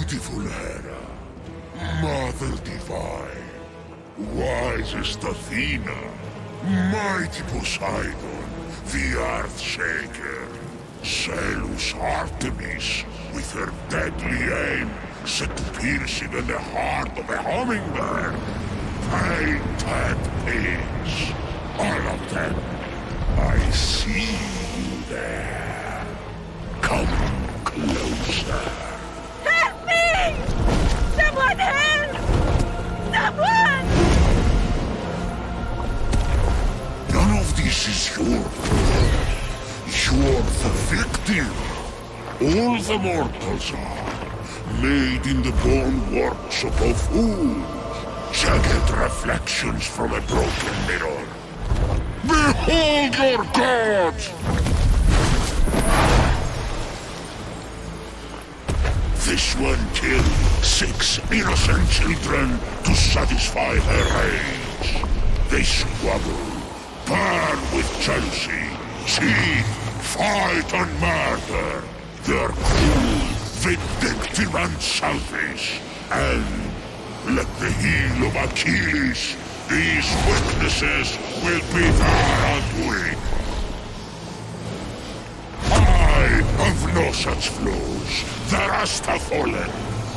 Beautiful Hera, Mother Divine, wisest Athena, mighty Poseidon, the Earthshaker, zealous Artemis, with her deadly aim set to piercing in the heart of a hummingbird. Painted pigs, all of them. I see you there. Come closer. Help me! Someone help! Someone! None of this is your fault. You're the victim. All the mortals are, made in the born workshop of fools. Jagged reflections from a broken mirror. Behold your gods! This one killed 6 innocent children to satisfy her rage. They squabble, burn with jealousy, cheat, fight and murder. They're cruel, vindictive and selfish. And, like the heel of Achilles, these weaknesses will be their undoing. I have no such flaws. The rest have fallen.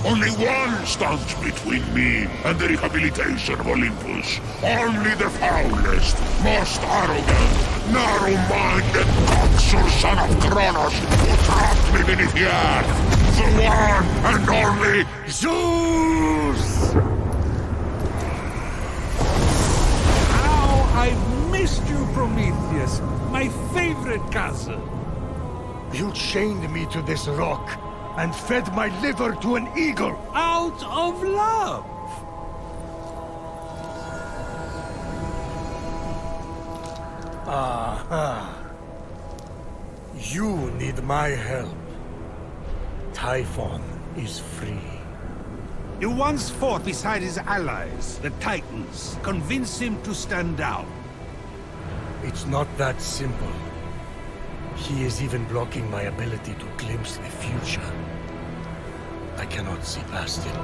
Only one stands between me and the rehabilitation of Olympus. Only the foulest, most arrogant, narrow-minded consort son of Kronos who trapped me beneath the earth. The one and only Zeus! How I've missed you, Prometheus, my favorite cousin. You chained me to this rock and fed my liver to an eagle! Out of love! Aha. You need my help. Typhon is free. You once fought beside his allies, the Titans. Convince him to stand down. It's not that simple. He is even blocking my ability to glimpse the future. I cannot see past him.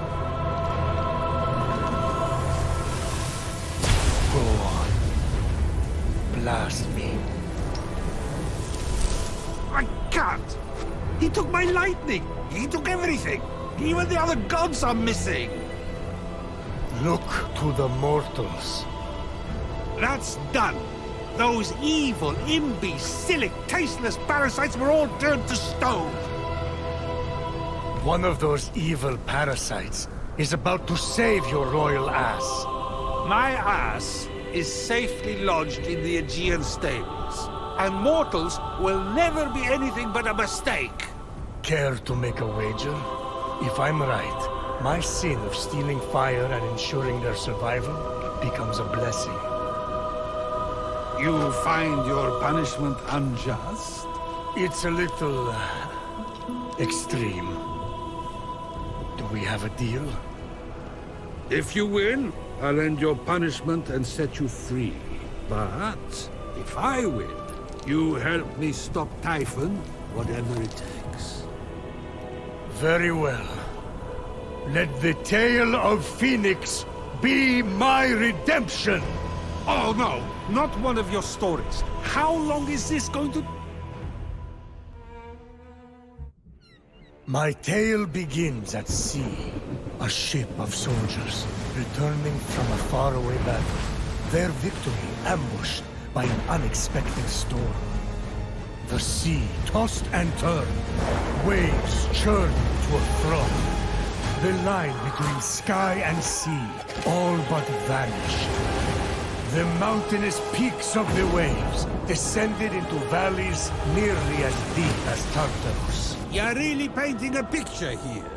Go on. Blast me. I can't! He took my lightning! He took everything! Even the other gods are missing! Look to the mortals. That's done! Those evil, imbecilic, tasteless parasites were all turned to stone! One of those evil parasites is about to save your royal ass. My ass is safely lodged in the Aegean stables, and mortals will never be anything but a mistake. Care to make a wager? If I'm right, my sin of stealing fire and ensuring their survival becomes a blessing. You find your punishment unjust? It's a little... extreme. Do we have a deal? If you win, I'll end your punishment and set you free. But if I win, you help me stop Typhon, whatever it takes. Very well. Let the tale of Phoenix be my redemption! Oh no, not one of your stories. How long is this going to... My tale begins at sea. A ship of soldiers returning from a faraway battle. Their victory ambushed by an unexpected storm. The sea tossed and turned. Waves churned to a froth. The line between sky and sea all but vanished. The mountainous peaks of the waves descended into valleys nearly as deep as Tartarus. You're really painting a picture here.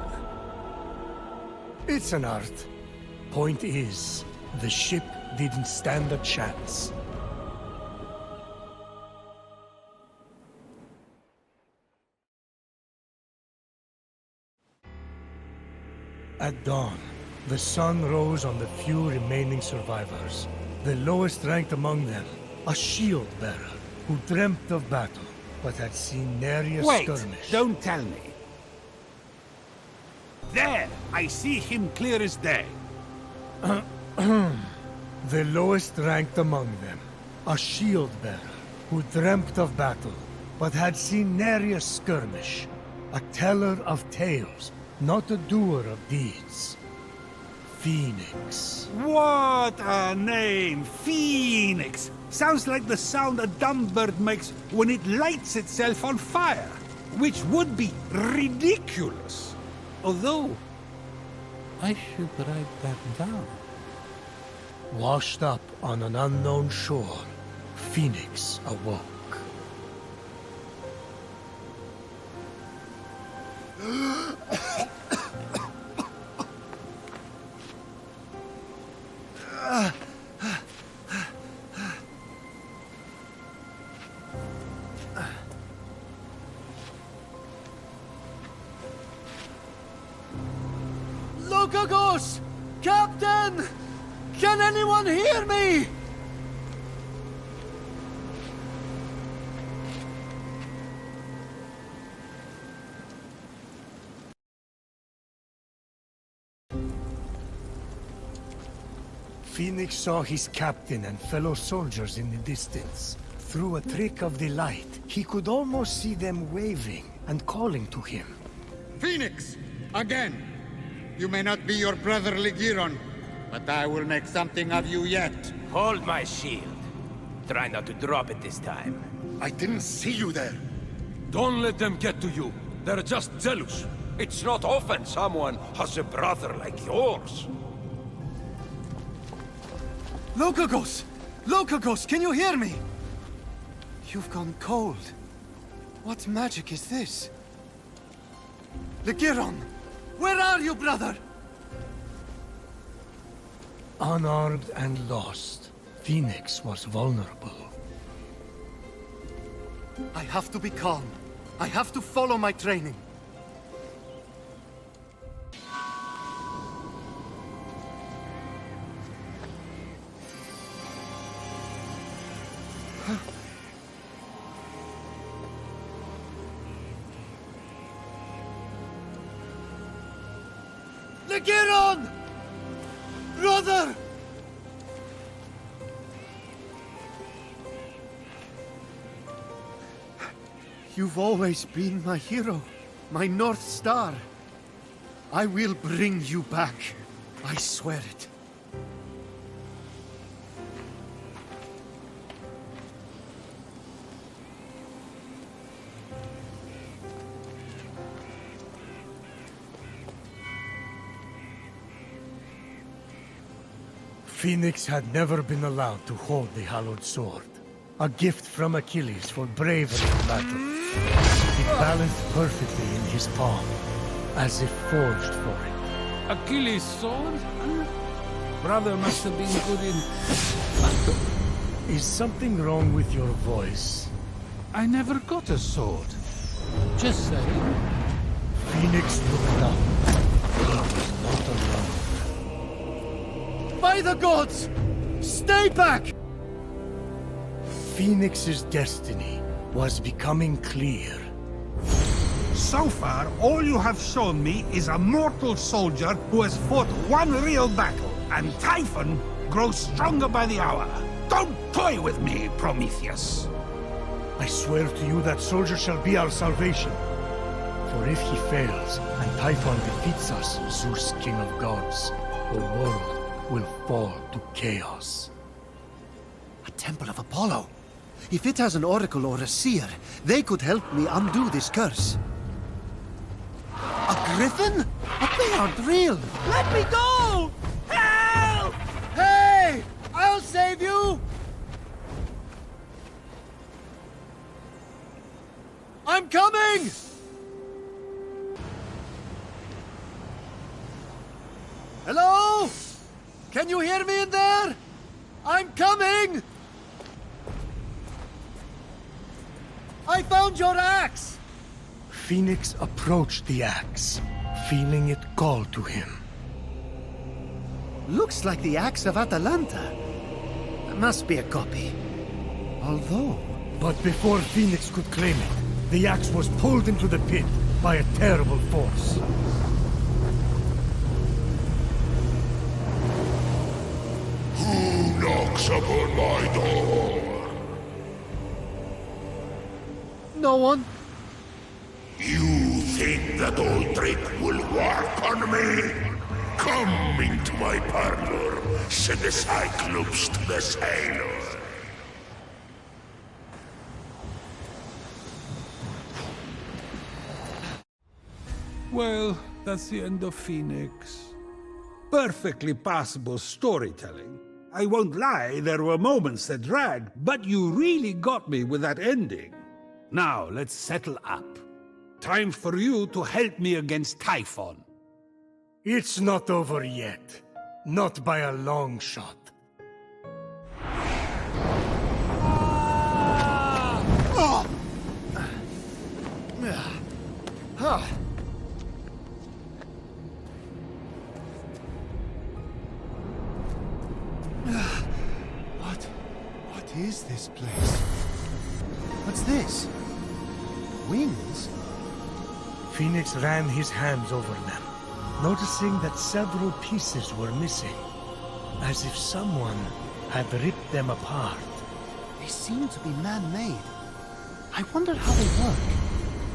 It's an art. Point is, the ship didn't stand a chance. At dawn, the sun rose on the few remaining survivors. The lowest ranked among them, a shield-bearer who dreamt of battle, but had seen nary a skirmish. Don't tell me. There! I see him clear as day. The lowest ranked among them, a shield-bearer who dreamt of battle, but had seen nary a skirmish. A teller of tales, not a doer of deeds. Phoenix. What a name! Phoenix! Sounds like the sound a dumb bird makes when it lights itself on fire, which would be ridiculous. Although, I should write that down. Washed up on an unknown shore, Phoenix awoke. Lokagos! Captain! Can anyone hear me? Phoenix saw his captain and fellow soldiers in the distance. Through a trick of the light, he could almost see them waving and calling to him. Phoenix! Again! You may not be your brotherly Giron, but I will make something of you yet. Hold my shield. Try not to drop it this time. I didn't see you there. Don't let them get to you. They're just jealous. It's not often someone has a brother like yours. Lokagos! Lokagos, can you hear me? You've gone cold. What magic is this? Legiron! Where are you, brother? Unarmed and lost, Phoenix was vulnerable. I have to be calm. I have to follow my training. Legiron! Brother! You've always been my hero, my North Star. I will bring you back. I swear it. Phoenix had never been allowed to hold the hallowed sword. A gift from Achilles for bravery in battle. It balanced perfectly in his palm, as if forged for it. Achilles' sword? Brother must have been good in... Is something wrong with your voice? I never got a sword. Just saying. Phoenix looked up. He was not alone. By the gods! Stay back! Phoenix's destiny was becoming clear. So far, all you have shown me is a mortal soldier who has fought one real battle, and Typhon grows stronger by the hour. Don't toy with me, Prometheus! I swear to you that soldier shall be our salvation. For if he fails, and Typhon defeats us, Zeus, king of gods, the world will fall to chaos. A temple of Apollo. If it has an oracle or a seer, they could help me undo this curse. A griffin? But they aren't real. Let me go! Help! Hey! I'll save you! I'm coming! Hello? Can you hear me in there? I'm coming! I found your axe! Phoenix approached the axe, feeling it call to him. Looks like the axe of Atalanta. Must be a copy. Although... But before Phoenix could claim it, the axe was pulled into the pit by a terrible force. knocks upon my door. No one? You think that old trick will work on me? Come into my parlor, said the Cyclops to the sailor. Well, that's the end of Phoenix. Perfectly passable storytelling. I won't lie, there were moments that dragged, but you really got me with that ending. Now, let's settle up. Time for you to help me against Typhon. It's not over yet. Not by a long shot. What is this place? What's this? Wings? Phoenix ran his hands over them, noticing that several pieces were missing, as if someone had ripped them apart. They seem to be man-made. I wonder how they work.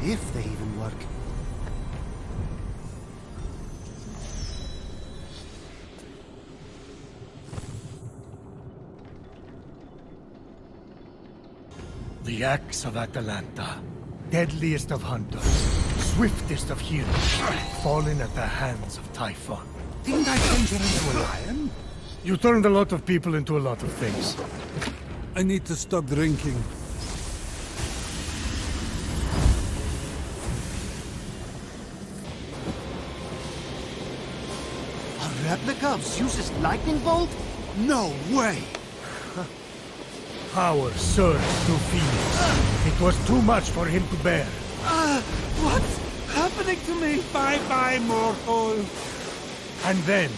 If they even work. The axe of Atalanta, deadliest of hunters, swiftest of healers, fallen at the hands of Typhon. Didn't I change her into a lion? You turned a lot of people into a lot of things. I need to stop drinking. A replica of Zeus's lightning bolt? No way! Power surged through Phoenix. It was too much for him to bear. What's happening to me? Bye-bye, mortal. And then,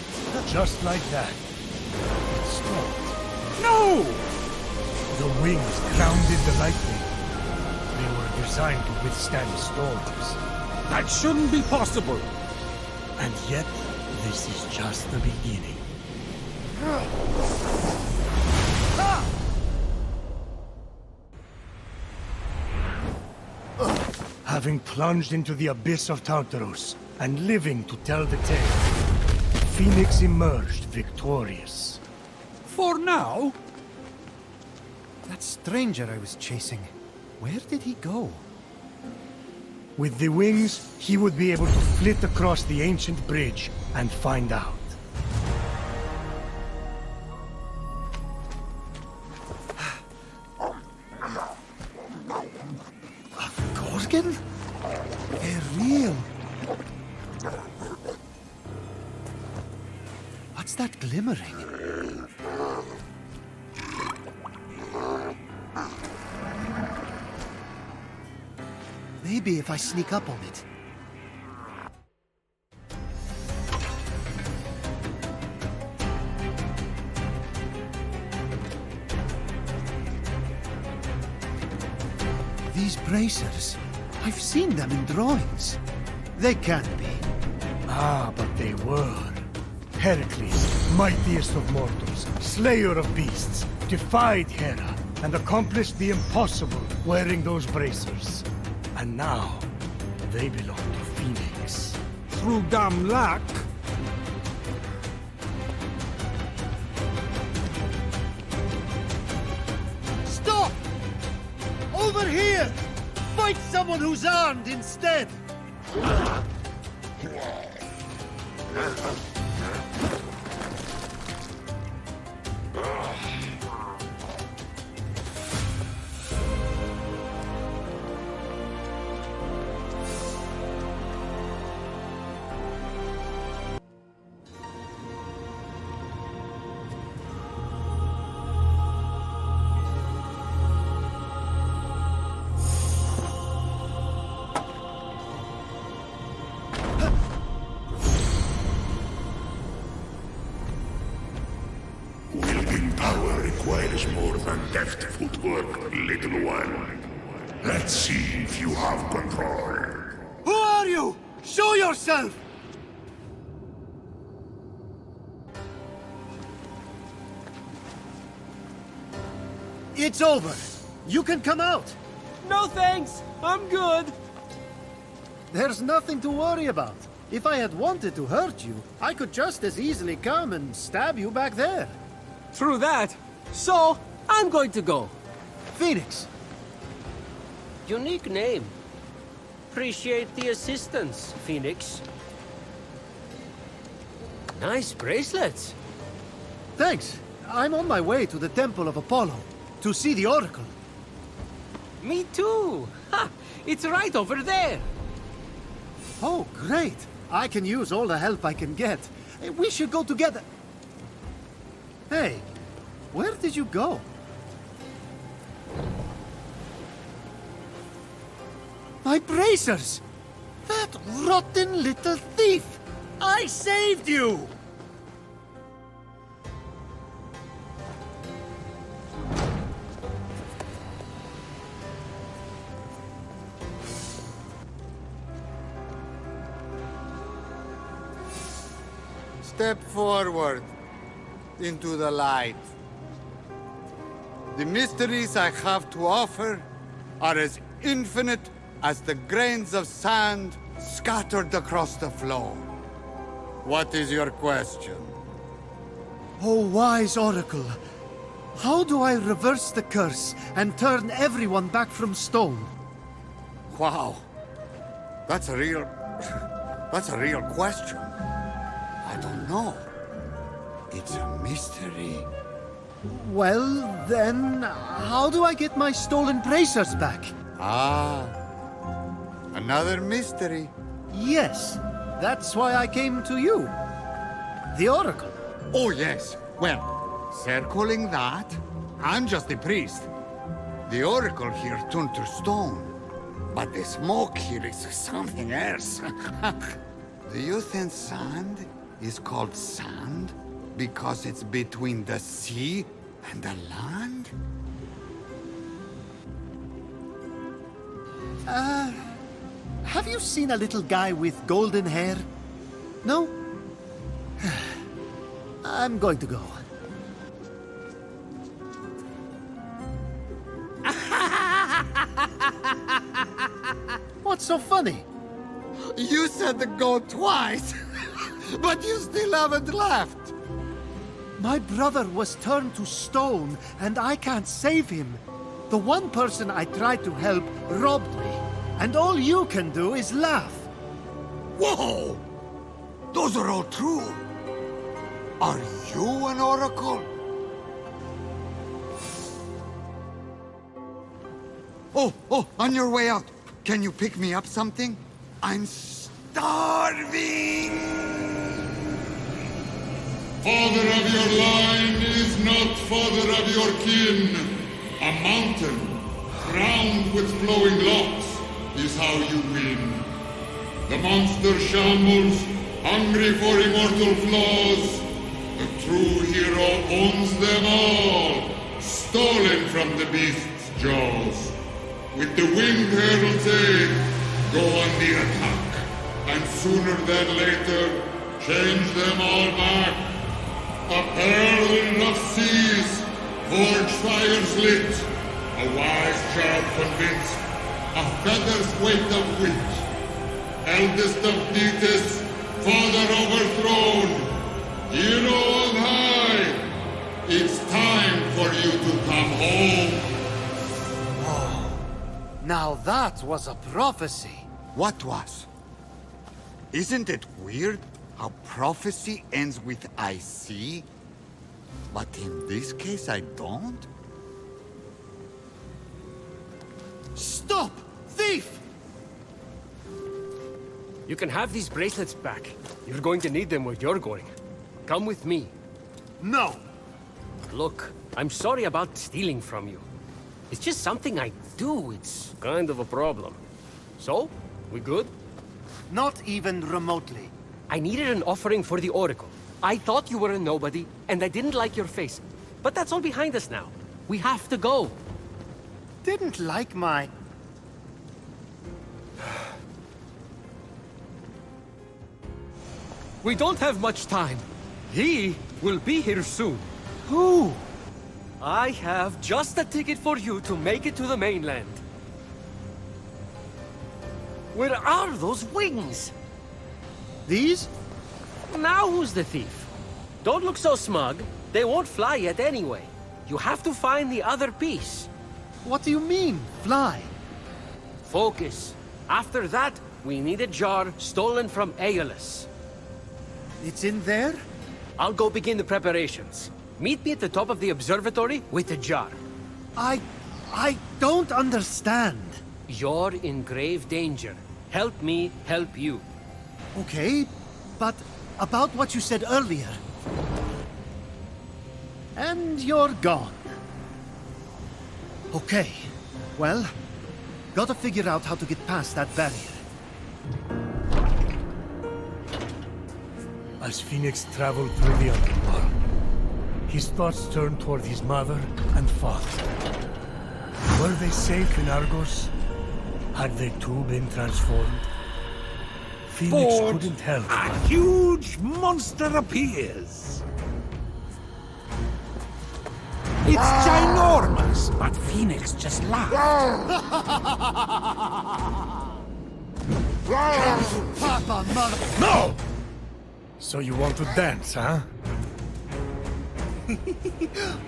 just like that, it stopped. No! The wings grounded the lightning. They were designed to withstand storms. That shouldn't be possible. And yet, this is just the beginning. Having plunged into the abyss of Tartarus and living to tell the tale, Phoenix emerged victorious. For now? That stranger I was chasing, where did he go? With the wings, he would be able to flit across the ancient bridge and find out. Gorgon? They're real. What's that glimmering? Maybe if I sneak up on it. These bracers, I've seen them in drawings. They can't be. Ah, but they were. Heracles, mightiest of mortals, slayer of beasts, defied Hera and accomplished the impossible wearing those bracers. And now, they belong to Phoenix. Through dumb luck? Stop! Over here! Fight someone who's armed instead! Wielding power requires more than deft footwork, little one. Let's see if you have control. Who are you? Show yourself! It's over. You can come out. No thanks! I'm good! There's nothing to worry about. If I had wanted to hurt you, I could just as easily come and stab you back there. True that. So, I'm going to go. Phoenix. Unique name. Appreciate the assistance, Phoenix. Nice bracelets. Thanks. I'm on my way to the Temple of Apollo to see the Oracle. Me too. Ha! It's right over there. Oh, great. I can use all the help I can get. We should go together. Hey, where did you go? My bracers! That rotten little thief! I saved you! Step forward into the light. The mysteries I have to offer are as infinite as the grains of sand scattered across the floor. What is your question? Oh, wise Oracle, how do I reverse the curse and turn everyone back from stone? Wow. That's a real question. I don't know. It's a mystery. Well, then, how do I get my stolen bracers back? Ah, another mystery. Yes, that's why I came to you. The Oracle. Oh, yes. Well, circling that, I'm just a priest. The Oracle here turned to stone. But the smoke here is something else. Do you think sand is called sand because it's between the sea and the land? Have you seen a little guy with golden hair? No? I'm going to go. What's so funny? You said the go twice, but you still haven't left. My brother was turned to stone, and I can't save him. The one person I tried to help robbed me, and all you can do is laugh. Whoa! Those are all true. Are you an oracle? Oh, on your way out, can you pick me up something? I'm starving! Father of your line is not father of your kin. A mountain, crowned with flowing locks, is how you win. The monster shambles, hungry for immortal flaws. The true hero owns them all, stolen from the beast's jaws. With the winged herald's aid, go on the attack, and sooner than later, change them all back. A pearl of seas, forge fires lit, a wise child convinced, a feather's weight of wit. Eldest of Thetis, father overthrown, hero on high, it's time for you to come home. Now that was a prophecy. What was? Isn't it weird how prophecy ends with I see? But in this case I don't? Stop! Thief! You can have these bracelets back. You're going to need them where you're going. Come with me. No! Look, I'm sorry about stealing from you. It's just something I do. It's kind of a problem. So, we good? Not even remotely. I needed an offering for the Oracle. I thought you were a nobody, and I didn't like your face. But that's all behind us now. We have to go. Didn't like my... We don't have much time. He will be here soon. Who? I have just a ticket for you to make it to the mainland. Where are those wings? These? Now who's the thief? Don't look so smug. They won't fly yet anyway. You have to find the other piece. What do you mean, fly? Focus. After that, we need a jar stolen from Aeolus. It's in there? I'll go begin the preparations. Meet me at the top of the observatory with the jar. I don't understand. You're in grave danger. Help me help you. Okay, but about what you said earlier. And you're gone. Okay, well, gotta figure out how to get past that barrier. As Phoenix traveled through the underworld, his thoughts turned toward his mother and father. Were they safe in Argos? Had they too been transformed? Phoenix Ford, couldn't help. a huge monster appears. It's ginormous, but Phoenix just laughed. Papa, mother... No! So you want to dance, huh?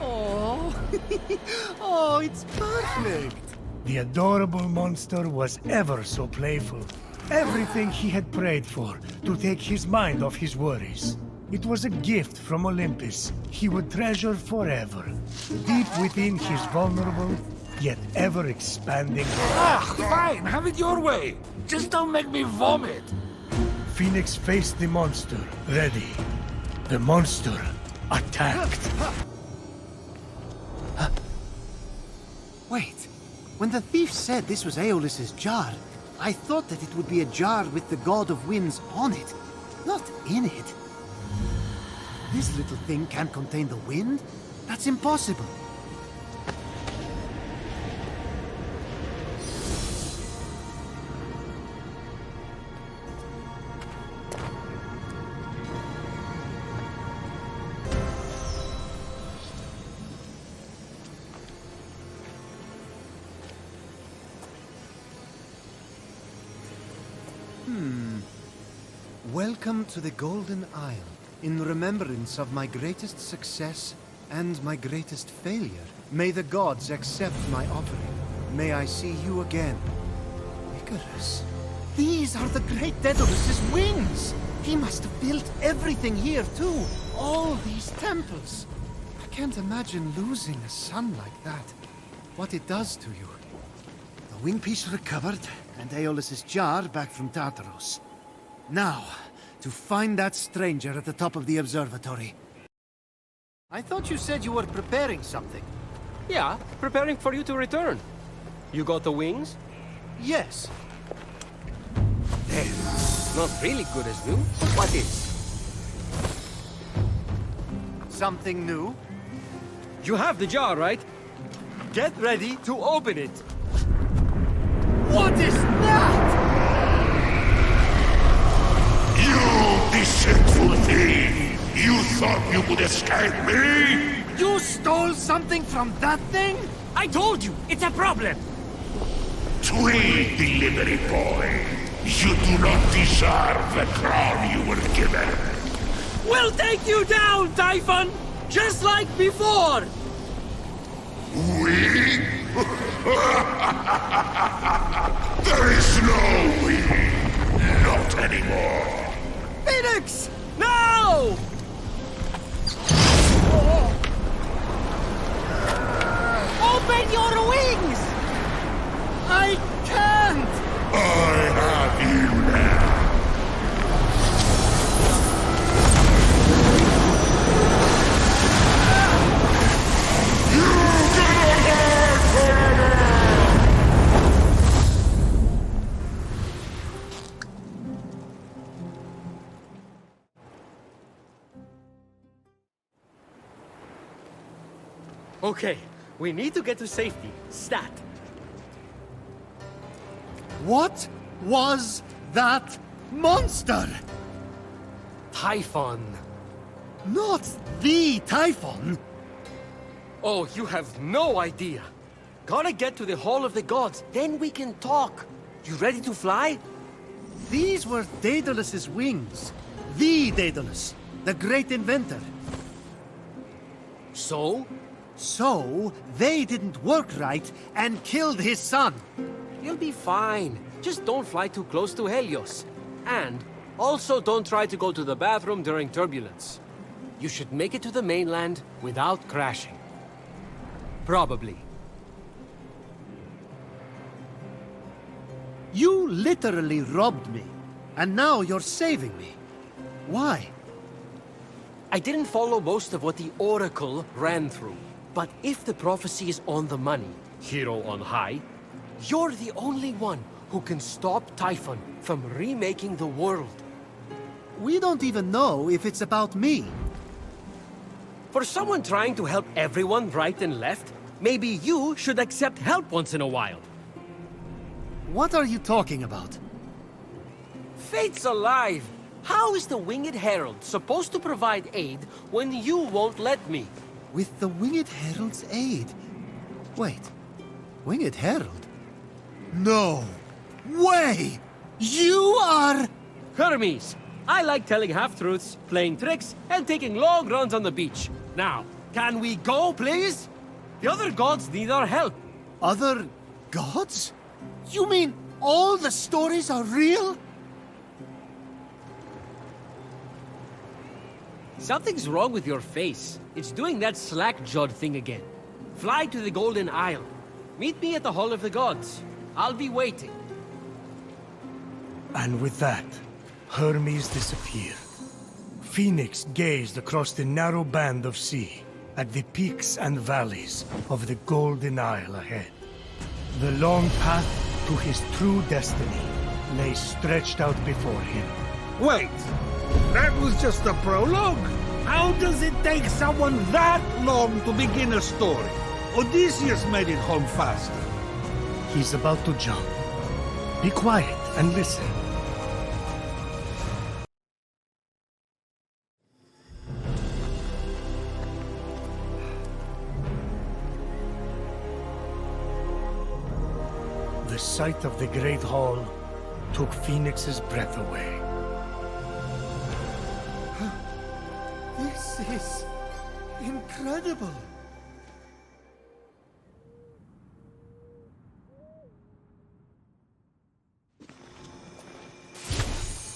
Oh, oh, it's perfect. The adorable monster was ever so playful. Everything he had prayed for, to take his mind off his worries. It was a gift from Olympus he would treasure forever. Deep within his vulnerable, yet ever-expanding heart. Fine, have it your way. Just don't make me vomit. Phoenix faced the monster, ready. The monster attacked. Wait, when the thief said this was Aeolus's jar, I thought that it would be a jar with the god of winds on it, not in it. This little thing can't contain the wind? That's impossible. Welcome to the Golden Isle, in remembrance of my greatest success and my greatest failure. May the gods accept my offering. May I see you again. Icarus. These are the great Daedalus's wings! He must have built everything here, too. All these temples. I can't imagine losing a son like that. What it does to you. The wing piece recovered, and Aeolus's jar back from Tartaros. Now, to find that stranger at the top of the observatory. I thought you said you were preparing something. Yeah, preparing for you to return. You got the wings? Yes. Not really good as new, but what is? Something new? You have the jar, right? Get ready to open it. What is that? You deceitful thief! You thought you could escape me? You stole something from that thing? I told you, it's a problem. Tweed delivery boy! You do not deserve the crown you were given! We'll take you down, Typhon! Just like before! We? There is no we! Not anymore! Phoenix! No! Open your wings! I can't! I have you now! You cannot hide forever! Okay, we need to get to safety. Stat. What was that monster? Typhon. Not the Typhon. Oh, you have no idea. Gotta get to the Hall of the Gods, then we can talk. You ready to fly? These were Daedalus's wings. The Daedalus, the great inventor. So? So, they didn't work right and killed his son. You'll be fine. Just don't fly too close to Helios. And also don't try to go to the bathroom during turbulence. You should make it to the mainland without crashing. Probably. You literally robbed me, and now you're saving me. Why? I didn't follow most of what the Oracle ran through. But if the prophecy is on the money, hero on high, you're the only one who can stop Typhon from remaking the world. We don't even know if it's about me. For someone trying to help everyone right and left, maybe you should accept help once in a while. What are you talking about? Fate's alive! How is the Winged Herald supposed to provide aid when you won't let me? With the Winged Herald's aid? Wait, Winged Herald? No way! You are... Hermes! I like telling half-truths, playing tricks, and taking long runs on the beach. Now, can we go, please? The other gods need our help. Other gods? You mean all the stories are real? Something's wrong with your face. It's doing that slack-jawed thing again. Fly to the Golden Isle. Meet me at the Hall of the Gods. I'll be waiting. And with that, Hermes disappeared. Phoenix gazed across the narrow band of sea, at the peaks and valleys of the Golden Isle ahead. The long path to his true destiny lay stretched out before him. Wait! That was just a prologue? How does it take someone that long to begin a story? Odysseus made it home faster. He's about to jump. Be quiet and listen. The sight of the Great Hall took Phoenix's breath away. This is incredible.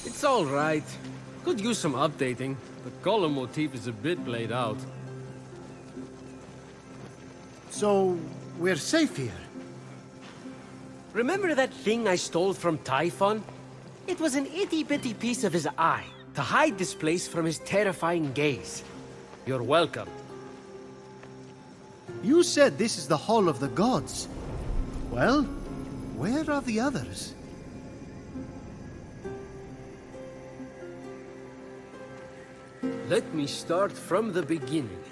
It's all right. Could use some updating. The column motif is a bit played out. So, we're safe here. Remember that thing I stole from Typhon? It was an itty-bitty piece of his eye, to hide this place from his terrifying gaze. You're welcome. You said this is the Hall of the Gods. Well, where are the others? Let me start from the beginning.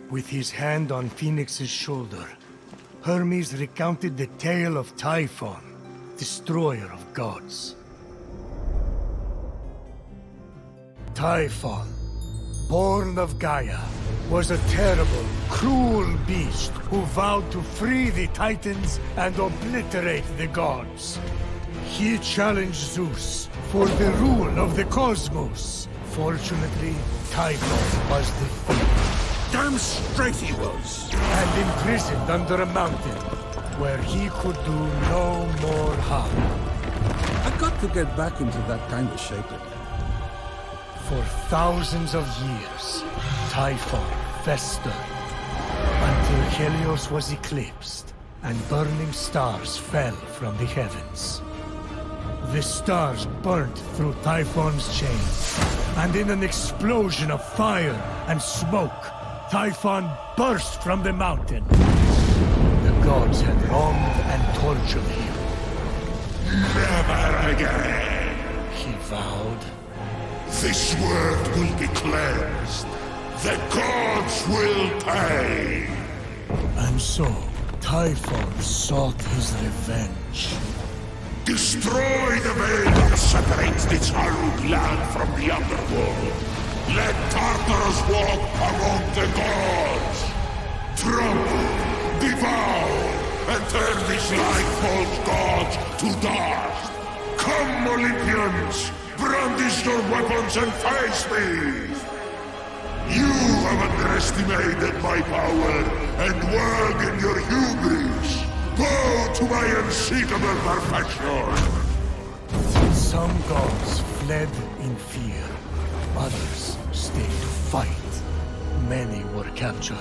With his hand on Phoenix's shoulder, Hermes recounted the tale of Typhon, destroyer of gods. Typhon, born of Gaia, was a terrible, cruel beast who vowed to free the Titans and obliterate the gods. He challenged Zeus for the rule of the cosmos. Fortunately, Typhon was defeated. Damn straight he was! And imprisoned under a mountain, where he could do no more harm. I got to get back into that kind of shape again. For thousands of years, Typhon festered, until Helios was eclipsed, and burning stars fell from the heavens. The stars burnt through Typhon's chains, and in an explosion of fire and smoke, Typhon burst from the mountain. The gods had wronged and tortured him. Never again, He vowed. this world will be cleansed. The gods will pay. And so, Typhon sought his revenge. Destroy the veil that separates this hallowed land from the underworld. Let Tartarus walk among the gods. trample, devour, and turn these light-false gods to dust. Come, Olympians, brandish your weapons and face me! You have underestimated my power and work in your hubris. Bow to my unseekable perfection! Some gods fled in fear. Others stayed to fight. Many were captured.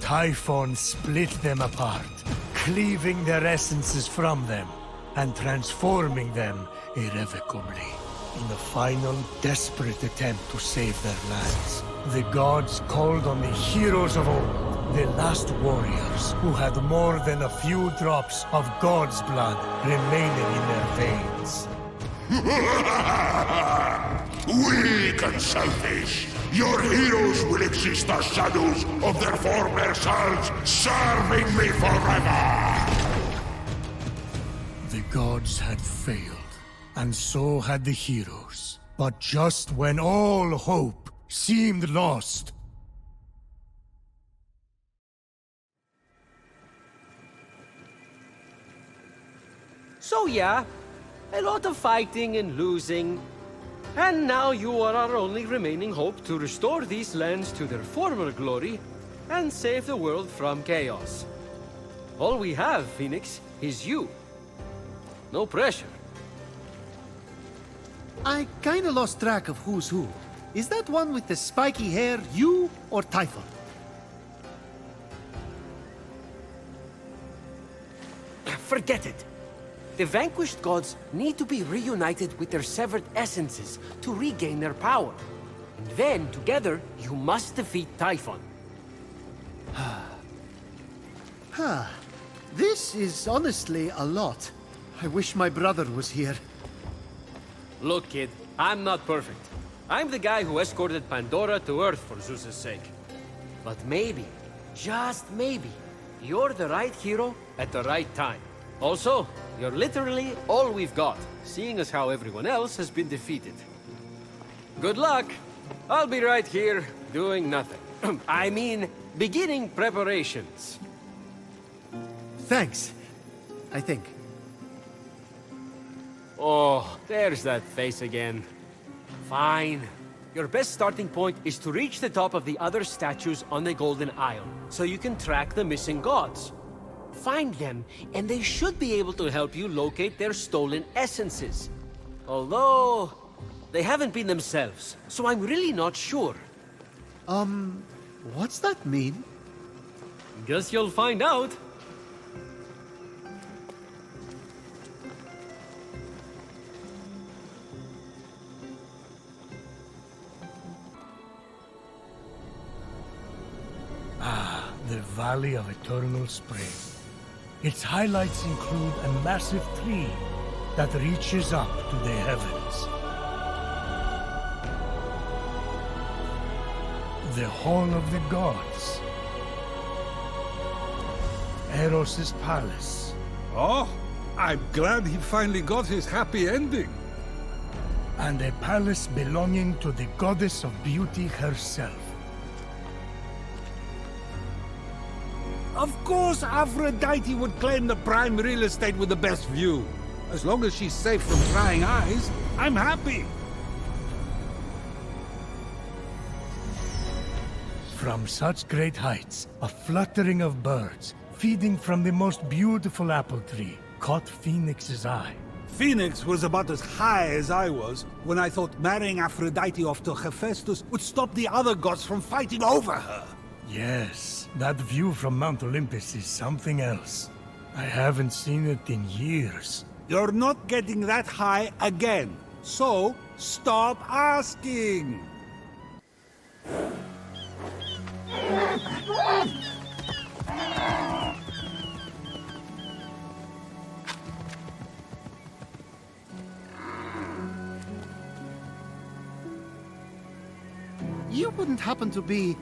Typhon split them apart, cleaving their essences from them and transforming them irrevocably. In the final, desperate attempt to save their lands, the gods called on the heroes of old, the last warriors who had more than a few drops of God's blood remaining in their veins. Weak and selfish, your heroes will exist as shadows of their former selves, serving me forever! The gods had failed, and so had the heroes. But just when all hope seemed lost, So yeah, a lot of fighting and losing. And now you are our only remaining hope to restore these lands to their former glory and save the world from chaos. All we have, Phoenix, is you. No pressure. I kinda lost track of who's who. Is that one with the spiky hair you or Typhon? Forget it. The vanquished gods need to be reunited with their severed essences to regain their power. And then, together, you must defeat Typhon. This is honestly a lot. I wish my brother was here. Look, kid, I'm not perfect. I'm the guy who escorted Pandora to Earth for Zeus's sake. But maybe, just maybe, you're the right hero at the right time. Also, you're literally all we've got, seeing as how everyone else has been defeated. Good luck. I'll be right here, doing nothing. I mean, beginning preparations. Thanks, I think. Oh, there's that face again. Fine. Your best starting point is to reach the top of the other statues on the Golden Isle, so you can track the missing gods. Find them, and they should be able to help you locate their stolen essences. Although, they haven't been themselves, so I'm really not sure. What's that mean? Guess you'll find out. the Valley of Eternal Spring. Its highlights include a massive tree that reaches up to the heavens. The Hall of the Gods. Eros' palace. Oh, I'm glad he finally got his happy ending. And a palace belonging to the goddess of beauty herself. Of course, Aphrodite would claim the prime real estate with the best view. As long as she's safe from prying eyes, I'm happy. From such great heights, a fluttering of birds, feeding from the most beautiful apple tree, caught Phoenix's eye. Phoenix was about as high as I was when I thought marrying Aphrodite off to Hephaestus would stop the other gods from fighting over her. Yes, that view from Mount Olympus is something else. I haven't seen it in years. You're not getting that high again, so stop asking. You wouldn't happen to be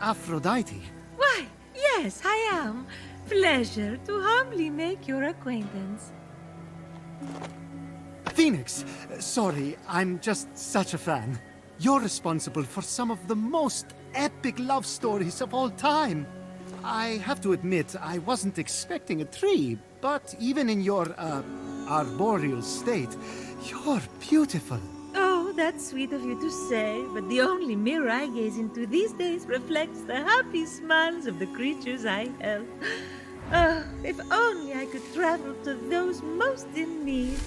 Aphrodite? Why, yes, I am. Pleasure to humbly make your acquaintance. Phoenix, sorry, I'm just such a fan. You're responsible for some of the most epic love stories of all time. I have to admit, I wasn't expecting a tree, but even in your, arboreal state, you're beautiful. Oh, that's sweet of you to say, but the only mirror I gaze into these days reflects the happy smiles of the creatures I help. Oh, if only I could travel to those most in need.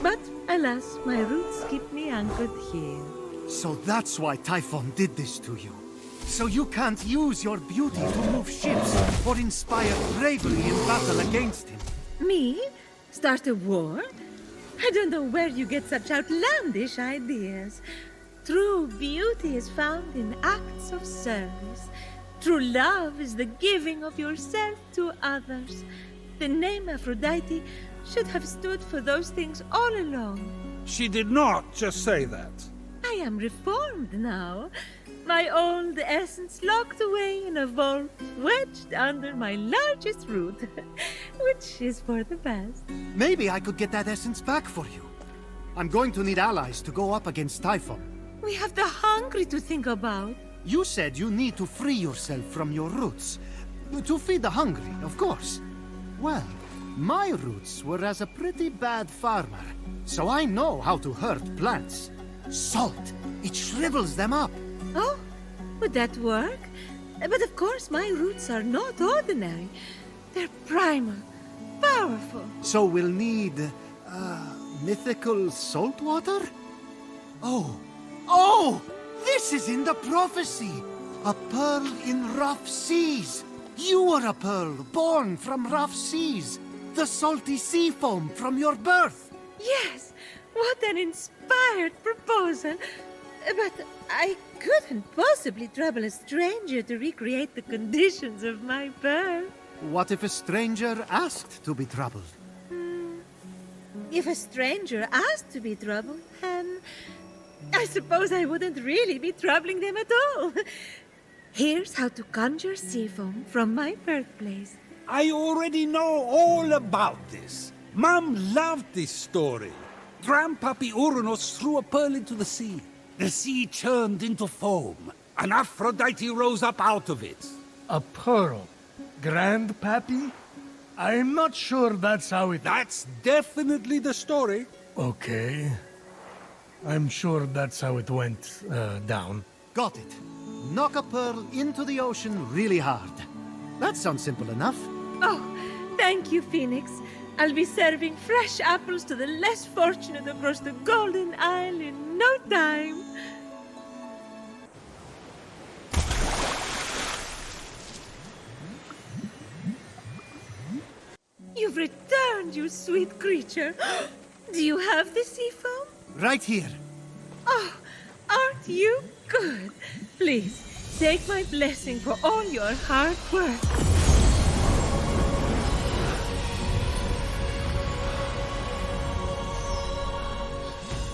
But alas, my roots keep me anchored here. So that's why Typhon did this to you. So you can't use your beauty to move ships or inspire bravery in battle against him. Me? Start a war? I don't know where you get such outlandish ideas. True beauty is found in acts of service. True love is the giving of yourself to others. The name Aphrodite should have stood for those things all along. She did not just say that. I am reformed now. My old essence locked away in a vault, wedged under my largest root, which is for the best. Maybe I could get that essence back for you. I'm going to need allies to go up against Typhon. We have the hungry to think about. You said you need to free yourself from your roots. To feed the hungry, of course. Well, my roots were as a pretty bad farmer, so I know how to hurt plants. Salt, it shrivels them up. Oh, would that work? But of course my roots are not ordinary. They're primal, powerful. So we'll need, mythical salt water? Oh! This is in the prophecy! A pearl in rough seas! You were a pearl born from rough seas! The salty sea foam from your birth! Yes, what an inspired proposal! But I couldn't possibly trouble a stranger to recreate the conditions of my birth. What if a stranger asked to be troubled? If a stranger asked to be troubled, then I suppose I wouldn't really be troubling them at all. Here's how to conjure sea foam from my birthplace. I already know all about this. Mom loved this story. Grandpappy Uranus threw a pearl into the sea. The sea churned into foam, and Aphrodite rose up out of it. A pearl? Grandpappy? I'm not sure that's how it... That's definitely the story. Okay. I'm sure that's how it went, down. Got it. Knock a pearl into the ocean really hard. That sounds simple enough. Oh, thank you, Phoenix. I'll be serving fresh apples to the less fortunate across the Golden Isle in no time. You've returned, you sweet creature. Do you have the sea foam? Right here. Oh, aren't you good? Please, take my blessing for all your hard work.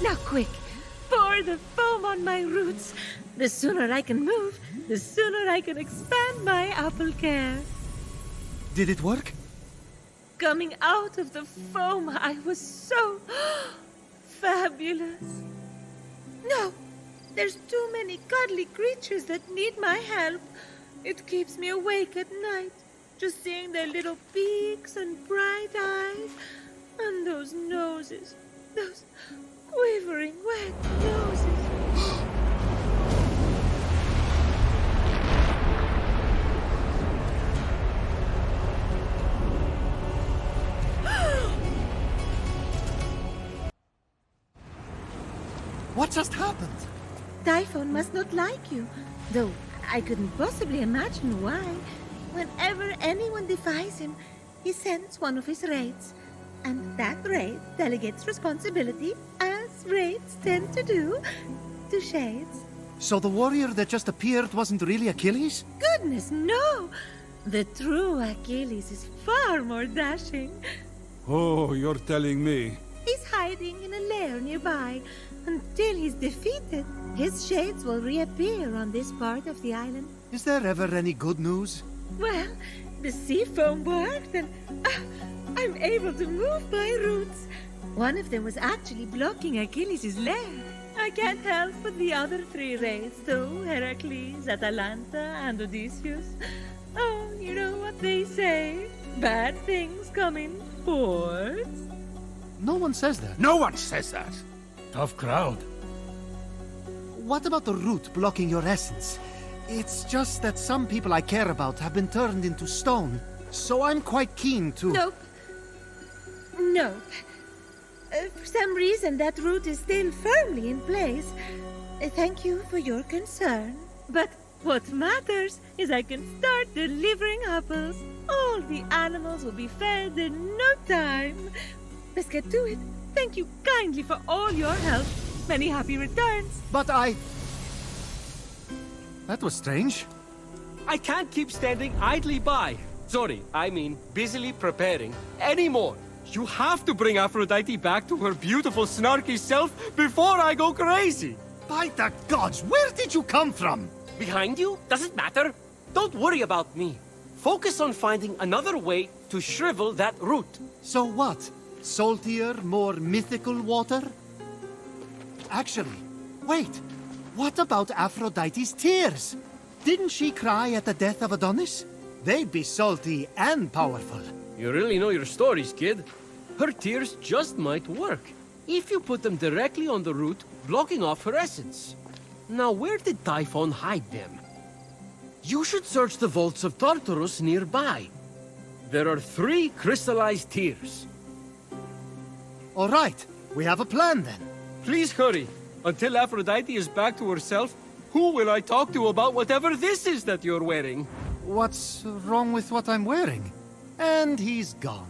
Now quick, pour the foam on my roots. The sooner I can move, the sooner I can expand my apple care. Did it work? Coming out of the foam, I was so fabulous. No, there's too many cuddly creatures that need my help. It keeps me awake at night, just seeing their little beaks and bright eyes, and those noses, those quivering wet noses. What just happened? Typhon must not like you, though I couldn't possibly imagine why. Whenever anyone defies him, he sends one of his raids. And that raid delegates responsibility, as raids tend to do, to shades. So the warrior that just appeared wasn't really Achilles? Goodness, no! The true Achilles is far more dashing. Oh, you're telling me. He's hiding in a lair nearby. Until he's defeated, his shades will reappear on this part of the island. Is there ever any good news? Well, the sea foam worked and I'm able to move my roots. One of them was actually blocking Achilles' lair. I can't help but the other three raids, though, Heracles, Atalanta, and Odysseus. Oh, you know what they say? Bad things come in fours. No one says that. No one says that. Tough crowd. What about the root blocking your essence? It's just that some people I care about have been turned into stone, so I'm quite keen to... Nope. Nope. For some reason, that root is still firmly in place. Thank you for your concern. But what matters is I can start delivering apples. All the animals will be fed in no time. Let's get to it. Thank you kindly for all your help. Many happy returns. But I... That was strange. I can't keep standing idly by. Sorry, I mean busily preparing anymore. You have to bring Aphrodite back to her beautiful, snarky self before I go crazy. By the gods, where did you come from? Behind you? Doesn't matter. Don't worry about me. Focus on finding another way to shrivel that root. So what? Saltier, more mythical water? Actually, wait. What about Aphrodite's tears? Didn't she cry at the death of Adonis? They'd be salty and powerful. You really know your stories, kid. Her tears just might work, if you put them directly on the root, blocking off her essence. Now, where did Typhon hide them? You should search the vaults of Tartarus nearby. There are 3 crystallized tears. All right, we have a plan then. Please hurry. Until Aphrodite is back to herself, who will I talk to about whatever this is that you're wearing? What's wrong with what I'm wearing? And he's gone.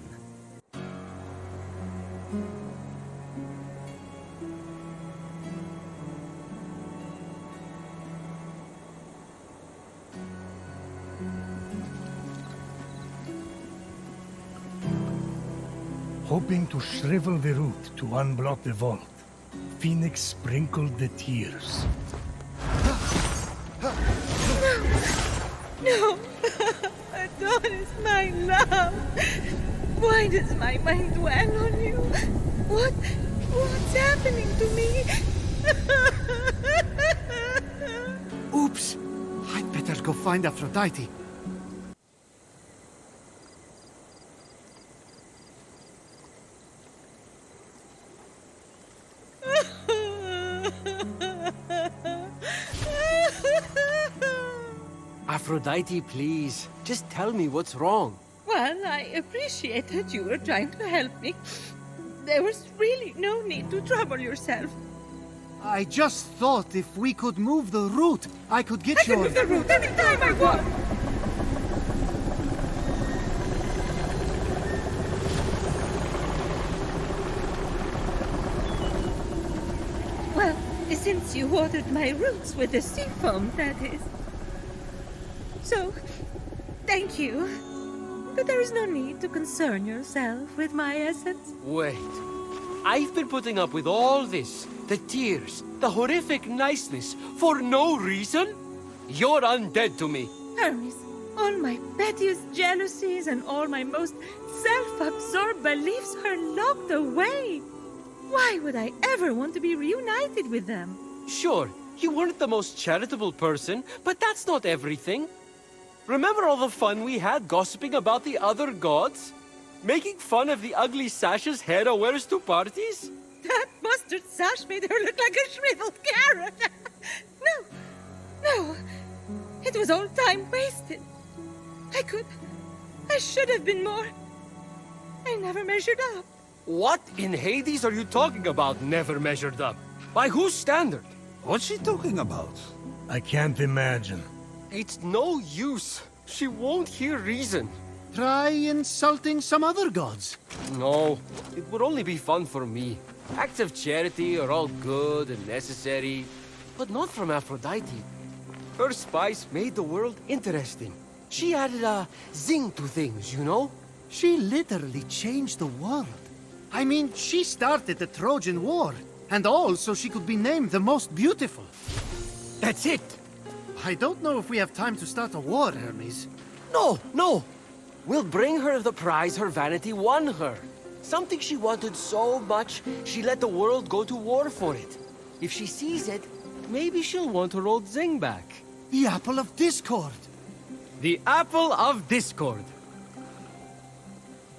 Hoping to shrivel the root to unblock the vault, Phoenix sprinkled the tears. No! Adonis, my love! Why does my mind dwell on you? What's happening to me? Oops! I'd better go find Aphrodite. Aphrodite, please. Just tell me what's wrong. Well, I appreciate that you were trying to help me. There was really no need to trouble yourself. I just thought if we could move the root, I could get I can move the root anytime I want! Well, since you watered my roots with the sea foam, that is. So, thank you. But there is no need to concern yourself with my essence. Wait. I've been putting up with all this. The tears, the horrific niceness, for no reason? You're undead to me. Hermes, all my pettiest jealousies and all my most self-absorbed beliefs are locked away. Why would I ever want to be reunited with them? Sure, you weren't the most charitable person, but that's not everything. Remember all the fun we had gossiping about the other gods? Making fun of the ugly sashes Hera wears to parties? That mustard sash made her look like a shriveled carrot. No. It was all time wasted. I should have been more. I never measured up. What in Hades are you talking about, never measured up? By whose standard? What's she talking about? I can't imagine. It's no use. She won't hear reason. Try insulting some other gods. No, it would only be fun for me. Acts of charity are all good and necessary, but not from Aphrodite. Her spice made the world interesting. She added a zing to things, you know? She literally changed the world. I mean, she started the Trojan War, and all so she could be named the most beautiful. That's it! I don't know if we have time to start a war, Hermes. No! We'll bring her the prize her vanity won her. Something she wanted so much, she let the world go to war for it. If she sees it, maybe she'll want her old zing back. The Apple of Discord. The Apple of Discord.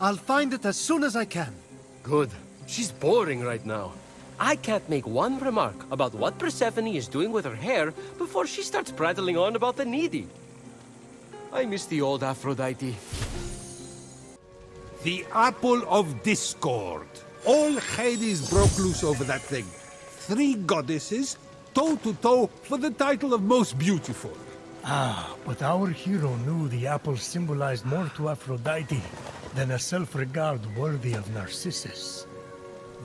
I'll find it as soon as I can. Good. She's boring right now. I can't make one remark about what Persephone is doing with her hair before she starts prattling on about the needy. I miss the old Aphrodite. The Apple of Discord. All Hades broke loose over that thing. 3 goddesses, toe-to-toe for the title of most beautiful. Ah, but our hero knew the apple symbolized more to Aphrodite than a self-regard worthy of Narcissus.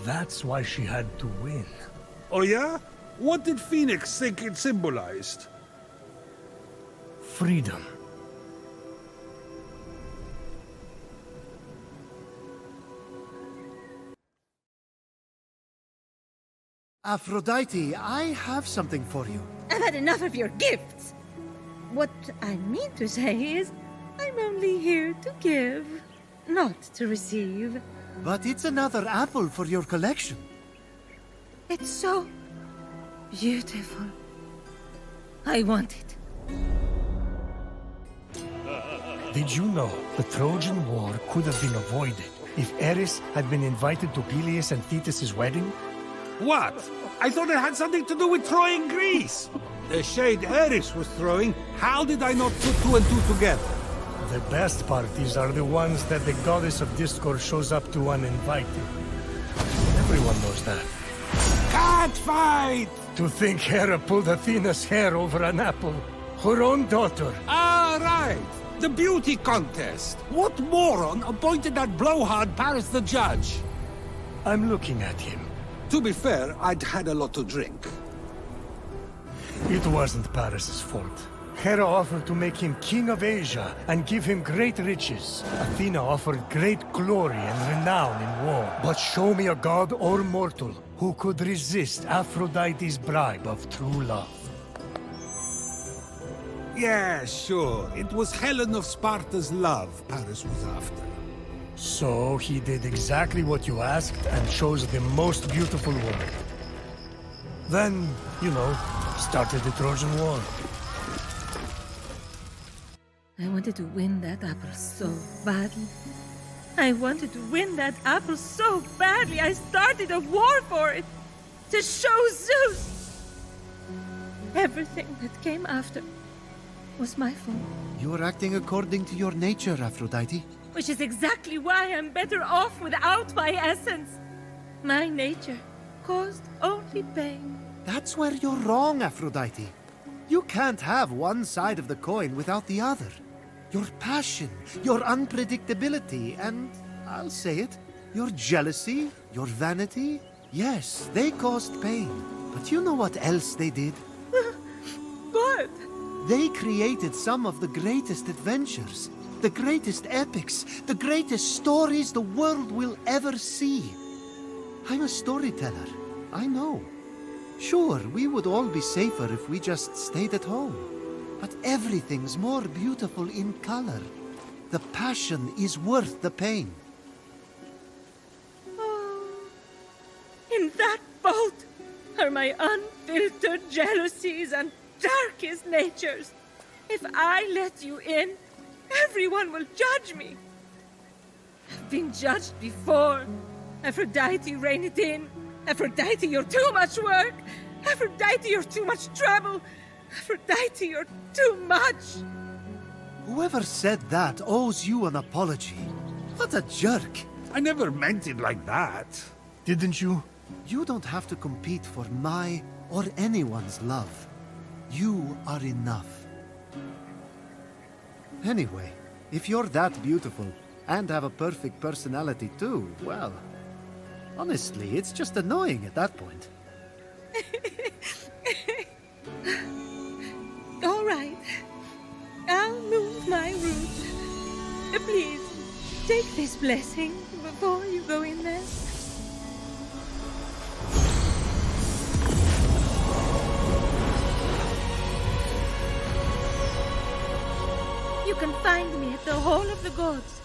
That's why she had to win. Oh yeah? What did Phoenix think it symbolized? Freedom. Aphrodite, I have something for you. I've had enough of your gifts. What I mean to say is, I'm only here to give, not to receive. But it's another apple for your collection. It's so beautiful. I want it. Did you know the Trojan War could have been avoided if Eris had been invited to Peleus and Thetis' wedding? What? I thought it had something to do with Troy and Greece. The shade Eris was throwing, how did I not put 2 and 2 together? The best parties are the ones that the goddess of discord shows up to uninvited. Everyone knows that. Cat fight! To think Hera pulled Athena's hair over an apple. Her own daughter. Ah, right. The beauty contest. What moron appointed that blowhard Paris the judge? I'm looking at him. To be fair, I'd had a lot to drink. It wasn't Paris's fault. Hera offered to make him king of Asia and give him great riches. Athena offered great glory and renown in war. But show me a god or mortal who could resist Aphrodite's bribe of true love. Yeah, sure. It was Helen of Sparta's love Paris was after. So he did exactly what you asked and chose the most beautiful woman. Then, you know, started the Trojan War. I wanted to win that apple so badly. I wanted to win that apple so badly. I started a war for it. To show Zeus. Everything that came after was my fault. You are acting according to your nature, Aphrodite. Which is exactly why I'm better off without my essence. My nature caused only pain. That's where you're wrong, Aphrodite. You can't have one side of the coin without the other. Your passion, your unpredictability, and, I'll say it, your jealousy, your vanity, yes, they caused pain. But you know what else they did? What? They created some of the greatest adventures, the greatest epics, the greatest stories the world will ever see. I'm a storyteller, I know. Sure, we would all be safer if we just stayed at home. But everything's more beautiful in color. The passion is worth the pain. Oh, in that boat are my unfiltered jealousies and darkest natures. If I let you in, everyone will judge me. I've been judged before. Aphrodite, rein it in. Aphrodite, you're too much work. Aphrodite, you're too much trouble. Aphrodite, you're too much. Whoever said that owes you an apology. What a jerk. I never meant it like that. Didn't you? You don't have to compete for my or anyone's love. You are enough. Anyway, if you're that beautiful and have a perfect personality too, well, honestly, it's just annoying at that point. All right. I'll move my route. Please, take this blessing before you go in there. You can find me at the Hall of the Gods.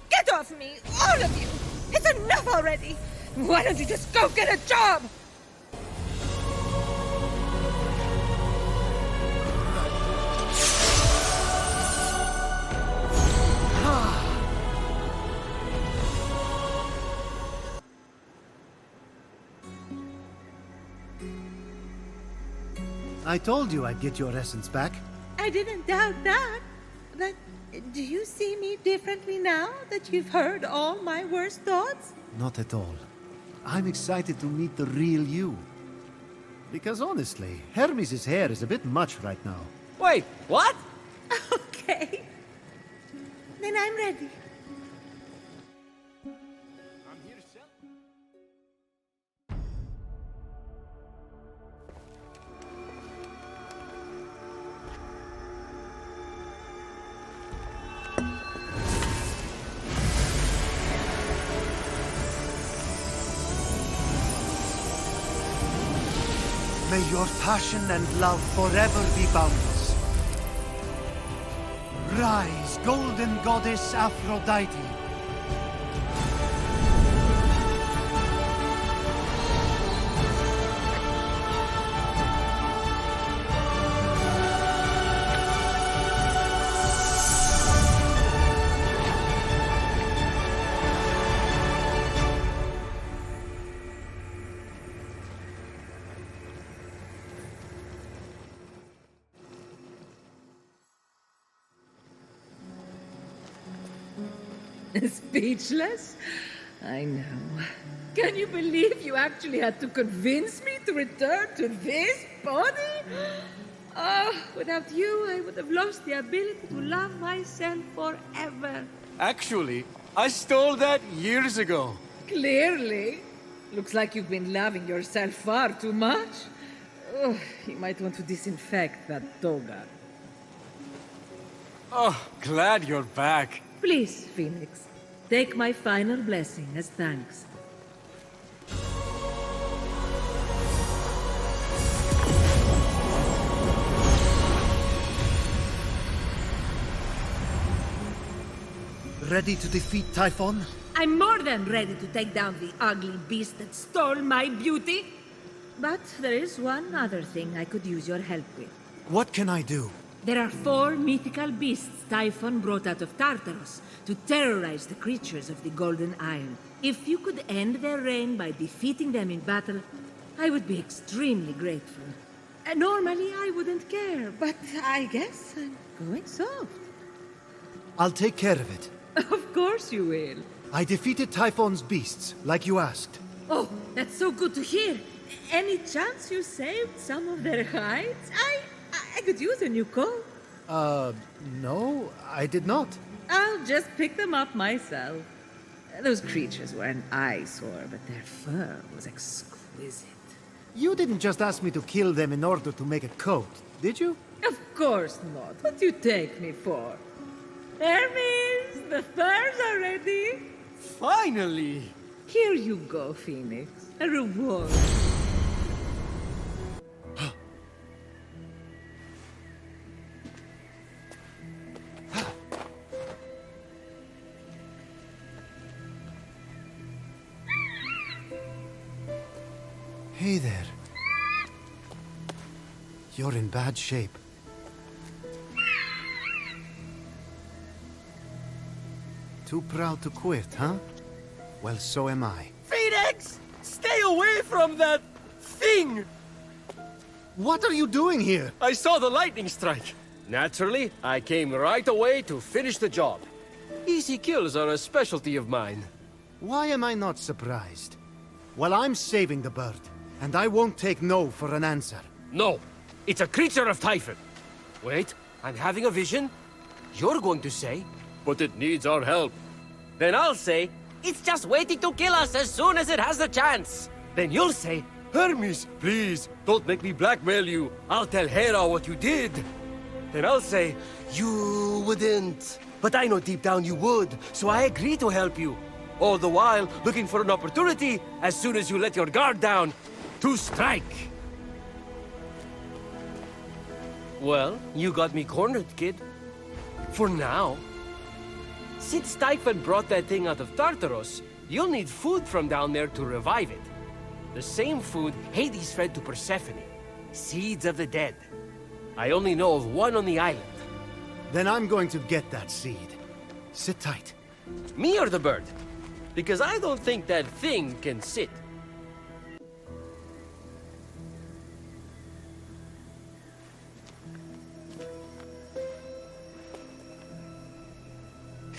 Get off me, all of you! It's enough already! Why don't you just go get a job? I told you I'd get your essence back. I didn't doubt that. But do you see me differently now that you've heard all my worst thoughts? Not at all. I'm excited to meet the real you. Because honestly, Hermes' hair is a bit much right now. Wait, what? Okay. Then I'm ready. May your passion and love forever be boundless. Rise, golden goddess Aphrodite. Speechless? I know. Can you believe you actually had to convince me to return to this body? Oh, without you, I would have lost the ability to love myself forever. Actually, I stole that years ago. Clearly. Looks like you've been loving yourself far too much. Oh, you might want to disinfect that toga. Oh, glad you're back. Please, Phoenix, take my final blessing as thanks. Ready to defeat Typhon? I'm more than ready to take down the ugly beast that stole my beauty. But there is one other thing I could use your help with. What can I do? There are 4 mythical beasts Typhon brought out of Tartarus to terrorize the creatures of the Golden Isle. If you could end their reign by defeating them in battle, I would be extremely grateful. Normally, I wouldn't care, but I guess I'm going soft. I'll take care of it. Of course you will. I defeated Typhon's beasts, like you asked. Oh, that's so good to hear. Any chance you saved some of their hides? I could use a new coat. No, I did not. I'll just pick them up myself. Those creatures were an eyesore, but their fur was exquisite. You didn't just ask me to kill them in order to make a coat, did you? Of course not. What do you take me for? Hermes, the furs are ready. Finally! Here you go, Phoenix. A reward. Hey there. You're in bad shape. Too proud to quit, huh? Well, so am I. Phoenix! Stay away from that thing! What are you doing here? I saw the lightning strike. Naturally, I came right away to finish the job. Easy kills are a specialty of mine. Why am I not surprised? Well, I'm saving the bird, and I won't take no for an answer. No, it's a creature of Typhon. Wait, I'm having a vision. You're going to say, but it needs our help. Then I'll say, it's just waiting to kill us as soon as it has the chance. Then you'll say, Hermes, please, don't make me blackmail you. I'll tell Hera what you did. Then I'll say, you wouldn't. But I know deep down you would, so I agree to help you. All the while, looking for an opportunity, as soon as you let your guard down, to strike. Well, you got me cornered, kid. For now. Since Typhon brought that thing out of Tartarus, you'll need food from down there to revive it. The same food Hades fed to Persephone. Seeds of the dead. I only know of one on the island. Then I'm going to get that seed. Sit tight. Me or the bird? Because I don't think that thing can sit.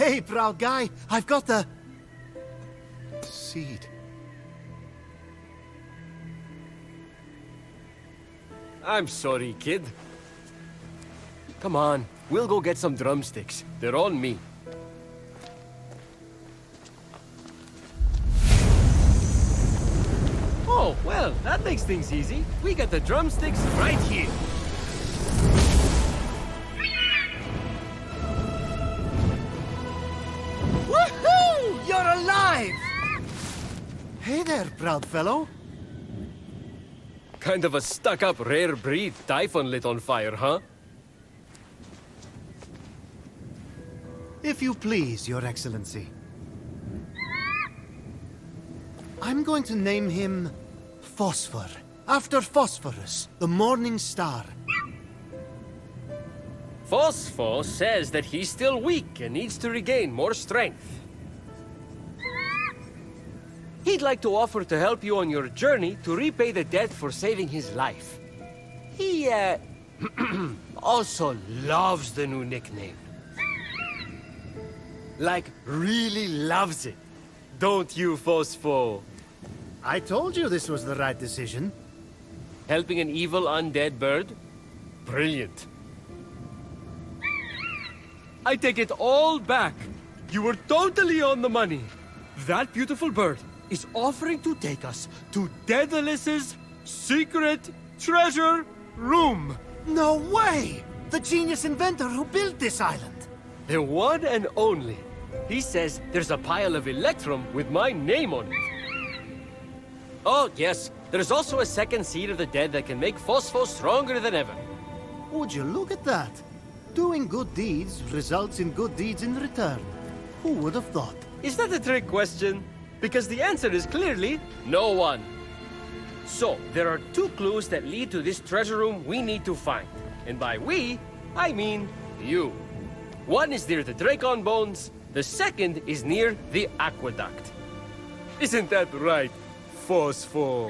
Hey, proud guy, I've got the... seed. I'm sorry, kid. Come on, we'll go get some drumsticks. They're on me. Oh, well, that makes things easy. We got the drumsticks right here. Woohoo! You're alive! Hey there, proud fellow. Kind of a stuck-up rare breed Typhon lit on fire, huh? If you please, Your Excellency. I'm going to name him Phosphor, after Phosphorus, the morning star. Phosphor says that he's still weak and needs to regain more strength. He'd like to offer to help you on your journey to repay the debt for saving his life. He, also loves the new nickname. Like, really loves it. Don't you, Phosphor? I told you this was the right decision. Helping an evil undead bird? Brilliant. I take it all back. You were totally on the money. That beautiful bird is offering to take us to Daedalus's secret treasure room. No way! The genius inventor who built this island. The one and only. He says there's a pile of electrum with my name on it. Oh, yes. There's also a second seed of the dead that can make Phosphor stronger than ever. Would you look at that? Doing good deeds results in good deeds in return. Who would have thought? Is that a trick question? Because the answer is clearly no one. So, there are two clues that lead to this treasure room we need to find. And by we, I mean you. One is near the Dracon Bones, the second is near the Aqueduct. Isn't that right, Phosphor?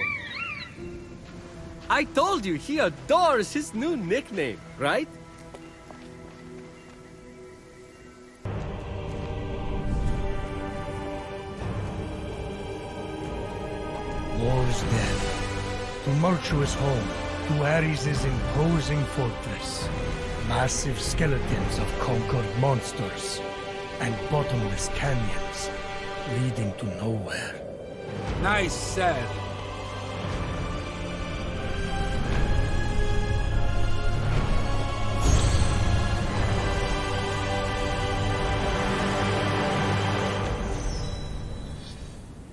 I told you he adores his new nickname, right? War's dead. Tumultuous home to Ares' imposing fortress. Massive skeletons of conquered monsters. And bottomless canyons leading to nowhere. Nice said.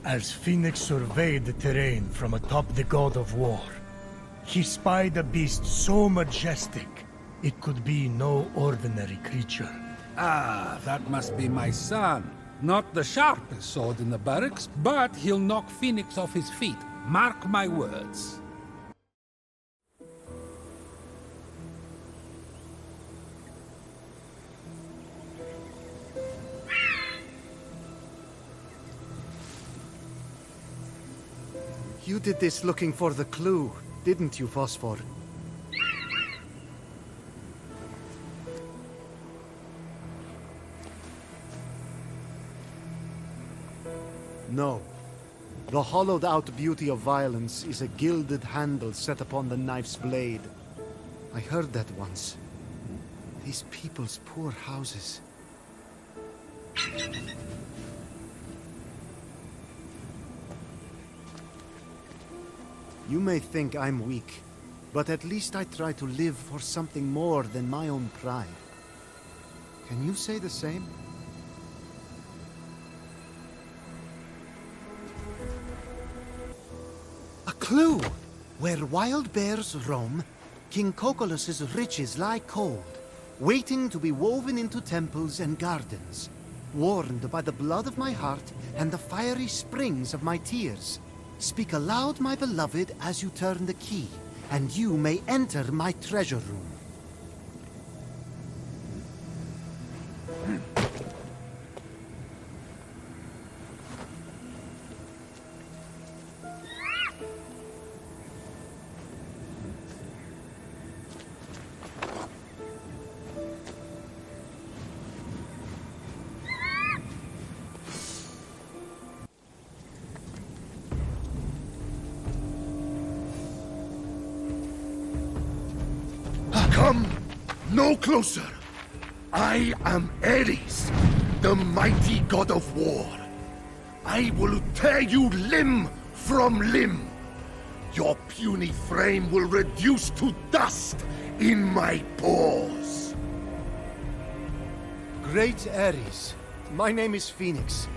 As Phoenix surveyed the terrain from atop the god of war, he spied a beast so majestic it could be no ordinary creature. Ah, that must be my son. Not the sharpest sword in the barracks, but he'll knock Phoenix off his feet. Mark my words. You did this looking for the clue, didn't you, Phosphor? No. The hollowed-out beauty of violence is a gilded handle set upon the knife's blade. I heard that once. These people's poor houses. You may think I'm weak, but at least I try to live for something more than my own pride. Can you say the same? A clue! Where wild bears roam, King Cocolus's riches lie cold, waiting to be woven into temples and gardens, warned by the blood of my heart and the fiery springs of my tears. Speak aloud, my beloved, as you turn the key, and you may enter my treasure room. Come no closer. I am Ares, the mighty god of war. I will tear you limb from limb. Your puny frame will reduce to dust in my paws. Great Ares, my name is Phoenix.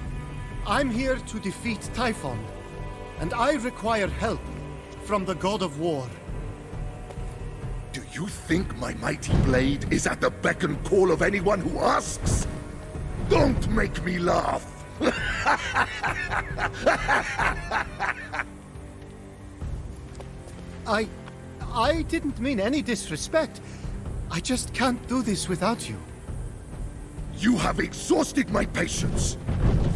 I'm here to defeat Typhon, and I require help from the god of war. Do you think my mighty blade is at the beck and call of anyone who asks? Don't make me laugh! I didn't mean any disrespect. I just can't do this without you. You have exhausted my patience.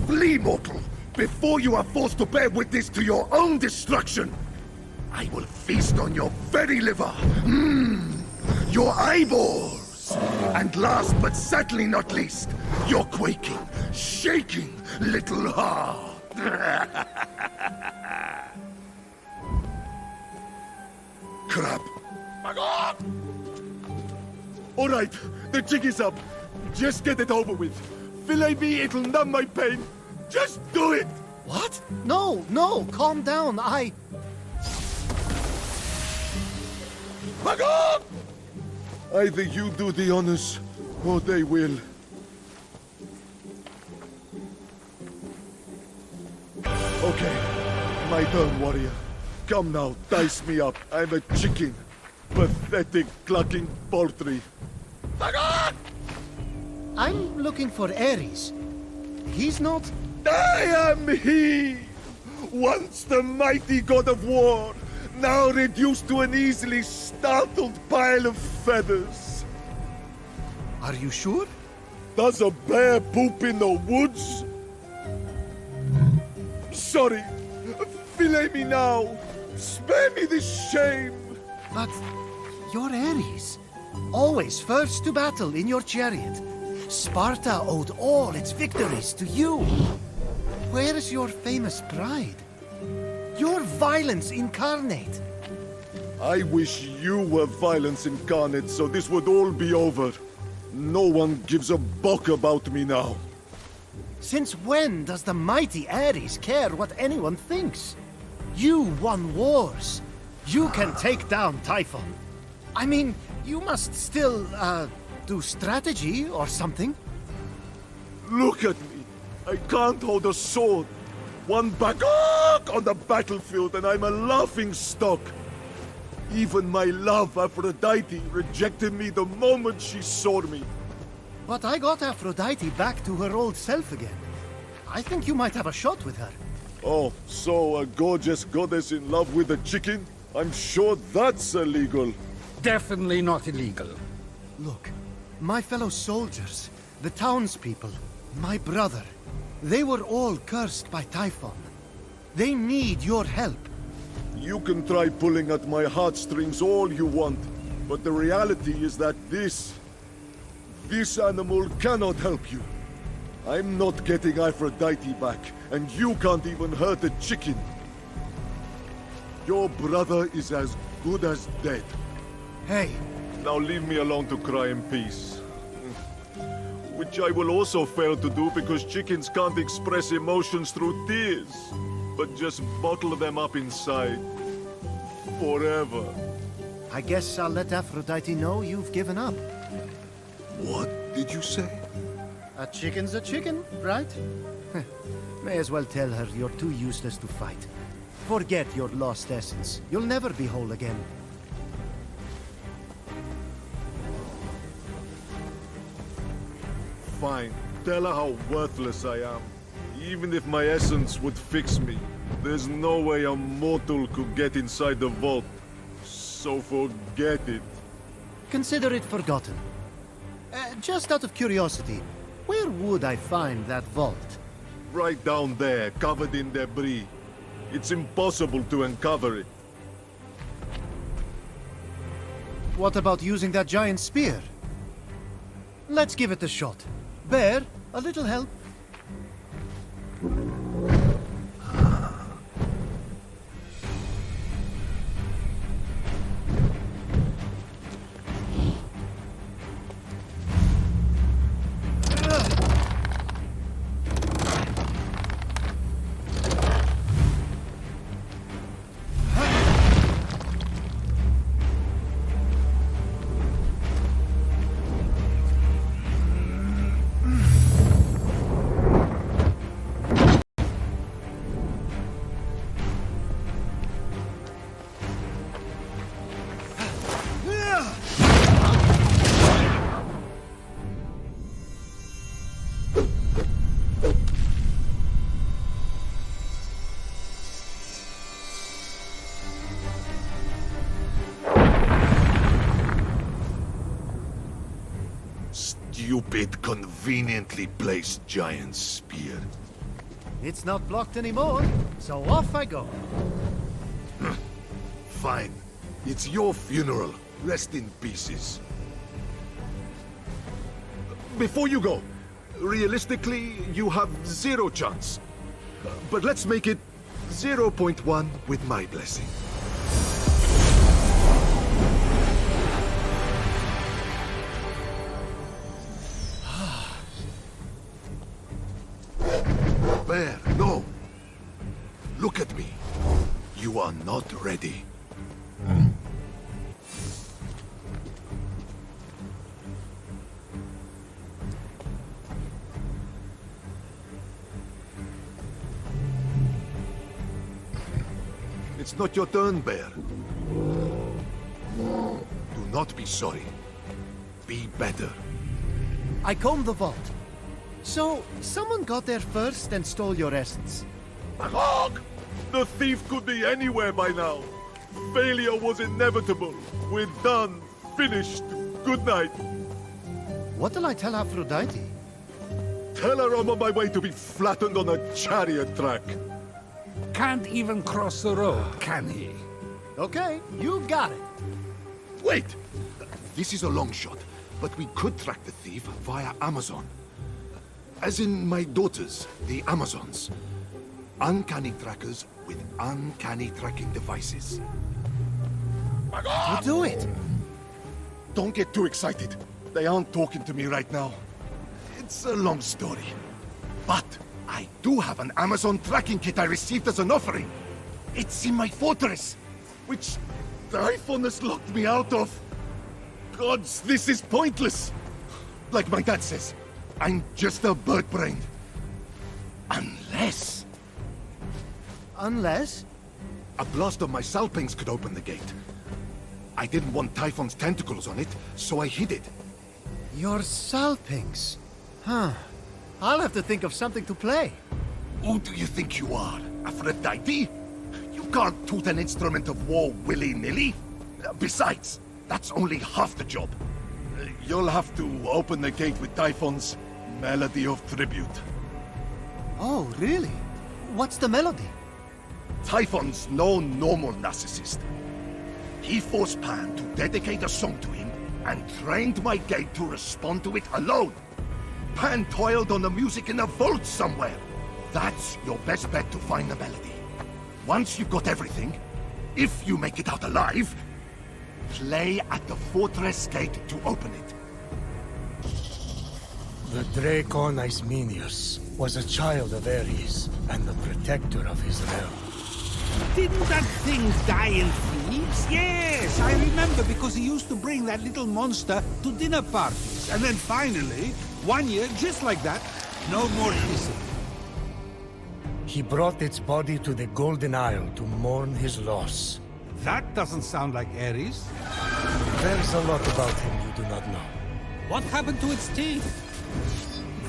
Flee, mortal, before you are forced to bear witness to your own destruction. I will feast on your very liver. Your eyeballs. And last but certainly not least, your quaking, shaking little heart. Crap. All right, the jig is up. Just get it over with. Fillet me, it'll numb my pain. Just do it! What? No, no, calm down. Back up! Either you do the honors, or they will. Okay, my turn, warrior. Come now, dice me up. I'm a chicken. Pathetic, clucking poultry. Back up! I'm looking for Ares. He's not... I am he! Once the mighty god of war, now reduced to an easily startled pile of feathers. Are you sure? Does a bear poop in the woods? Sorry. Fillet me now. Spare me this shame. But you're Ares. Always first to battle in your chariot. Sparta owed all its victories to you. Where is your famous pride? Your violence incarnate. I wish you were violence incarnate, so this would all be over. No one gives a buck about me now. Since when does the mighty Ares care what anyone thinks? You won wars. You can take down Typhon. I mean, you must still, do strategy or something. Look at me. I can't hold a sword. One back on the battlefield and I'm a laughing stock. Even my love, Aphrodite, rejected me the moment she saw me. But I got Aphrodite back to her old self again. I think you might have a shot with her. Oh, so a gorgeous goddess in love with a chicken? I'm sure that's illegal. Definitely not illegal. Look, my fellow soldiers, the townspeople, my brother, they were all cursed by Typhon. They need your help. You can try pulling at my heartstrings all you want, but the reality is that this animal cannot help you. I'm not getting Aphrodite back, and you can't even hurt a chicken. Your brother is as good as dead. Hey. Now leave me alone to cry in peace. Which I will also fail to do because chickens can't express emotions through tears, but just bottle them up inside. Forever. I guess I'll let Aphrodite know you've given up. What did you say? A chicken's a chicken, right? May as well tell her you're too useless to fight. Forget your lost essence. You'll never be whole again. Fine. Tell her how worthless I am. Even if my essence would fix me, there's no way a mortal could get inside the vault. So forget it. Consider it forgotten. Just out of curiosity, where would I find that vault? Right down there, covered in debris. It's impossible to uncover it. What about using that giant spear? Let's give it a shot. Bear, a little help. stupid, conveniently placed giant spear. It's not blocked anymore, so off I go. Fine. It's your funeral. Rest in pieces. Before you go, realistically, you have 0 chance. But let's make it 0.1 with my blessing. Bear, no. Look at me. You are not ready. It's not your turn, Bear. Do not be sorry. Be better. I combed the vault. So, someone got there first and stole your essence. Magog! The thief could be anywhere by now. Failure was inevitable. We're done. Finished. Good night. What'll I tell Aphrodite? Tell her I'm on my way to be flattened on a chariot track. Can't even cross the road, can he? Okay, you got it. Wait! This is a long shot, but we could track the thief via Amazon. As in my daughters, the Amazons. Uncanny trackers with uncanny tracking devices. You do it. Don't get too excited. They aren't talking to me right now. It's a long story. But I do have an Amazon tracking kit I received as an offering. It's in my fortress, which Typhon has locked me out of. Gods, this is pointless. Like my dad says, I'm just a bird-brained. Unless... Unless? A blast of my salpings could open the gate. I didn't want Typhon's tentacles on it, so I hid it. Your salpings. Huh. I'll have to think of something to play. Who do you think you are, Aphrodite? You can't toot an instrument of war willy-nilly. Besides, that's only half the job. You'll have to open the gate with Typhon's Melody of Tribute. Oh, really? What's the melody? Typhon's no normal narcissist. He forced Pan to dedicate a song to him and trained my gate to respond to it alone. Pan toiled on the music in a vault somewhere. That's your best bet to find the melody. Once you've got everything, if you make it out alive, play at the fortress gate to open it. The Dracon Ismenius was a child of Ares and the protector of his realm. Didn't that thing die in Thebes? Yes, I remember, because he used to bring that little monster to dinner parties. And then finally, one year, just like that, no more kissing. He brought its body to the Golden Isle to mourn his loss. That doesn't sound like Ares. There's a lot about him you do not know. What happened to its teeth?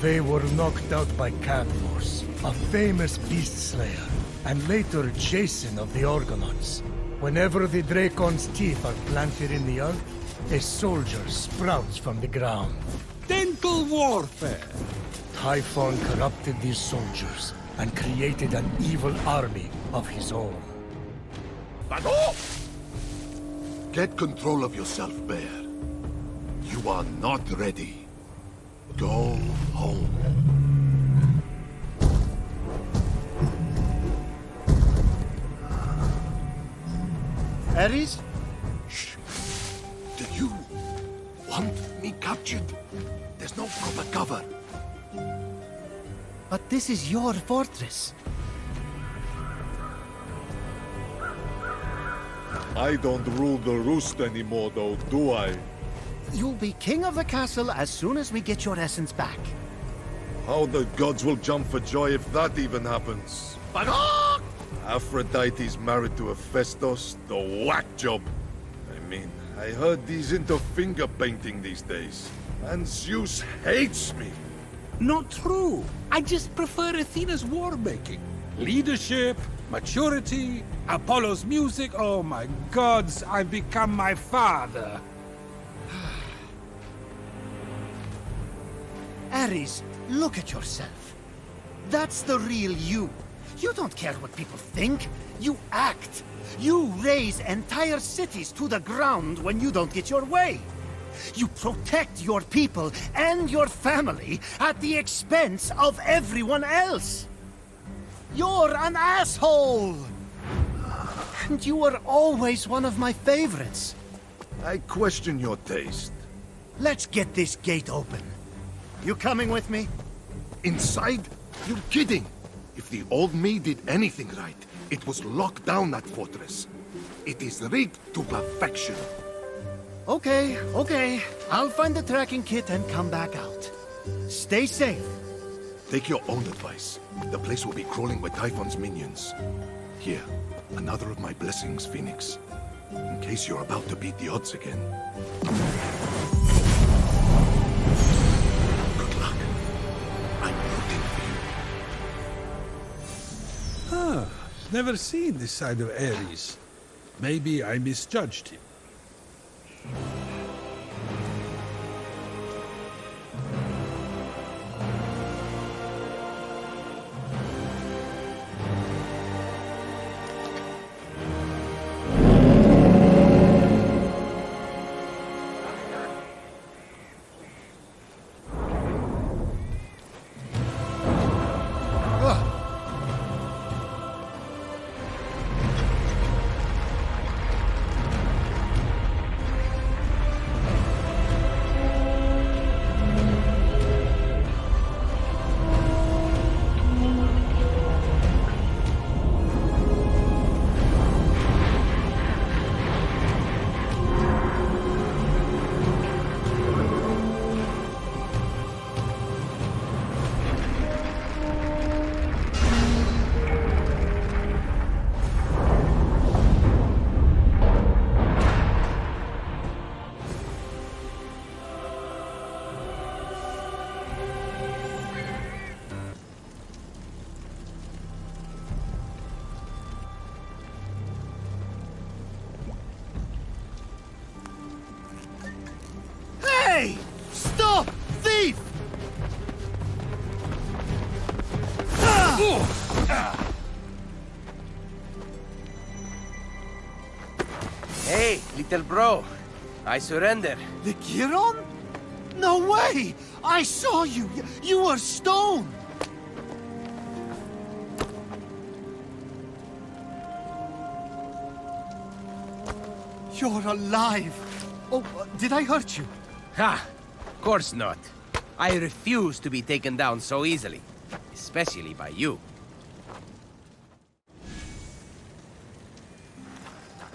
They were knocked out by Cadmos, a famous beast slayer, and later Jason of the Argonauts. Whenever the Dracon's teeth are planted in the earth, a soldier sprouts from the ground. Dental warfare! Typhon corrupted these soldiers and created an evil army of his own. Get control of yourself, Bear. You are not ready. Go home. Ares? Shh. Do you want me captured? There's no proper cover. But this is your fortress. I don't rule the roost anymore, though, do I? You'll be king of the castle as soon as we get your essence back. How the gods will jump for joy if that even happens. Aphrodite's married to Hephaestus, the whack job. I mean, I heard he's into finger painting these days. And Zeus hates me. Not true. I just prefer Athena's war making. Leadership, maturity, Apollo's music. Oh my gods, I've become my father. Ares, look at yourself. That's the real you. You don't care what people think. You act. You raze entire cities to the ground when you don't get your way. You protect your people and your family at the expense of everyone else. You're an asshole! And you were always one of my favorites. I question your taste. Let's get this gate open. You coming with me? Inside? You're kidding! If the old me did anything right, it was lock down that fortress. It is rigged to perfection. Okay. I'll find the tracking kit and come back out. Stay safe. Take your own advice. The place will be crawling with Typhon's minions. Here, another of my blessings, Phoenix. In case you're about to beat the odds again. Good luck. I'm rooting for you. Never seen this side of Ares. Maybe I misjudged him. Hey! Stop! Thief! Hey, little bro. I surrender. The Chiron? No way! I saw you! You were stone! You're alive! Oh, did I hurt you? Ha! Course not. I refuse to be taken down so easily. Especially by you.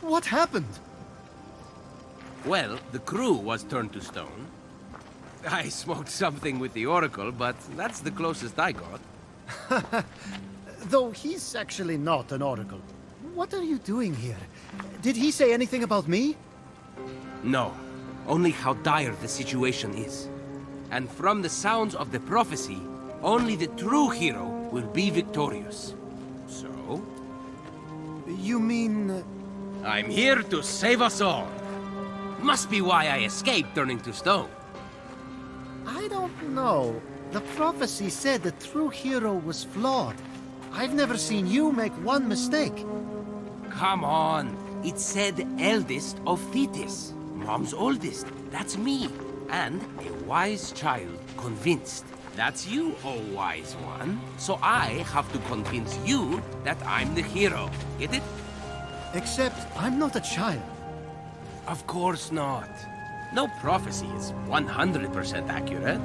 What happened? Well, the crew was turned to stone. I smoked something with the Oracle, but that's the closest I got. Though he's actually not an oracle. What are you doing here? Did he say anything about me? No. Only how dire the situation is. And from the sounds of the prophecy, only the true hero will be victorious. So? You mean... I'm here to save us all. Must be why I escaped turning to stone. I don't know. The prophecy said the true hero was flawed. I've never seen you make one mistake. Come on. It said eldest of Thetis. Mom's oldest. That's me. And a wise child convinced. That's you, oh wise one. So I have to convince you that I'm the hero. Get it? Except I'm not a child. Of course not. No prophecy is 100% accurate.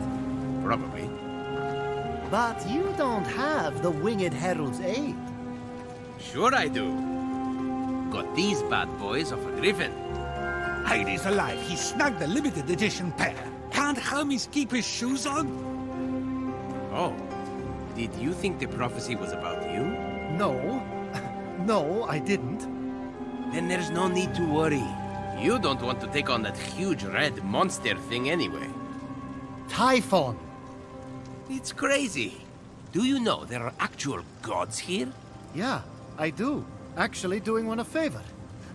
Probably. But you don't have the Winged Herald's aid. Sure I do. Got these bad boys off a griffin. Hades alive, he snagged the limited edition pair. Can't Hermes keep his shoes on? Oh. Did you think the prophecy was about you? No. No, I didn't. Then there's no need to worry. You don't want to take on that huge red monster thing anyway. Typhon! It's crazy. Do you know there are actual gods here? Yeah, I do. Actually doing one a favor.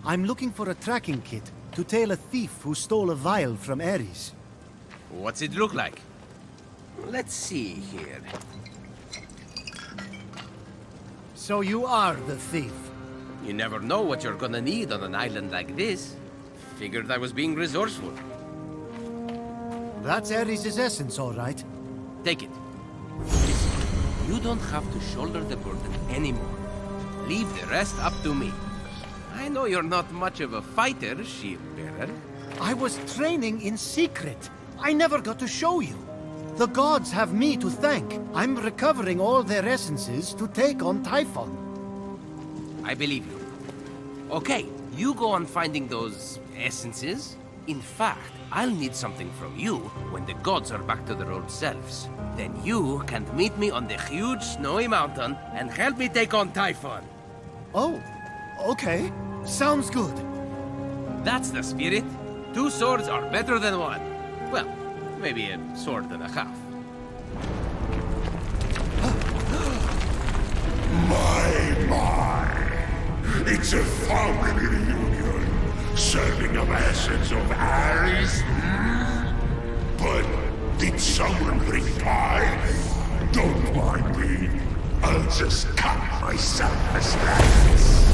I'm looking for a tracking kit to tail a thief who stole a vial from Ares. What's it look like? let's see here. So you are the thief. You never know what you're gonna need on an island like this. Figured I was being resourceful. That's Ares' essence, all right. Take it. Listen, you don't have to shoulder the burden anymore. Leave the rest up to me. I know you're not much of a fighter, shield bearer. I was training in secret. I never got to show you. The gods have me to thank. I'm recovering all their essences to take on Typhon. I believe you. Okay, you go on finding those essences. In fact, I'll need something from you when the gods are back to their old selves. Then you can meet me on the huge snowy mountain and help me take on Typhon. Oh, okay. Sounds good. That's the spirit. 2 swords are better than 1. Well, maybe a sword and a half. My! It's a family reunion. Serving of essence of Ares. But did someone bring pie? Don't mind me. I'll just cut myself a slice.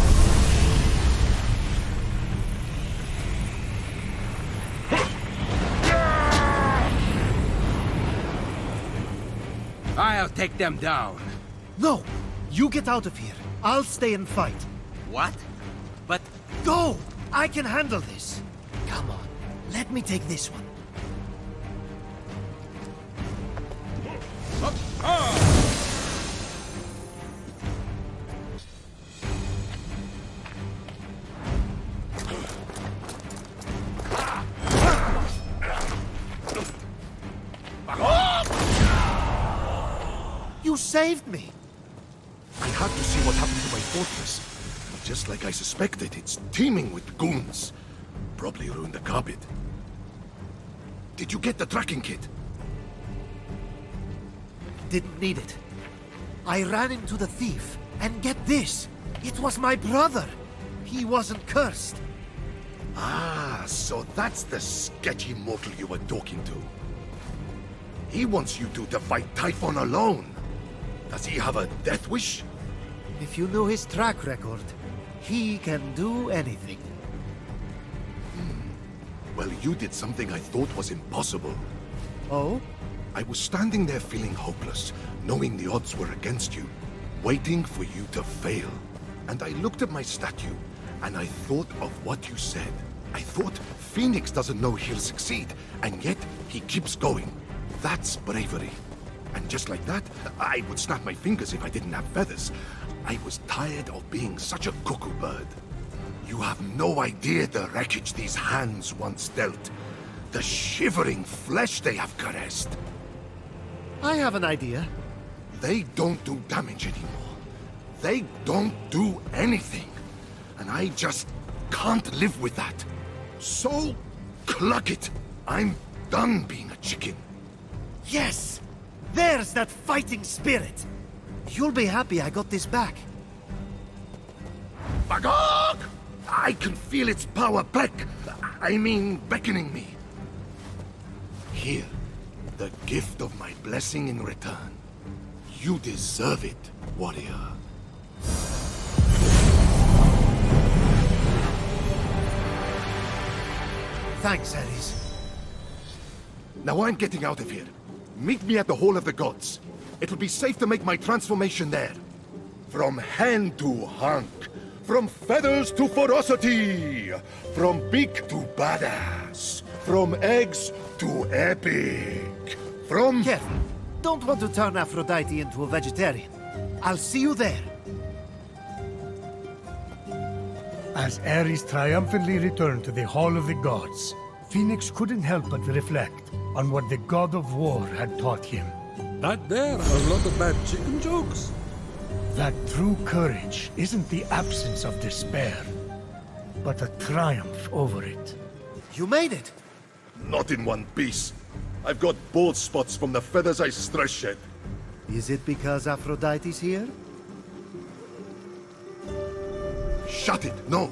I'll take them down. No! You get out of here. I'll stay and fight. What? But Go! I can handle this. Come on. Let me take this one. You saved me! I had to see what happened to my fortress. Just like I suspected, it's teeming with goons. Probably ruined the carpet. Did you get the tracking kit? Didn't need it. I ran into the thief, and get this! It was my brother! He wasn't cursed. Ah, so that's the sketchy mortal you were talking to. He wants you two to fight Typhon alone. Does he have a death wish? If you knew his track record, he can do anything. Well, you did something I thought was impossible. Oh? I was standing there feeling hopeless, knowing the odds were against you, waiting for you to fail. And I looked at my statue, and I thought of what you said. I thought Phoenix doesn't know he'll succeed, and yet he keeps going. That's bravery. And just like that, I would snap my fingers if I didn't have feathers. I was tired of being such a cuckoo bird. You have no idea the wreckage these hands once dealt. The shivering flesh they have caressed. I have an idea. They don't do damage anymore. They don't do anything. And I just can't live with that. So, cluck it. I'm done being a chicken. Yes! There's that fighting spirit! You'll be happy I got this back. Magog! I can feel its power beckoning me. Here, the gift of my blessing in return. You deserve it, warrior. Thanks, Ares. Now I'm getting out of here. Meet me at the Hall of the Gods. It'll be safe to make my transformation there. From hen to hunk. From feathers to ferocity. From beak to badass. From eggs to epic. From... Careful. Don't want to turn Aphrodite into a vegetarian. I'll see you there. As Ares triumphantly returned to the Hall of the Gods, Phoenix couldn't help but reflect on what the god of war had taught him. That there are a lot of bad chicken jokes. That true courage isn't the absence of despair, but a triumph over it. You made it! Not in one piece. I've got bald spots from the feathers I stress shed. Is it because Aphrodite's here? Shut it, no.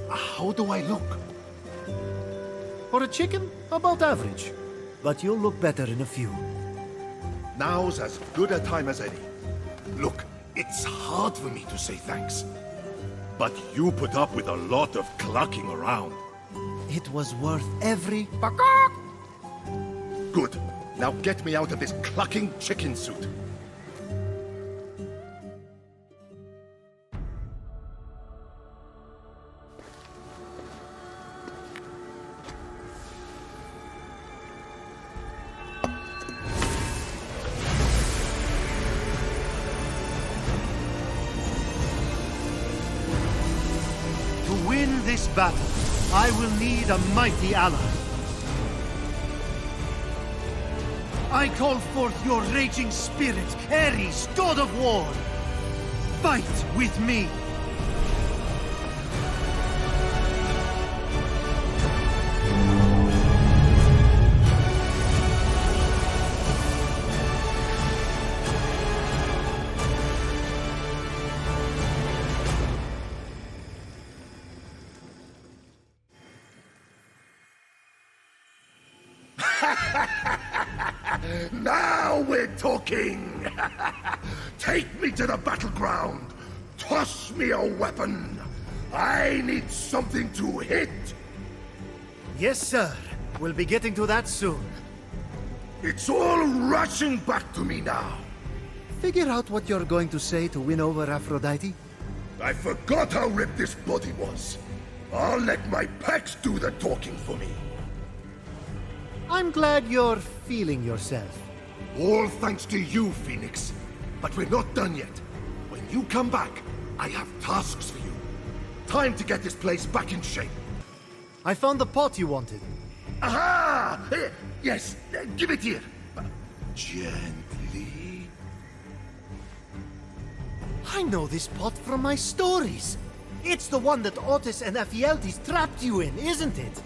How do I look? For a chicken, about average. But you'll look better in a few. Now's as good a time as any. Look, it's hard for me to say thanks. But you put up with a lot of clucking around. It was worth every... Good. Now get me out of this clucking chicken suit. To win this battle, I will need a mighty ally. I call forth your raging spirit, Ares, god of war. Fight with me. Now we're talking! Take me to the battleground! Toss me a weapon! I need something to hit! Yes, sir. We'll be getting to that soon. It's all rushing back to me now! Figure out what you're going to say to win over Aphrodite. I forgot how ripped this body was. I'll let my pecs do the talking for me. I'm glad you're feeling yourself. All thanks to you, Phoenix. But we're not done yet. When you come back, I have tasks for you. Time to get this place back in shape. I found the pot you wanted. Aha! Yes, give it here. Gently. I know this pot from my stories. It's the one that Otis and Ephialtes trapped you in, isn't it?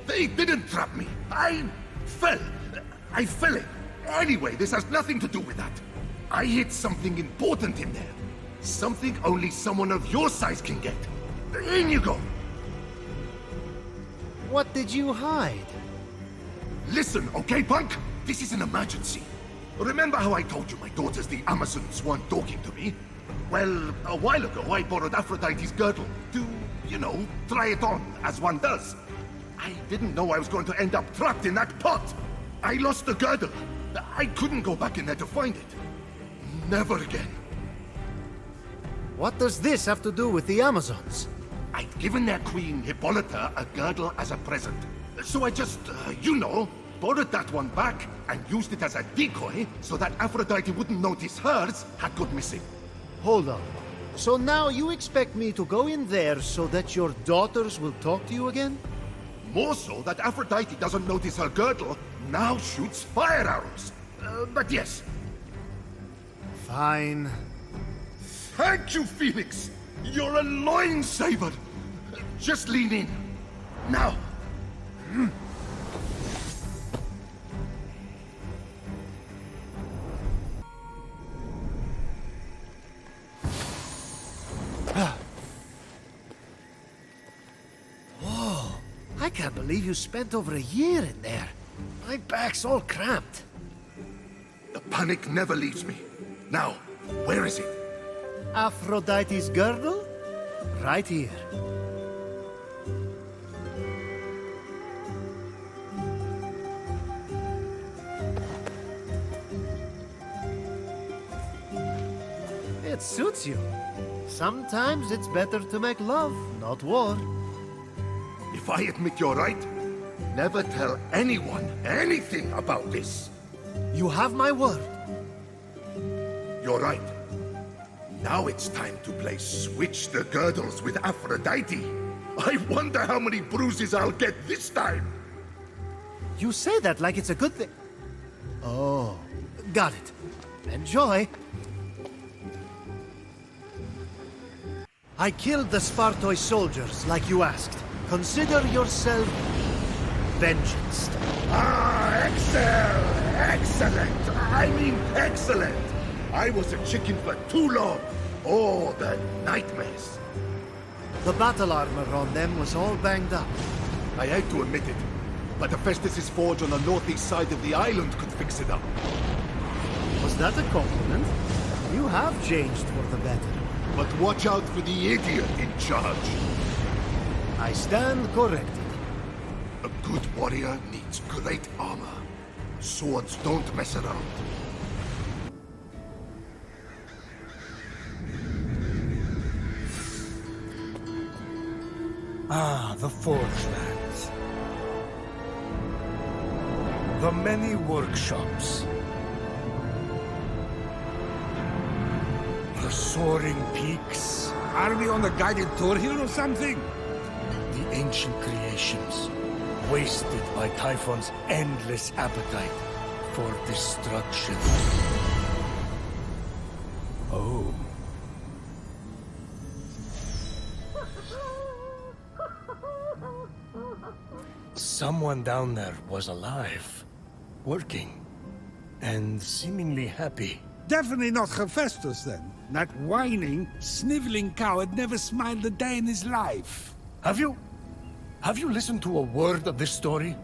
They didn't trap me. I fell in. Anyway, this has nothing to do with that. I hid something important in there. Something only someone of your size can get. In you go. What did you hide? Listen, okay, punk? This is an emergency. Remember how I told you my daughters, the Amazons, weren't talking to me? Well, a while ago, I borrowed Aphrodite's girdle to, try it on, as one does. I didn't know I was going to end up trapped in that pot. I lost the girdle. I couldn't go back in there to find it. Never again. What does this have to do with the Amazons? I'd given their queen, Hippolyta, a girdle as a present. So I just, borrowed that one back and used it as a decoy so that Aphrodite wouldn't notice hers had gone missing. Hold on. So now you expect me to go in there so that your daughters will talk to you again? More so that Aphrodite doesn't notice her girdle now shoots fire arrows. But yes. Fine. Thank you, Phoenix! You're a loin saver! Just lean in. Now. Whoa! I can't believe you spent over a year in there. My back's all cramped. The panic never leaves me. Now, where is it? Aphrodite's girdle? Right here. It suits you. Sometimes it's better to make love, not war. If I admit you're right, never tell anyone anything about this. You have my word. You're right. Now it's time to play Switch the Girdles with Aphrodite. I wonder how many bruises I'll get this time. You say that like it's a good thing. Oh, got it. Enjoy. I killed the Spartoi soldiers, like you asked. Consider yourself vengeanced. Ah, excellent! I mean excellent! I was a chicken for too long. Oh, the nightmares. The battle armor on them was all banged up. I hate to admit it, But Hephaestus' forge on the northeast side of the island could fix it up. Was that a compliment? You have changed for the better. But watch out for the idiot in charge. I stand corrected. A good warrior needs great armor. Swords don't mess around. Ah, the Forge Lands. The many workshops. The soaring peaks. Are we on a guided tour here or something? The ancient creations, wasted by Typhon's endless appetite for destruction. Oh. Someone down there was alive, working, and seemingly happy. Definitely not Hephaestus, then. That whining, sniveling coward never smiled a day in his life. Have you listened to a word of this story?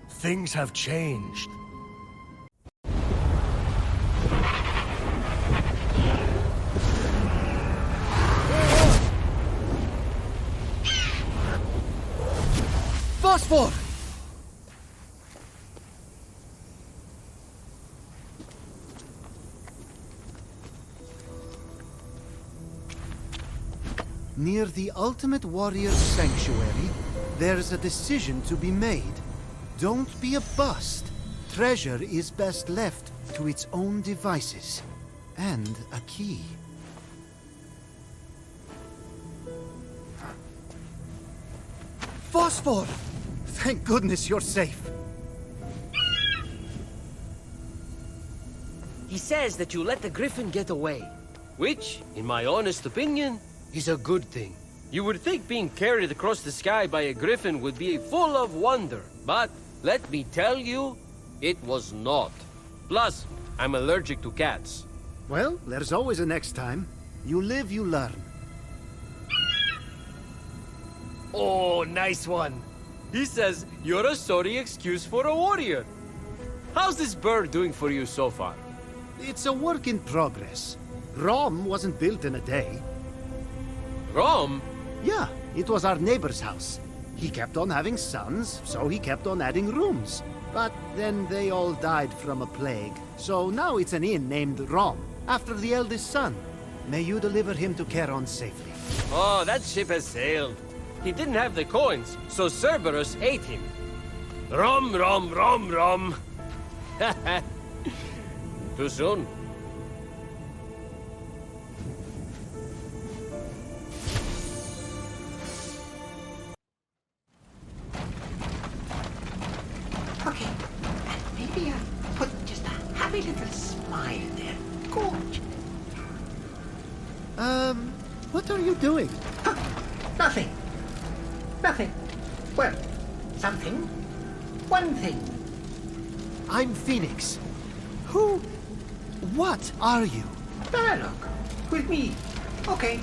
Things have changed. Phosphor! Near the Ultimate Warrior's Sanctuary, there's a decision to be made. Don't be a bust. Treasure is best left to its own devices. And a key. Phosphor! Thank goodness you're safe. He says that you let the griffin get away, which, in my honest opinion, is a good thing. You would think being carried across the sky by a griffin would be full of wonder, but let me tell you, it was not. Plus, I'm allergic to cats. Well, there's always a next time. You live, you learn. Oh, nice one. He says you're a sorry excuse for a warrior. How's this bird doing for you so far? It's a work in progress. Rome wasn't built in a day. Rome? Yeah, it was our neighbor's house. He kept on having sons, so he kept on adding rooms. But then they all died from a plague, so now it's an inn named Rome, after the eldest son. May you deliver him to Charon safely. Oh, that ship has sailed. He didn't have the coins, so Cerberus ate him. Rom, rom, rom, rom. Too soon. Okay, and maybe I'll put just a happy little smile there. Gorge. What are you doing? Huh, nothing. Nothing. Well, something. One thing. I'm Phoenix. Who? What are you? Dialogue. With me. Okay.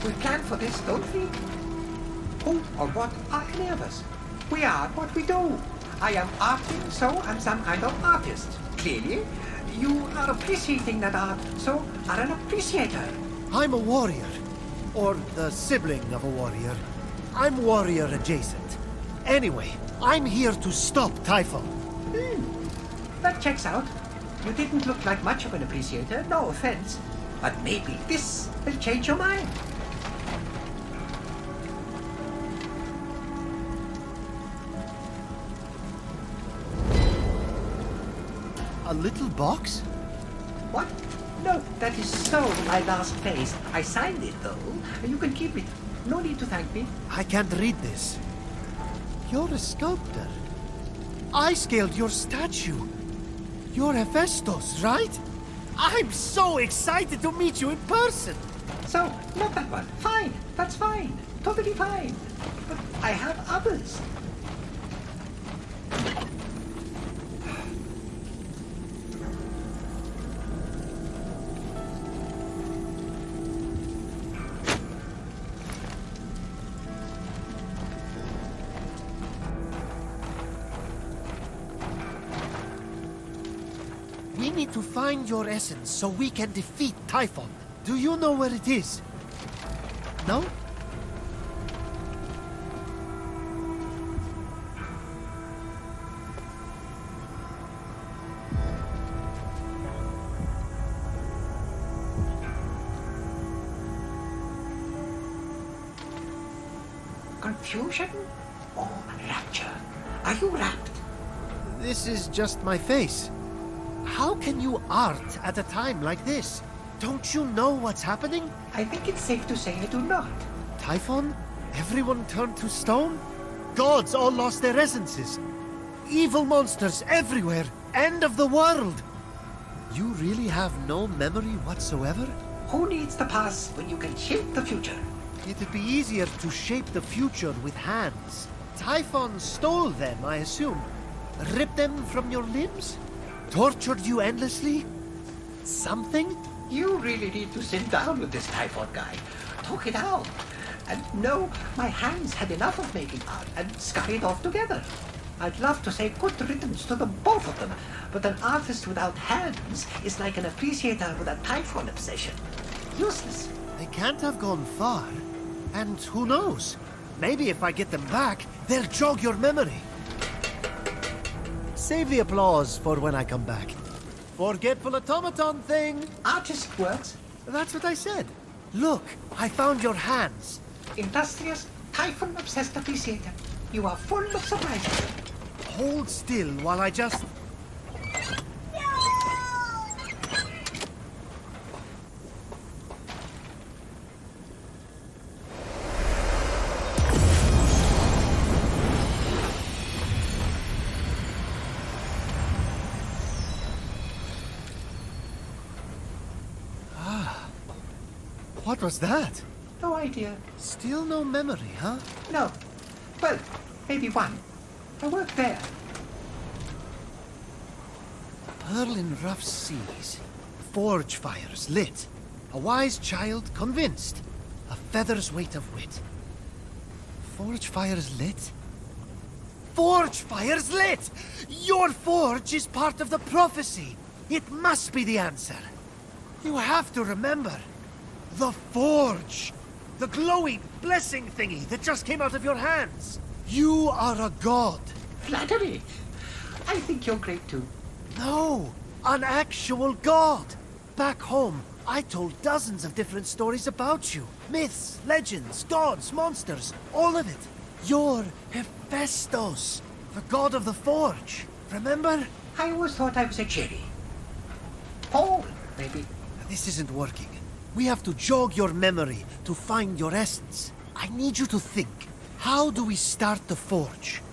We plan for this, don't we? Who or what are any of us? We are what we do. I am arting, so I'm some kind of artist. Clearly, you are appreciating that art, so are an appreciator. I'm a warrior. Or the sibling of a warrior. I'm warrior adjacent. Anyway, I'm here to stop Typhon. That checks out. You didn't look like much of an appreciator, no offense. But maybe this will change your mind. A little box? What? No, that is so my last phase. I signed it, though. You can keep it. No need to thank me. I can't read this. You're a sculptor. I scaled your statue. You're Hephaestus, right? I'm so excited to meet you in person. So, not that one. Fine. That's fine. Totally fine. But I have others. need to find your essence so we can defeat Typhon. Do you know where it is? No? Confusion or rapture? Are you rapt? This is just my face. How can you art at a time like this? Don't you know what's happening? I think it's safe to say I do not. Typhon? Everyone turned to stone? Gods all lost their essences. Evil monsters everywhere. End of the world. You really have no memory whatsoever? Who needs the past when you can shape the future? It'd be easier to shape the future with hands. Typhon stole them, I assume. Ripped them from your limbs? Tortured you endlessly? Something? You really need to sit down with this Typhon guy. Talk it out. And no, my hands had enough of making art and scurried off together. I'd love to say good riddance to them, both of them, but an artist without hands is like an appreciator with a Typhon obsession. Useless. They can't have gone far. And who knows? Maybe if I get them back, they'll jog your memory. Save the applause for when I come back. Forgetful automaton thing! Artist works. That's what I said. Look, I found your hands. Industrious, Typhon-obsessed appreciator. You are full of surprises. Hold still while I just... What was that? No idea. Still no memory, huh? No. Well, maybe one. I worked there. Pearl in rough seas. Forge fires lit. A wise child convinced. A feather's weight of wit. Forge fires lit? Forge fires lit! Your forge is part of the prophecy. It must be the answer. You have to remember. The forge! The glowy blessing thingy that just came out of your hands. You are a god. Flattery. I think you're great too. No, an actual god. Back home, I told dozens of different stories about you. Myths, legends, gods, monsters, all of it. You're Hephaestus, the god of the forge. Remember? I always thought I was a cherry. Paul, maybe. This isn't working. We have to jog your memory to find your essence. I need you to think. How do we start the forge?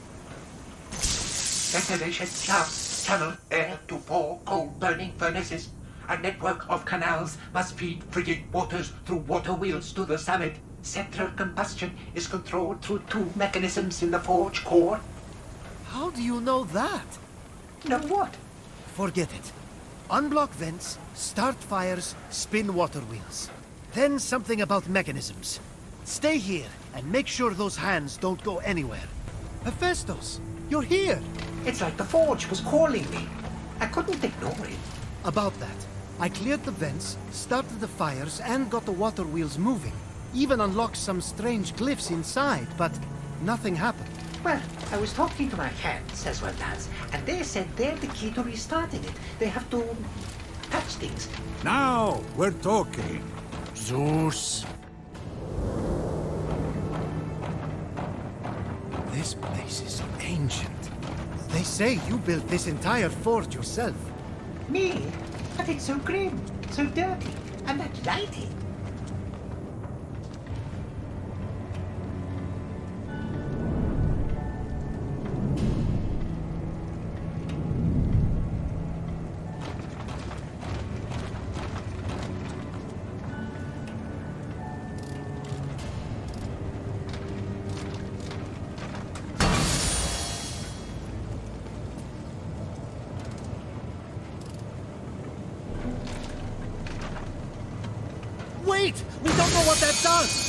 Ventilation shafts channel air to 4 coal-burning furnaces. A network of canals must feed frigid waters through water wheels to the summit. Central combustion is controlled through 2 mechanisms in the forge core. How do you know that? Know what? Forget it. Unblock vents, start fires, spin water wheels. Then something about mechanisms. Stay here and make sure those hands don't go anywhere. Hephaestus, you're here! It's like the forge was calling me. I couldn't ignore it. About that, I cleared the vents, started the fires, and got the water wheels moving. Even unlocked some strange glyphs inside, but nothing happened. Well, I was talking to my hands as well as, and they said they're the key to restarting it. They have to touch things. Now we're talking. Zeus. This place is ancient. They say you built this entire forge yourself. Me? But it's so grim, so dirty, and that lighting. Wait! We don't know what that does!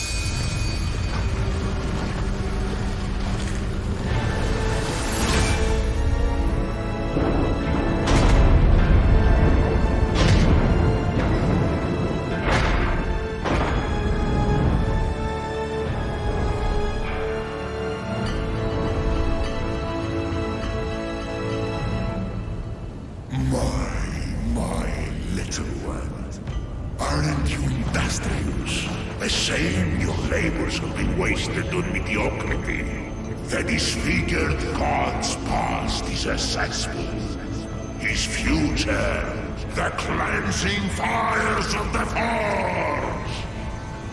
heartstrings. The same your labors have been wasted on mediocrity. The disfigured god's past is a cesspool. His future, the cleansing fires of the Forge.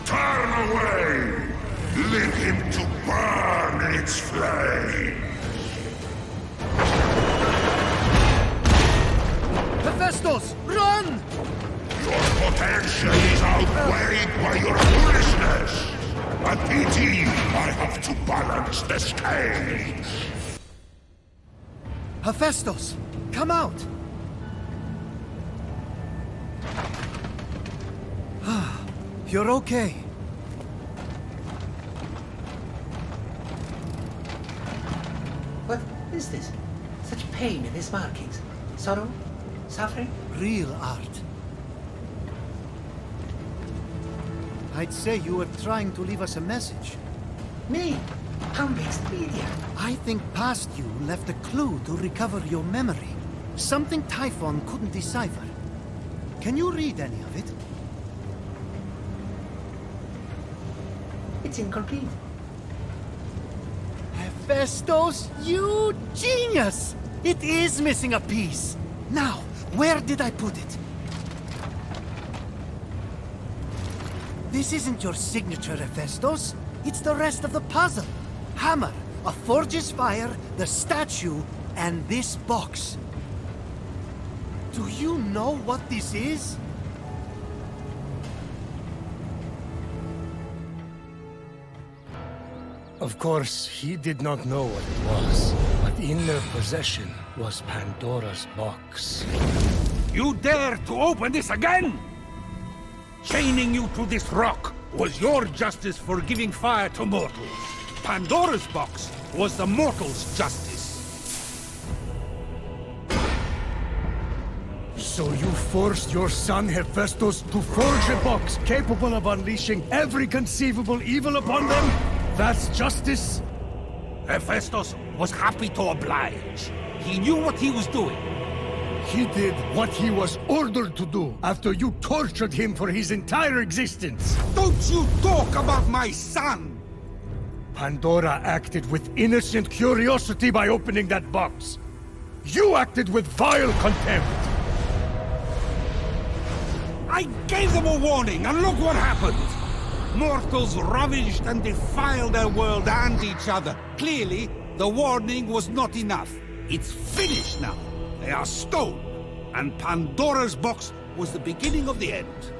Turn away! Leave him to burn its flame! Hephaestus, run! Your potential is outweighed by your foolishness! A pity I have to balance the scales! Hephaestus, come out! You're okay. What is this? Such pain in his markings. Sorrow? Suffering? Real art. I'd say you were trying to leave us a message. Me? How mixed media? I think past you left a clue to recover your memory. Something Typhon couldn't decipher. Can you read any of it? It's incomplete. Hephaestus, you genius! It is missing a piece. Now, where did I put it? This isn't your signature, Hephaestus. It's the rest of the puzzle. Hammer, a forge's fire, the statue, and this box. Do you know what this is? Of course, he did not know what it was, but in their possession was Pandora's box. You dare to open this again? Chaining you to this rock was your justice for giving fire to mortals. Pandora's box was the mortals' justice. So you forced your son Hephaestus to forge a box capable of unleashing every conceivable evil upon them? That's justice? Hephaestus was happy to oblige. He knew what he was doing. He did what he was ordered to do after you tortured him for his entire existence. Don't you talk about my son! Pandora acted with innocent curiosity by opening that box. You acted with vile contempt. I gave them a warning, and look what happened! Mortals ravaged and defiled their world and each other. Clearly, the warning was not enough. It's finished now. They are stone. And Pandora's box was the beginning of the end.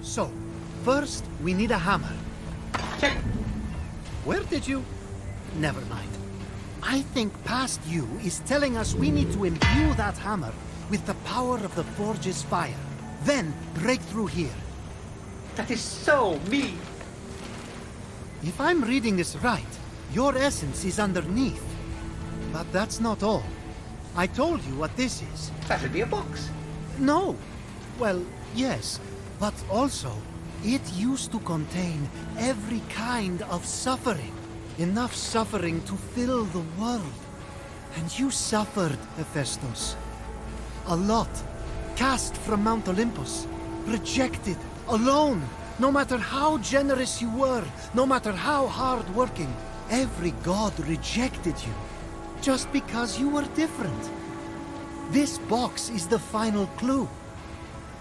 So, first, we need a hammer. Check. Where did you... Never mind. I think past you is telling us we need to imbue that hammer with the power of the Forge's fire. Then, break through here. That is so me. If I'm reading this right, your essence is underneath. But that's not all. I told you what this is. That'll be a box. No. Well, yes. But also, it used to contain every kind of suffering. Enough suffering to fill the world. And you suffered, Hephaestus. A lot. Cast from Mount Olympus. Rejected. Alone. No matter how generous you were, no matter how hard-working, every god rejected you. Just because you were different. This box is the final clue.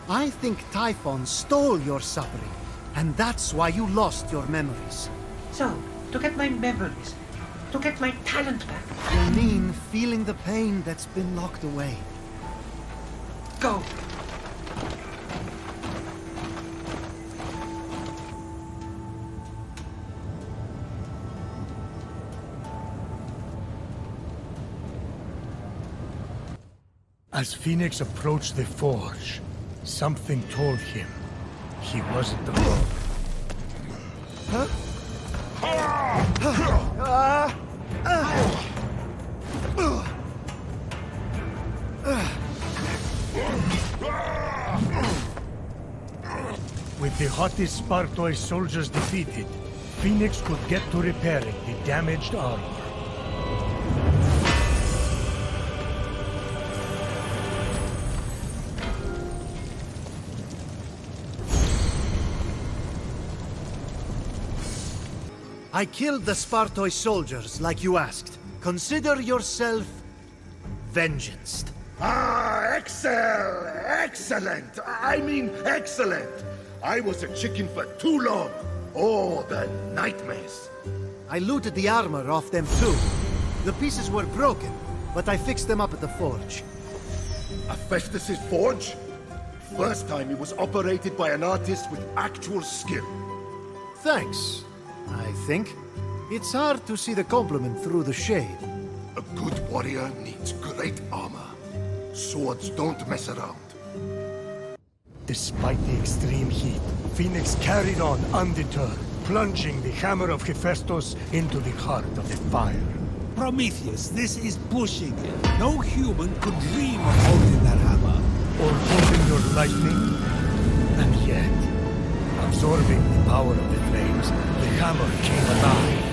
I think Typhon stole your suffering, and that's why you lost your memories. So, to get my memories, to get my talent back. You mean feeling the pain that's been locked away. Go. As Phoenix approached the forge, something told him he wasn't alone. With the hottest Spartoi soldiers defeated, Phoenix could get to repairing the damaged armor. I killed the Spartoi soldiers, like you asked. Consider yourself... vengeanced. Ah, excellent! I mean, excellent! I was a chicken for too long. Oh, the nightmares. I looted the armor off them too. The pieces were broken, but I fixed them up at the forge. Hephaestus' forge? First time it was operated by an artist with actual skill. Thanks, I think. It's hard to see the compliment through the shade. A good warrior needs great armor. Swords don't mess around. Despite the extreme heat, Fenyx carried on undeterred, plunging the hammer of Hephaestus into the heart of the fire. Prometheus, this is pushing it. No human could dream of holding that hammer. Or holding your lightning. And yet, absorbing the power of the flames, the hammer came alive.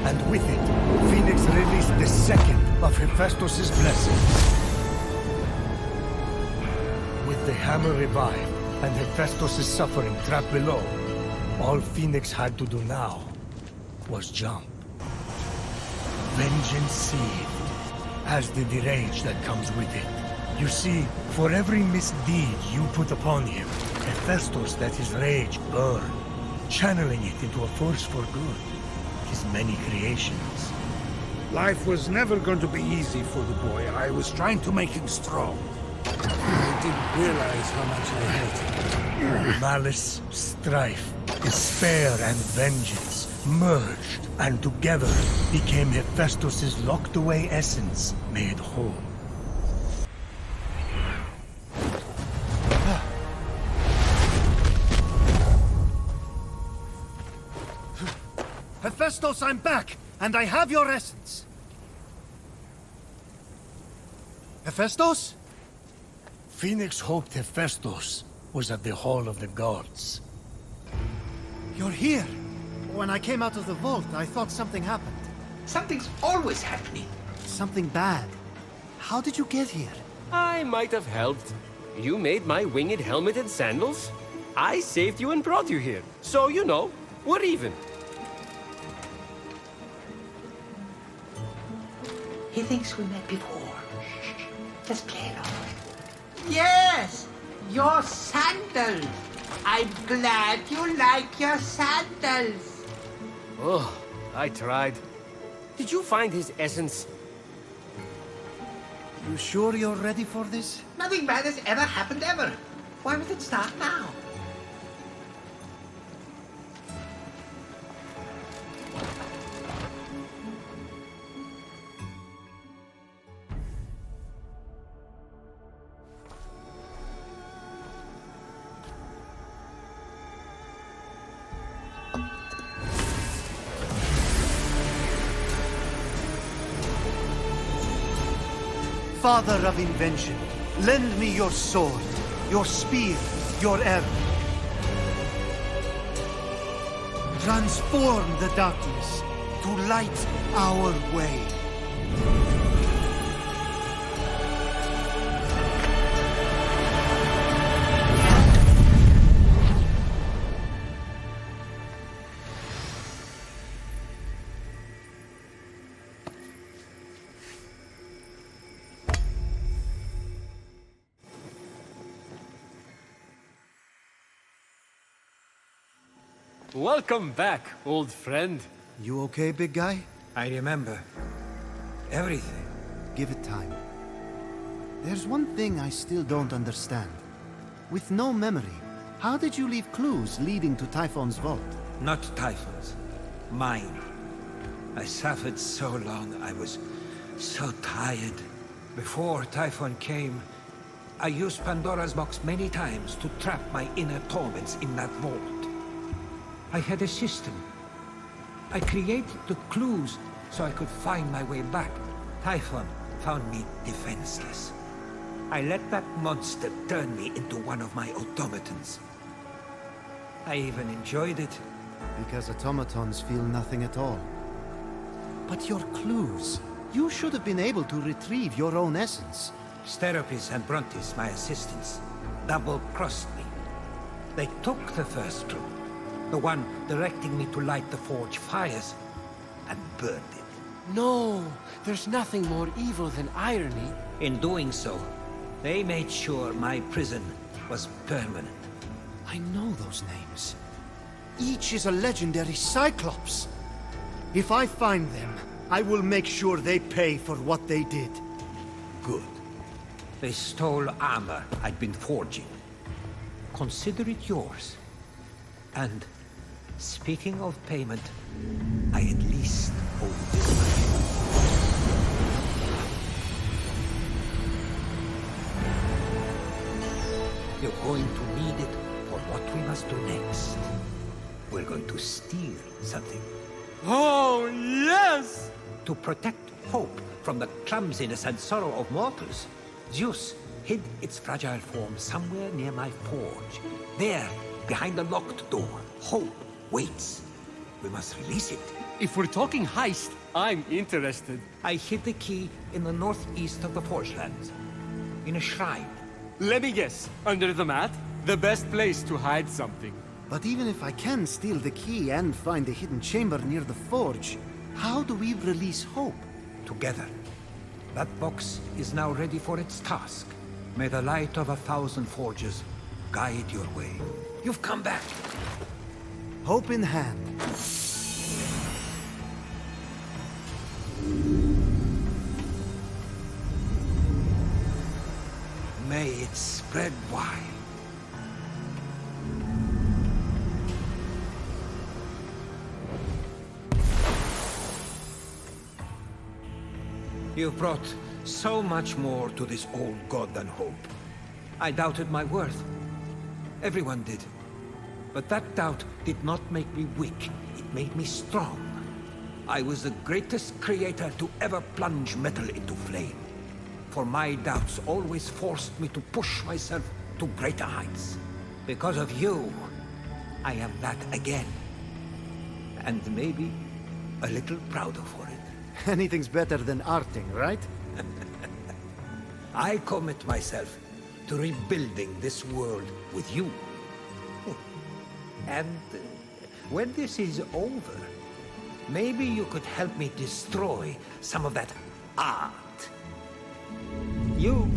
And with it, Fenyx released the second of Hephaestus' blessings. With the hammer revived, and Hephaestus' suffering trapped below, all Fenyx had to do now was jump. Vengeance seethed, as did the rage that comes with it. You see, for every misdeed you put upon him, Hephaestus let his rage burn, channeling it into a force for good. His many creations. Life was never going to be easy for the boy. I was trying to make him strong. I didn't realize how much I hated him. Malice, strife, despair, and vengeance merged, and together became Hephaestus' locked-away essence made whole. Hephaestus, I'm back, and I have your essence. Hephaestus? Fenyx hoped Hephaestus was at the Hall of the Gods. You're here. When I came out of the vault, I thought something happened. Something's always happening. Something bad. How did you get here? I might have helped. You made my winged helmet and sandals. I saved you and brought you here. So, you know, we're even. He thinks we met before. Just play along. Yes! Your sandals! I'm glad you like your sandals! Oh, I tried. Did you find his essence? You sure you're ready for this? Nothing bad has ever happened ever. Why would it start now? Father of invention, lend me your sword, your spear, your arrow. Transform the darkness to light our way. Welcome back, old friend. You okay, big guy? I remember everything. Give it time. There's one thing I still don't understand. With no memory, how did you leave clues leading to Typhon's vault? Not Typhon's. Mine. I suffered so long, I was so tired. Before Typhon came, I used Pandora's box many times to trap my inner torments in that vault. I had a system. I created the clues so I could find my way back. Typhon found me defenseless. I let that monster turn me into one of my automatons. I even enjoyed it. Because automatons feel nothing at all. But your clues... You should have been able to retrieve your own essence. Steropis and Brontis, my assistants, double-crossed me. They took the first clue, the one directing me to light the forge fires, burned it. No, there's nothing more evil than irony. In doing so, they made sure my prison was permanent. I know those names. Each is a legendary Cyclops. If I find them, I will make sure they pay for what they did. Good. They stole armor I'd been forging. Consider it yours. And, speaking of payment, I at least owe this much. You're going to need it for what we must do next. We're going to steal something. Oh, yes! To protect hope from the clumsiness and sorrow of mortals, Zeus hid its fragile form somewhere near my forge. There, behind the locked door, hope waits. We must release it. If we're talking heist, I'm interested. I hid the key in the northeast of the forge lands, in a shrine. Let me guess, under the mat? The best place to hide something. But even if I can steal the key and find the hidden chamber near the forge, how do we release hope? Together. That box is now ready for its task. May the light of 1,000 forges guide your way. You've come back. Hope in hand. May it spread wide. You've brought so much more to this old god than hope. I doubted my worth. Everyone did. But that doubt did not make me weak. It made me strong. I was the greatest creator to ever plunge metal into flame. For my doubts always forced me to push myself to greater heights. Because of you, I am that again. And maybe a little prouder for it. Anything's better than arting, right? I commit myself to rebuilding this world with you. And when this is over, maybe you could help me destroy some of that art. You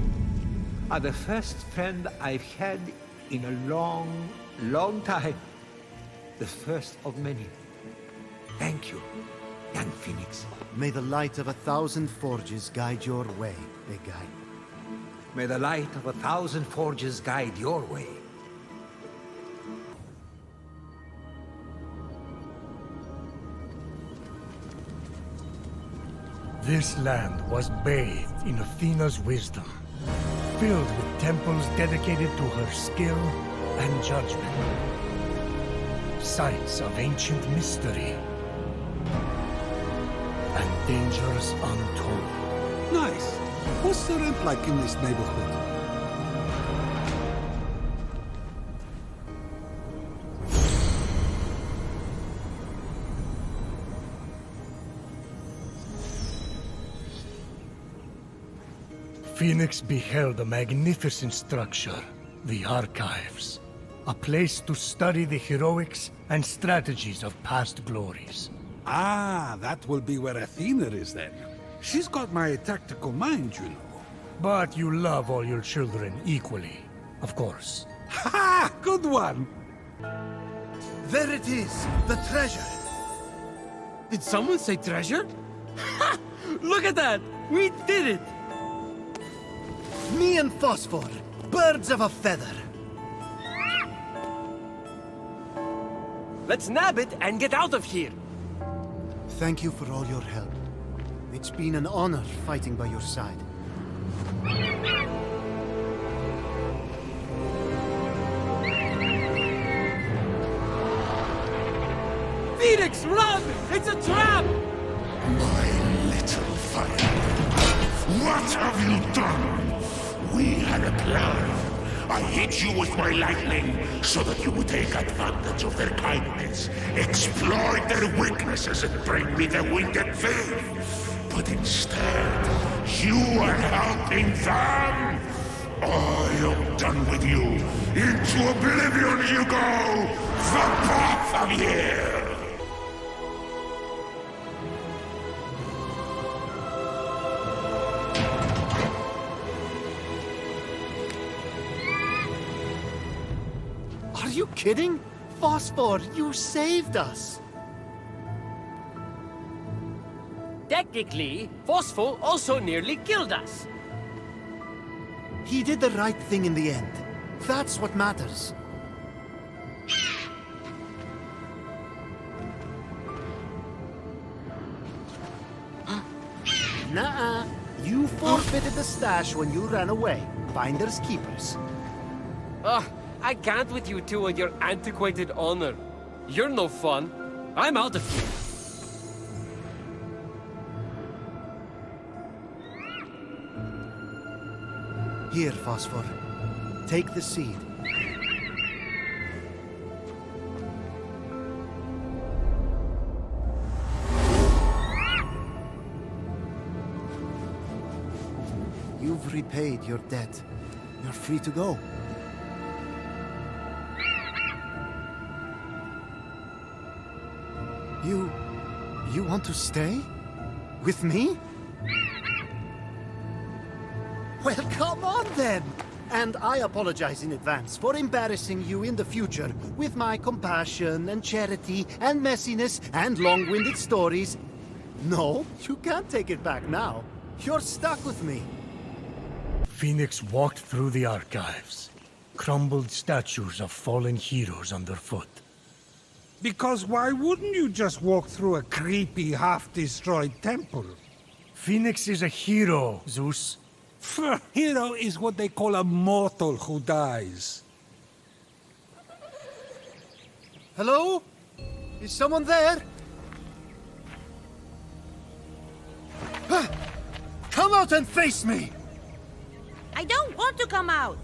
are the first friend I've had in a long, long time. The first of many. Thank you, young Phoenix. May the light of 1,000 forges guide your way, big guy. May the light of 1,000 forges guide your way. This land was bathed in Athena's wisdom, filled with temples dedicated to her skill and judgment. Sites of ancient mystery and dangers untold. Nice. What's the rent like in this neighborhood? Phoenix beheld a magnificent structure, the Archives. A place to study the heroics and strategies of past glories. Ah, that will be where Athena is then. She's got my tactical mind, you know. But you love all your children equally, of course. Ha! Good one! There it is, the treasure. Did someone say treasure? Ha! Look at that! We did it! Me and Phosphor, birds of a feather. Let's nab it and get out of here! Thank you for all your help. It's been an honor fighting by your side. Phoenix, run! It's a trap! My little fire. What have you done? We had a plan. I hit you with my lightning so that you would take advantage of their kindness, exploit their weaknesses, and bring me the winged thing. But instead, you are helping them. I am done with you. Into oblivion you go, the path of year. kidding? Phosphor, you saved us! Technically, Phosphor also nearly killed us. He did the right thing in the end. That's what matters. Nuh-uh. You forfeited the stash when you ran away. Finders keepers. Ugh, I can't with you two and your antiquated honor. You're no fun. I'm out of here. Here, Phosphor. Take the seed. You've repaid your debt. You're free to go. You want to stay? With me? Well, come on then! And I apologize in advance for embarrassing you in the future with my compassion and charity and messiness and long-winded stories. No, you can't take it back now. You're stuck with me. Phoenix walked through the archives. Crumbled statues of fallen heroes underfoot. Because why wouldn't you just walk through a creepy, half-destroyed temple? Phoenix is a hero, Zeus. Hero is what they call a mortal who dies. Hello? Is someone there? Come out and face me! I don't want to come out.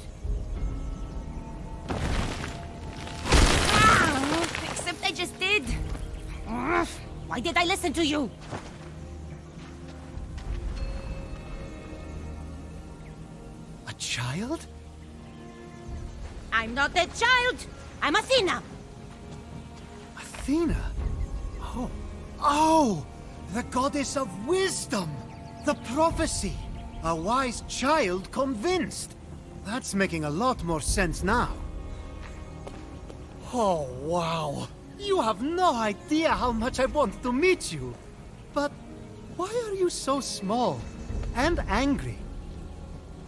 Except I just did. Why did I listen to you? A child? I'm not a child. I'm Athena. Athena? Oh! The goddess of wisdom! The prophecy! A wise child convinced! That's making a lot more sense now. Oh, wow! You have no idea how much I wanted to meet you! But why are you so small? And angry?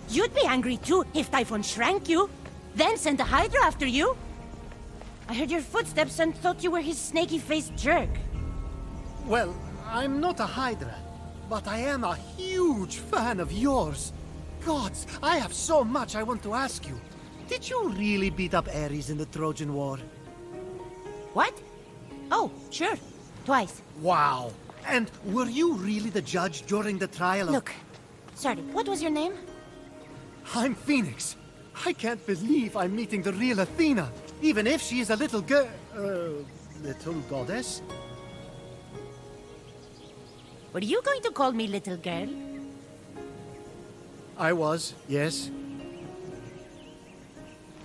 You'd be angry too if Typhon shrank you, then sent a Hydra after you. I heard your footsteps and thought you were his snaky-faced jerk. Well, I'm not a Hydra, but I am a huge fan of yours. Gods, I have so much I want to ask you. Did you really beat up Ares in the Trojan War? What? Oh, sure. Twice. Wow. And were you really the judge during the trial of... Look, sorry, what was your name? I'm Phoenix. I can't believe I'm meeting the real Athena, even if she is a little little goddess. Were you going to call me little girl? I was, yes.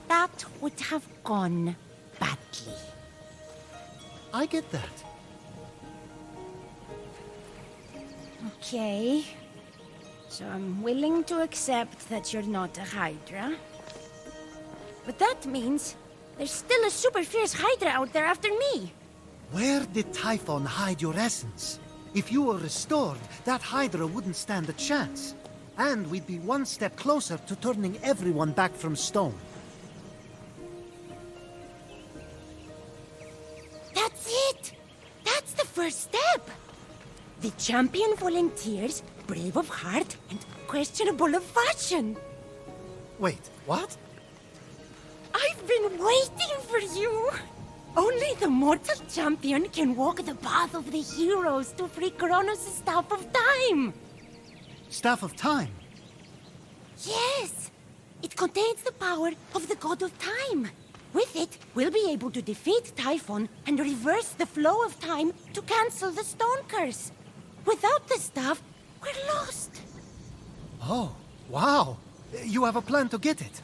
That would have gone badly. I get that. Okay. So I'm willing to accept that you're not a Hydra. But that means there's still a super fierce Hydra out there after me. Where did Typhon hide your essence? If you were restored, that Hydra wouldn't stand a chance. And we'd be one step closer to turning everyone back from stone. That's it! That's the first step! The champion volunteers, brave of heart and questionable of fashion. Wait, what? I've been waiting for you! Only the mortal champion can walk the path of the heroes to free Kronos' Staff of Time! Staff of Time? Yes! It contains the power of the God of Time. With it, we'll be able to defeat Typhon and reverse the flow of time to cancel the stone curse. Without the staff, we're lost. Oh, wow. You have a plan to get it?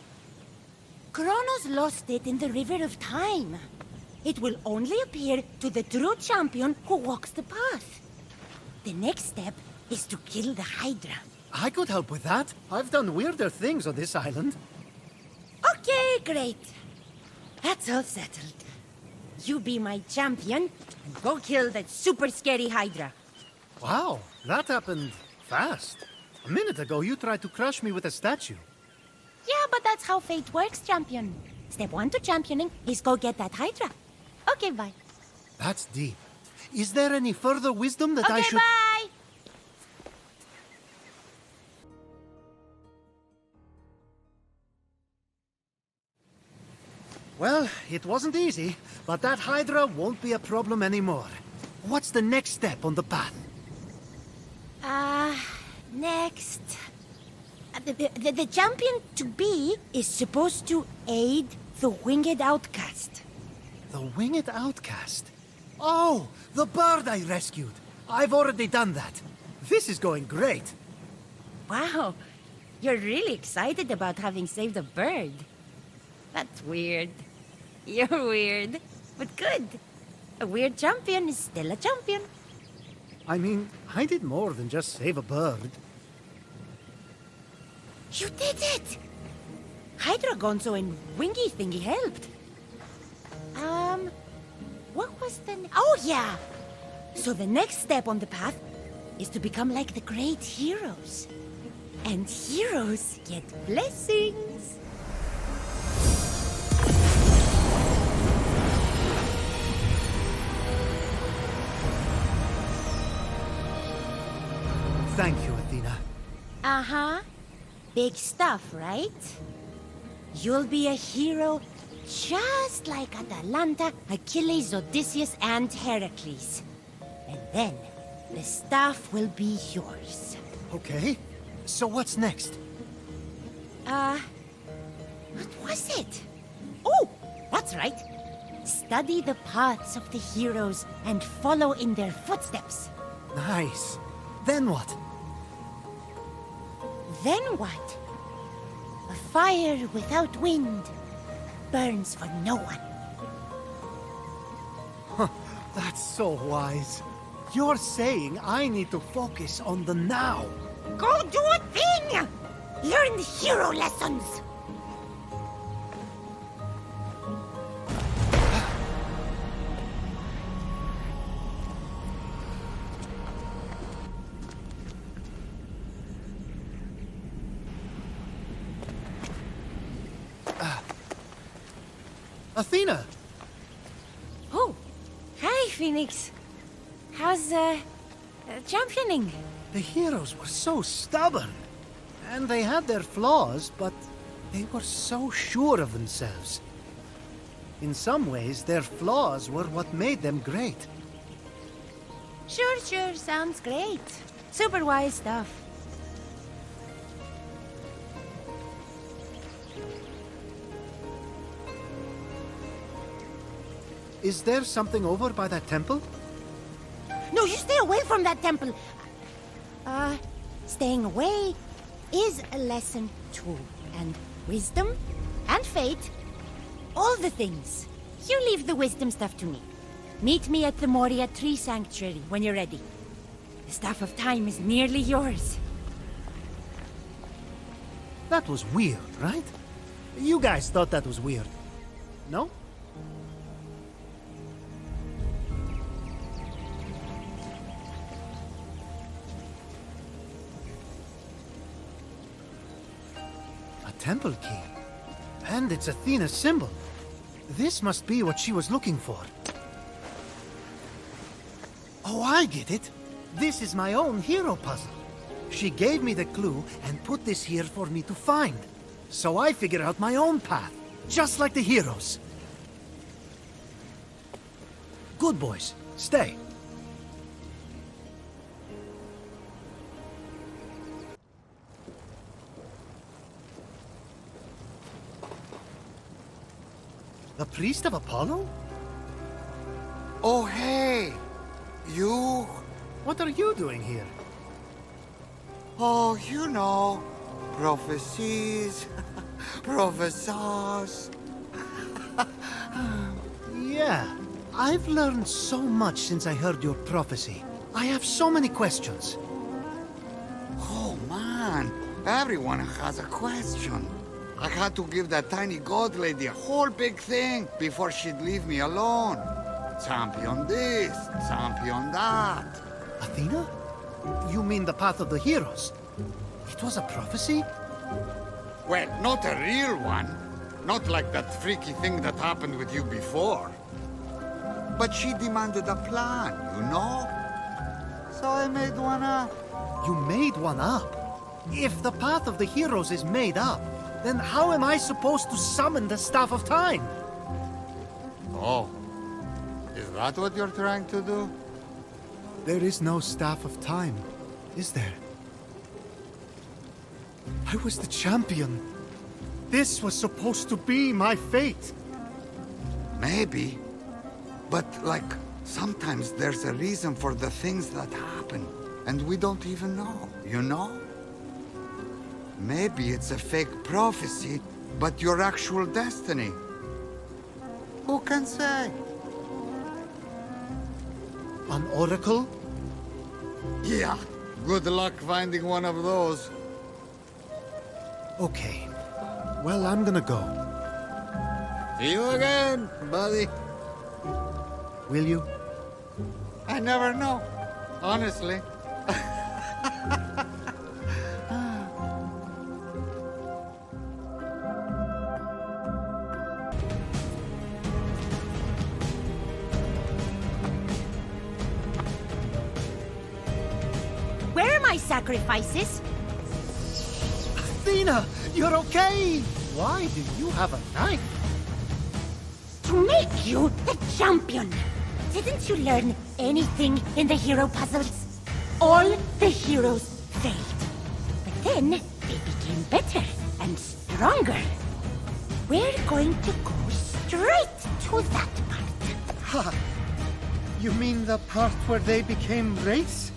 Kronos lost it in the River of Time. It will only appear to the true champion who walks the path. The next step is to kill the Hydra. I could help with that. I've done weirder things on this island. Okay, great. That's all settled. You be my champion, and go kill that super scary Hydra. Wow, that happened fast. A minute ago, you tried to crush me with a statue. Yeah, but that's how fate works, champion. Step 1 to championing is go get that Hydra. Okay, bye. That's deep. Is there any further wisdom that I should... Bye! Well, it wasn't easy, but that Hydra won't be a problem anymore. What's the next step on the path? Next... The champion-to-be is supposed to aid the winged outcast. The winged outcast? Oh, the bird I rescued. I've already done that. This is going great. Wow, you're really excited about having saved a bird. That's weird. You're weird, but good. A weird champion is still a champion. I mean, I did more than just save a bird. You did it! Hydra Gonzo and Wingy Thingy helped. What was the... Oh, yeah! So the next step on the path is to become like the great heroes. And heroes get blessings. Thank you, Athena. Uh-huh. Big stuff, right? You'll be a hero just like Atalanta, Achilles, Odysseus, and Heracles. And then, the staff will be yours. Okay. So what's next? What was it? Oh, that's right. Study the paths of the heroes and follow in their footsteps. Nice. Then what? Then what? A fire without wind burns for no one. Huh, that's so wise. You're saying I need to focus on the now. Go do a thing! Learn the hero lessons! Athena! Oh, hi, Phoenix. How's, championing? The heroes were so stubborn. And they had their flaws, but they were so sure of themselves. In some ways, their flaws were what made them great. Sure, sounds great. Super wise stuff. Is there something over by that temple? No, you stay away from that temple. Staying away is a lesson too. And wisdom and fate, all the things. You leave the wisdom stuff to me. Meet me at the Moria Tree Sanctuary when you're ready. The Staff of Time is nearly yours. That was weird, right? You guys thought that was weird. No? Temple key. And it's Athena's symbol. This must be what she was looking for. Oh, I get it. This is my own hero puzzle. She gave me the clue and put this here for me to find. So I figure out my own path, just like the heroes. Good boys, stay. The priest of Apollo? Oh, hey! You... What are you doing here? Oh, you know, prophecies, professors. Yeah, I've learned so much since I heard your prophecy. I have so many questions. Oh, man, everyone has a question. I had to give that tiny god lady a whole big thing before she'd leave me alone. Champion this, champion that. Athena? You mean the path of the heroes? It was a prophecy? Well, not a real one. Not like that freaky thing that happened with you before. But she demanded a plan, you know? So I made one up. You made one up? If the path of the heroes is made up, then how am I supposed to summon the Staff of Time? Oh. Is that what you're trying to do? There is no Staff of Time, is there? I was the champion. This was supposed to be my fate. Maybe. But, like, sometimes there's a reason for the things that happen, and we don't even know, you know? Maybe it's a fake prophecy, but your actual destiny. Who can say? An oracle? Yeah. Good luck finding one of those. Okay. Well, I'm gonna go. See you again, buddy. Will you? I never know, honestly. Where are my sacrifices? Athena, you're okay! Why do you have a knife? To make you the champion! Didn't you learn anything in the hero puzzles? All the heroes failed. But then they became better and stronger. We're going to go straight to that part. Ha! You mean the part where they became wraiths?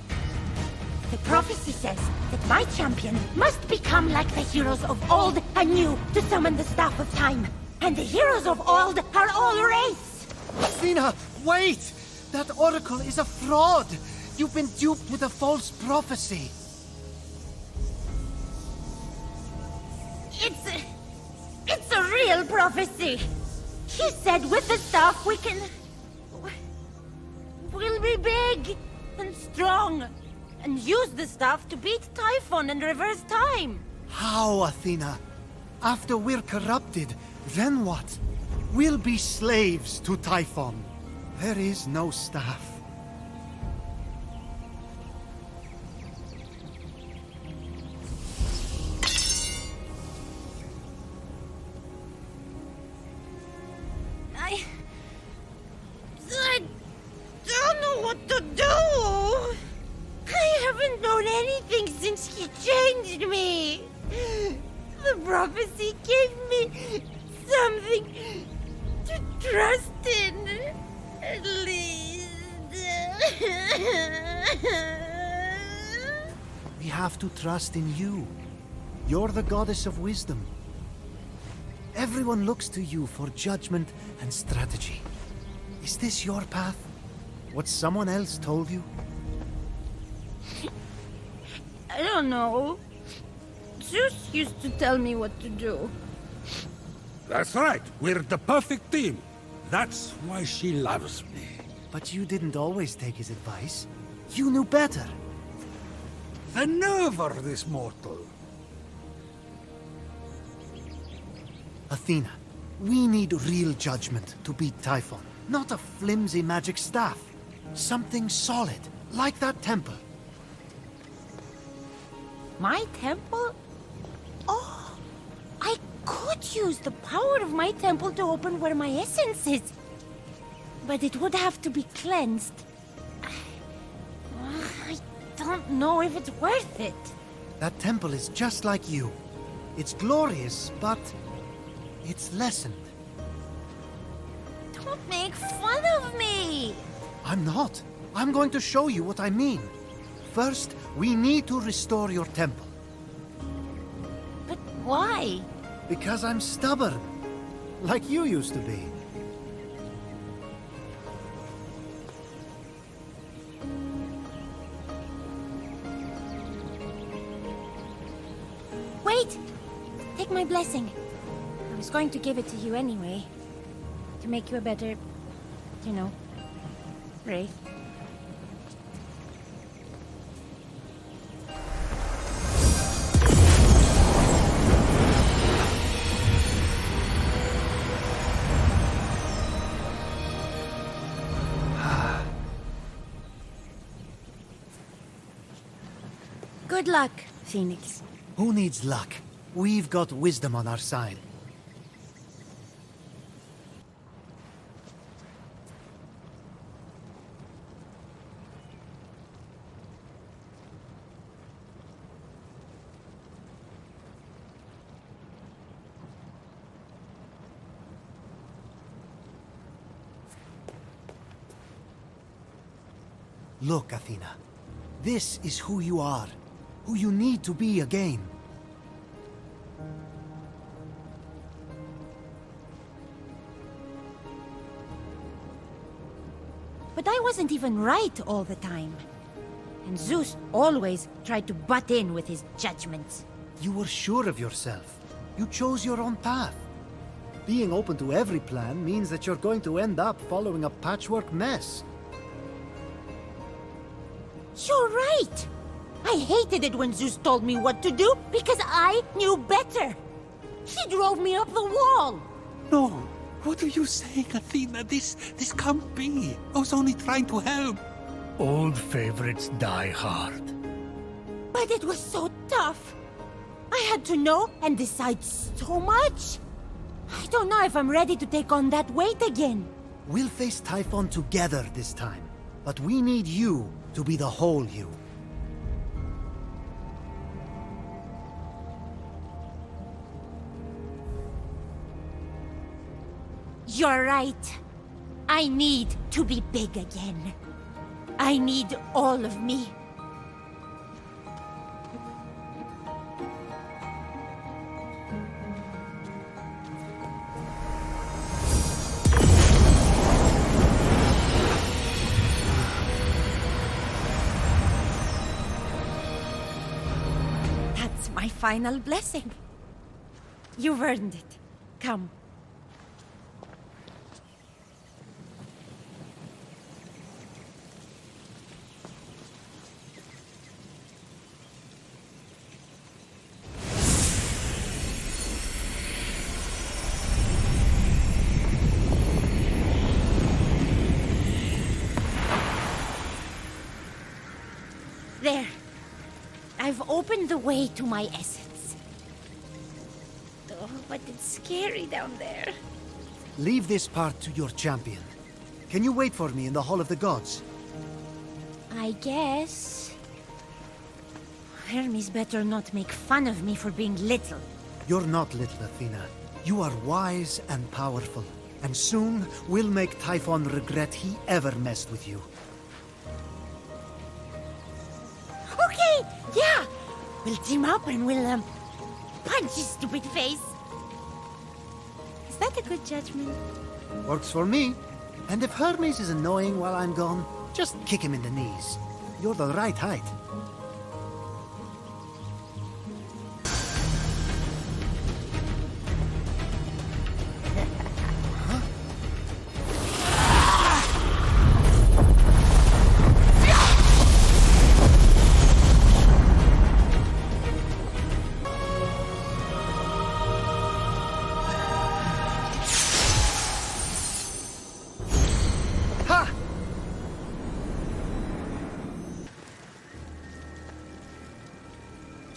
The prophecy says that my champion must become like the heroes of old and new to summon the Staff of Time. And the heroes of old are all wraiths! Athena, wait! That oracle is a fraud! You've been duped with a false prophecy. It's a real prophecy! He said with the staff we'll be big and strong and use the staff to beat Typhon and reverse time. How, Athena? After we're corrupted, then what? We'll be slaves to Typhon. There is no staff. I don't know what to do. I haven't known anything since he changed me. The prophecy gave me something to trust in, at least. We have to trust in you. You're the goddess of wisdom. Everyone looks to you for judgment and strategy. Is this your path? What someone else told you? I don't know. Zeus used to tell me what to do. That's right. We're the perfect team. That's why she loves me. But you didn't always take his advice. You knew better. The nerve of this mortal. Athena, we need real judgment to beat Typhon. Not a flimsy magic staff. Something solid, like that temple. My temple? Oh, I could use the power of my temple to open where my essence is. But it would have to be cleansed. I don't know if it's worth it. That temple is just like you. It's glorious, but it's lessened. Don't make fun of me! I'm not. I'm going to show you what I mean. First, we need to restore your temple. But why? Because I'm stubborn. Like you used to be. Wait! Take my blessing. was going to give it to you anyway. To make you a better, you know, wraith. Good luck, Phoenix. Who needs luck? We've got wisdom on our side. Look, Athena. This is who you are. Who you need to be again. But I wasn't even right all the time. And Zeus always tried to butt in with his judgments. You were sure of yourself. You chose your own path. Being open to every plan means that you're going to end up following a patchwork mess. You're right! I hated it when Zeus told me what to do because I knew better. He drove me up the wall. No, what are you saying, Athena? This can't be. I was only trying to help. Old favorites die hard. But it was so tough. I had to know and decide so much. I don't know if I'm ready to take on that weight again. We'll face Typhon together this time. But we need you to be the whole you. You're right. I need to be big again. I need all of me. That's my final blessing. You've earned it. Come. There. I've opened the way to my essence. Oh, but it's scary down there. Leave this part to your champion. Can you wait for me in the Hall of the Gods? I guess. Hermes better not make fun of me for being little. You're not little, Athena. You are wise and powerful. And soon, we'll make Typhon regret he ever messed with you. Okay, yeah! We'll team up and we'll, punch his stupid face. Is that a good judgment? Works for me. And if Hermes is annoying while I'm gone, just kick him in the knees. You're the right height.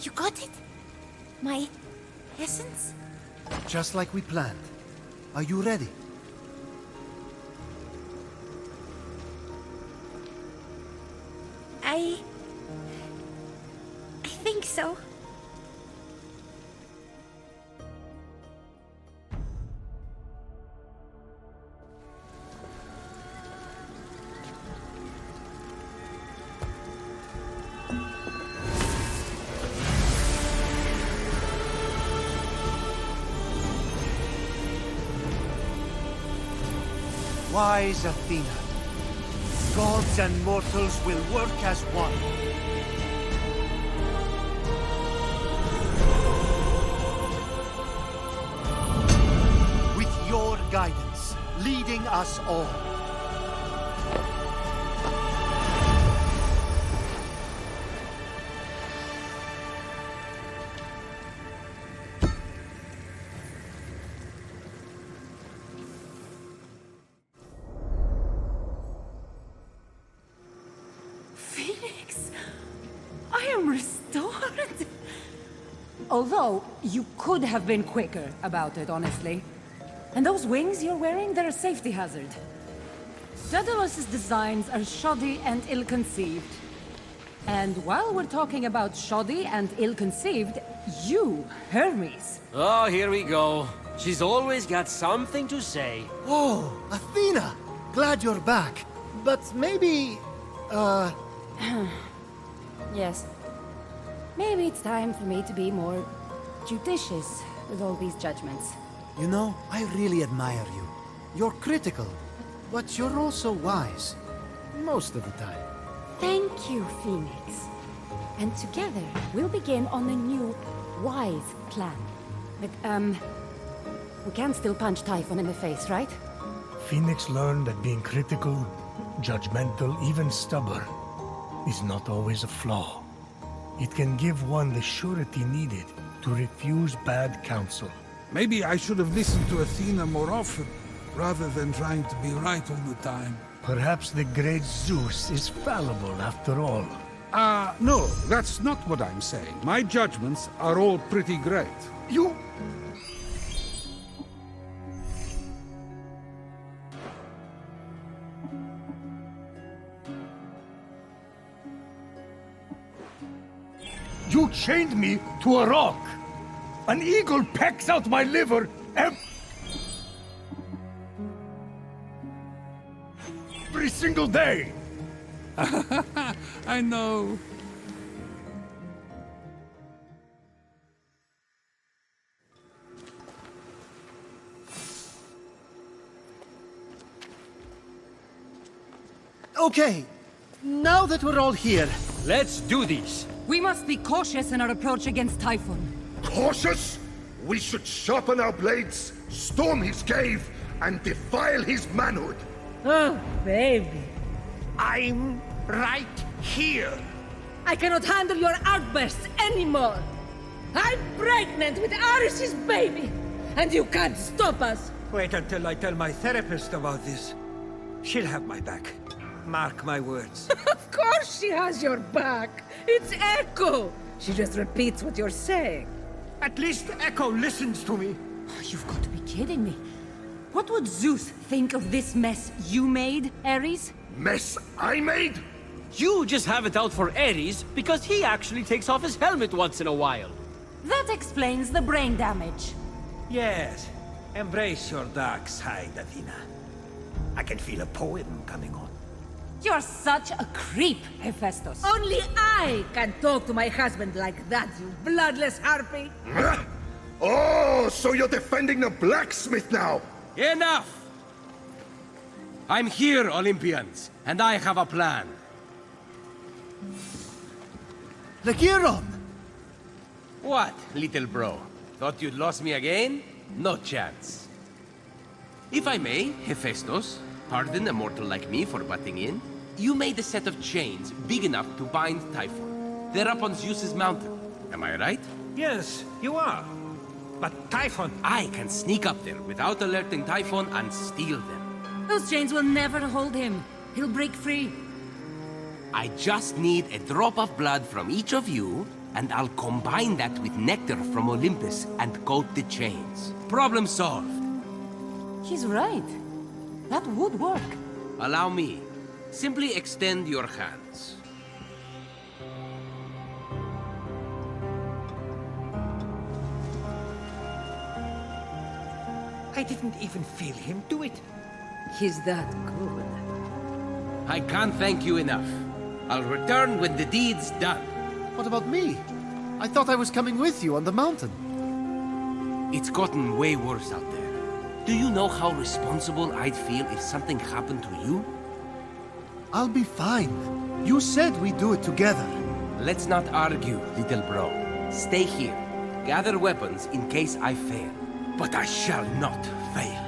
You got it? My essence? Just like we planned. Are you ready? I think so. Wise Athena. Gods and mortals will work as one. us all. Phoenix, I am restored. Although, you could have been quicker about it, honestly. And those wings you're wearing, they're a safety hazard. Daedalus's designs are shoddy and ill-conceived. And while we're talking about shoddy and ill-conceived, you, Hermes. Oh, here we go. She's always got something to say. Oh, Athena! Glad you're back. But maybe... Yes. Maybe it's time for me to be more judicious with all these judgments. You know, I really admire you. You're critical, but you're also wise. Most of the time. Thank you, Phoenix. And together, we'll begin on a new, wise plan. But, we can still punch Typhon in the face, right? Phoenix learned that being critical, judgmental, even stubborn, is not always a flaw. It can give one the surety needed to refuse bad counsel. Maybe I should have listened to Athena more often, rather than trying to be right all the time. Perhaps the great Zeus is fallible after all. No, that's not what I'm saying. My judgments are all pretty great. You... You chained me to a rock! An eagle pecks out my liver every single day! I know. Okay, now that we're all here... Let's do this! We must be cautious in our approach against Typhon. Cautious? We should sharpen our blades, storm his cave, and defile his manhood. Oh, baby. I'm right here. I cannot handle your outbursts anymore. I'm pregnant with Aris's baby, and you can't stop us. Wait until I tell my therapist about this. She'll have my back. Mark my words. Of course she has your back. It's Echo. She just repeats what you're saying. At least Echo listens to me. You've got to be kidding me. What would Zeus think of this mess you made, Ares? Mess I made? You just have it out for Ares because he actually takes off his helmet once in a while. That explains the brain damage. Yes. Embrace your dark side, Athena. I can feel a poem coming on. You're such a creep, Hephaestus. Only I can talk to my husband like that, you bloodless harpy. Oh, so you're defending the blacksmith now? Enough! I'm here, Olympians, and I have a plan. Rekindling! What, little bro? Thought you'd lost me again? No chance. If I may, Hephaestus, pardon a mortal like me for butting in. You made a set of chains big enough to bind Typhon. They're up on Zeus's mountain. Am I right? Yes, you are. But Typhon... I can sneak up there without alerting Typhon and steal them. Those chains will never hold him. He'll break free. I just need a drop of blood from each of you, and I'll combine that with nectar from Olympus and coat the chains. Problem solved. He's right. That would work. Allow me. Simply extend your hands. I didn't even feel him do it. He's that good. I can't thank you enough. I'll return when the deed's done. What about me? I thought I was coming with you on the mountain. It's gotten way worse out there. Do you know how responsible I'd feel if something happened to you? I'll be fine. You said we'd do it together. Let's not argue, little bro. Stay here. Gather weapons in case I fail. But I shall not fail.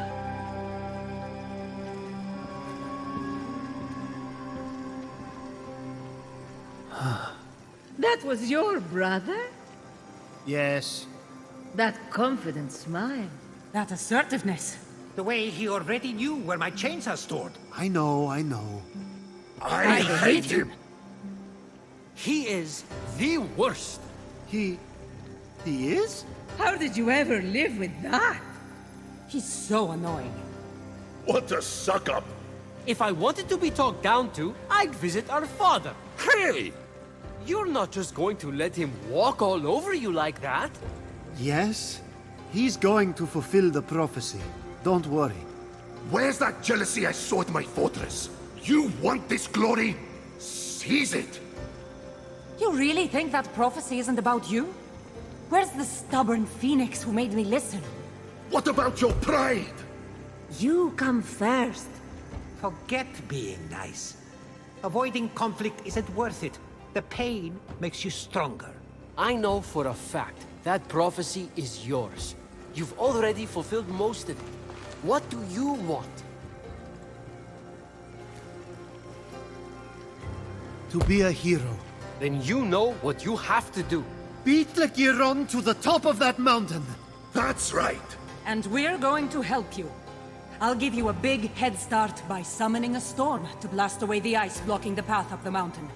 was your brother? Yes. That confident smile. That assertiveness. The way he already knew where my chains are stored. I know, I know. I hate him! He is the worst. He is? How did you ever live with that? He's so annoying. What a suck-up! If I wanted to be talked down to, I'd visit our father. Hey! You're not just going to let him walk all over you like that. Yes. He's going to fulfill the prophecy. Don't worry. Where's that jealousy I saw at my fortress? You want this glory? Seize it! You really think that prophecy isn't about you? Where's the stubborn phoenix who made me listen? What about your pride? You come first. Forget being nice. Avoiding conflict isn't worth it. The pain makes you stronger. I know for a fact that prophecy is yours. You've already fulfilled most of it. What do you want? To be a hero. Then you know what you have to do. Beat the Giron to the top of that mountain. That's right. And we're going to help you. I'll give you a big head start by summoning a storm to blast away the ice blocking the path up the mountain.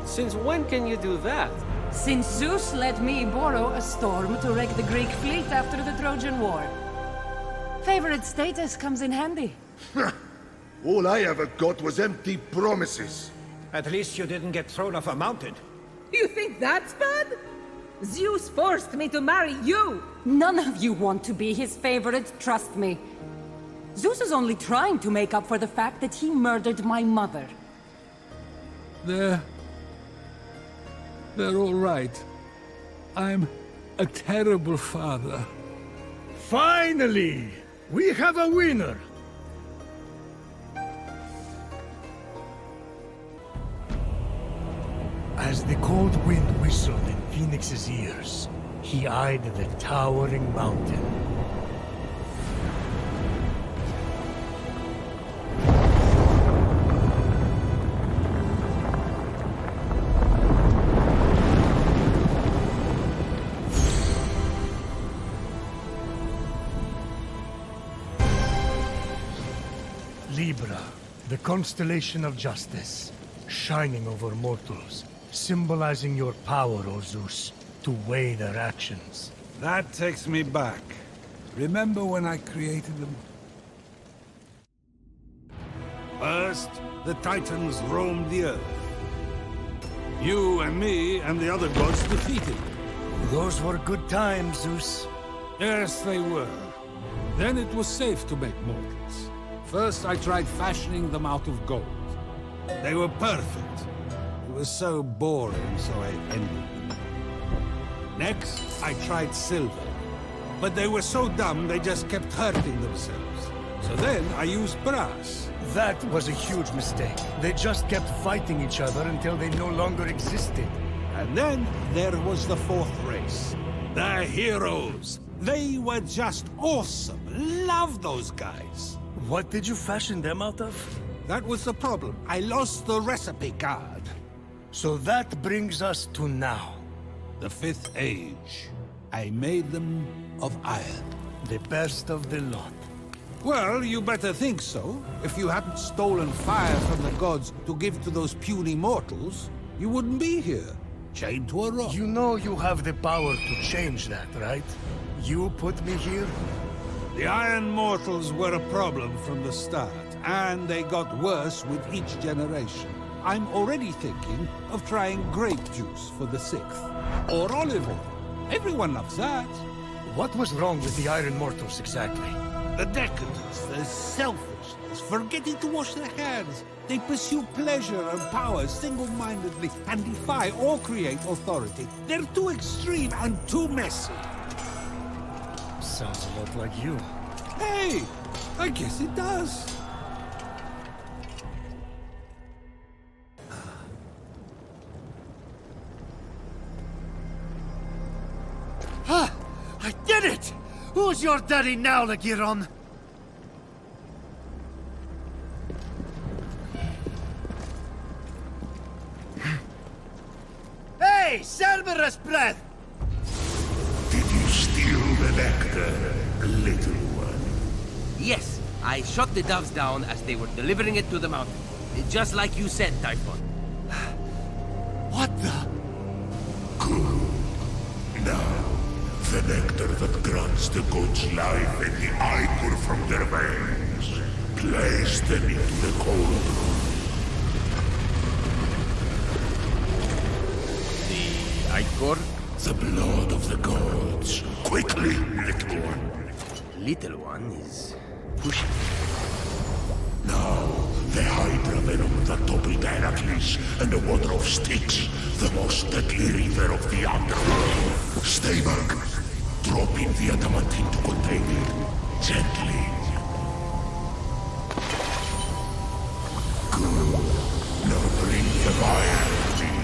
Since when can you do that? Since Zeus let me borrow a storm to wreck the Greek fleet after the Trojan War. Favorite status comes in handy. All I ever got was empty promises. At least you didn't get thrown off a mountain. You think that's bad? Zeus forced me to marry you! None of you want to be his favorite, trust me. Zeus is only trying to make up for the fact that he murdered my mother. They're all right. I'm a terrible father. Finally! We have a winner! As the cold wind whistled in Phoenix's ears, he eyed the towering mountain. Libra, the constellation of justice, shining over mortals, symbolizing your power, O Zeus, to weigh their actions. That takes me back. Remember when I created them? First, the Titans roamed the earth. You and me and the other gods defeated them. Those were good times, Zeus. Yes, they were. Then it was safe to make mortals. First, I tried fashioning them out of gold. They were perfect. It was so boring, so I ended them. Next, I tried silver. But they were so dumb, they just kept hurting themselves. So then, I used brass. That was a huge mistake. They just kept fighting each other until they no longer existed. And then, there was the fourth race. The heroes. They were just awesome. Love those guys. What did you fashion them out of? That was the problem. I lost the recipe card. So that brings us to now. The Fifth Age. I made them of iron. The best of the lot. Well, you better think so. If you hadn't stolen fire from the gods to give to those puny mortals, you wouldn't be here, chained to a rock. You know you have the power to change that, right? You put me here? The Iron Mortals were a problem from the start, and they got worse with each generation. I'm already thinking of trying grape juice for the 6th. Or olive oil. Everyone loves that. What was wrong with the Iron Mortals exactly? The decadence, the selfishness, forgetting to wash their hands. They pursue pleasure and power single-mindedly and defy or create authority. They're too extreme and too messy. Sounds a lot like you. Hey, I guess it does. Ah! I did it! Who's your daddy now, Lagiron? Hey, Cerberus breath! Did you steal the nectar, little one? Yes, I shot the doves down as they were delivering it to the mountain. Just like you said, Typhon. What the? Good. Now, the nectar that grants the gods life and the ichor from their veins. Place them into the cauldron. The ichor? The blood of the gods. Quickly, little one. Little one is pushing. Now, the Hydra venom that toppled Heracles and the water of Styx, the most deadly river of the underworld. Stay back. Drop in the adamantine to contain it. Gently. Good. Now bring the fire to me.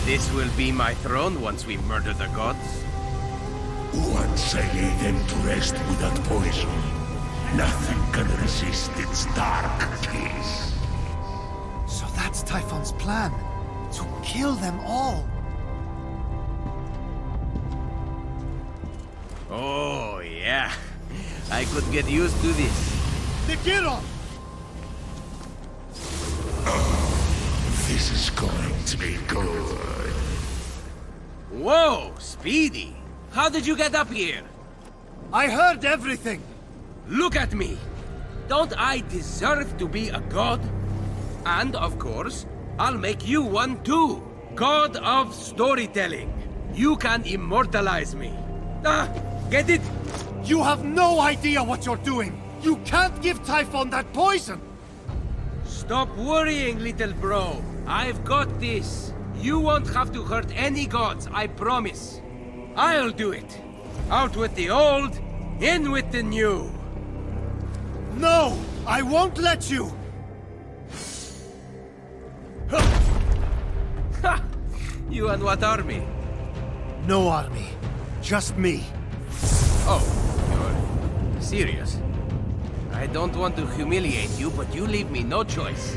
This will be my throne once we murder the gods. Once I lay them to rest with that poison, nothing can resist its dark kiss. So that's Typhon's plan. To kill them all. Oh, yeah. I could get used to this. Lagiron! This is going to be good. Whoa, Speedy! How did you get up here? I heard everything! Look at me! Don't I deserve to be a god? And, of course, I'll make you one too! God of storytelling! You can immortalize me! Ah, get it? You have no idea what you're doing! You can't give Typhon that poison! Stop worrying, little bro. I've got this. You won't have to hurt any gods, I promise. I'll do it. Out with the old, in with the new. No! I won't let you! Ha! You and what army? No army. Just me. Oh, you're serious? I don't want to humiliate you, but you leave me no choice.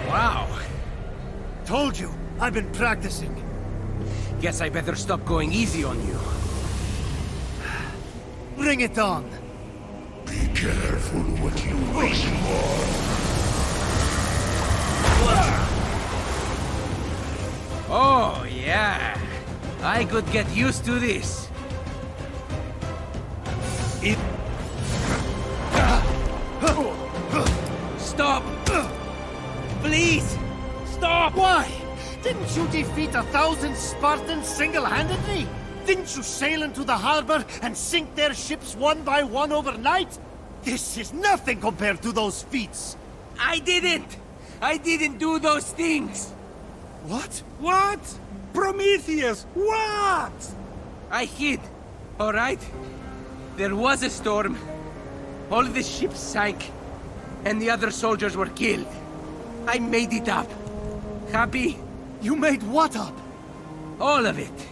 Wow. Told you, I've been practicing. Guess I better stop going easy on you. Bring it on. Be careful what you wish for. Oh, yeah. I could get used to this. Stop! Please! Stop! Why? Didn't you defeat 1,000 Spartans single-handedly? Didn't you sail into the harbor and sink their ships one by one overnight? This is nothing compared to those feats. I didn't! I didn't do those things! What? What? Prometheus, what? I hid, alright? There was a storm. All the ships sank, and the other soldiers were killed. I made it up. Happy? You made what up? All of it.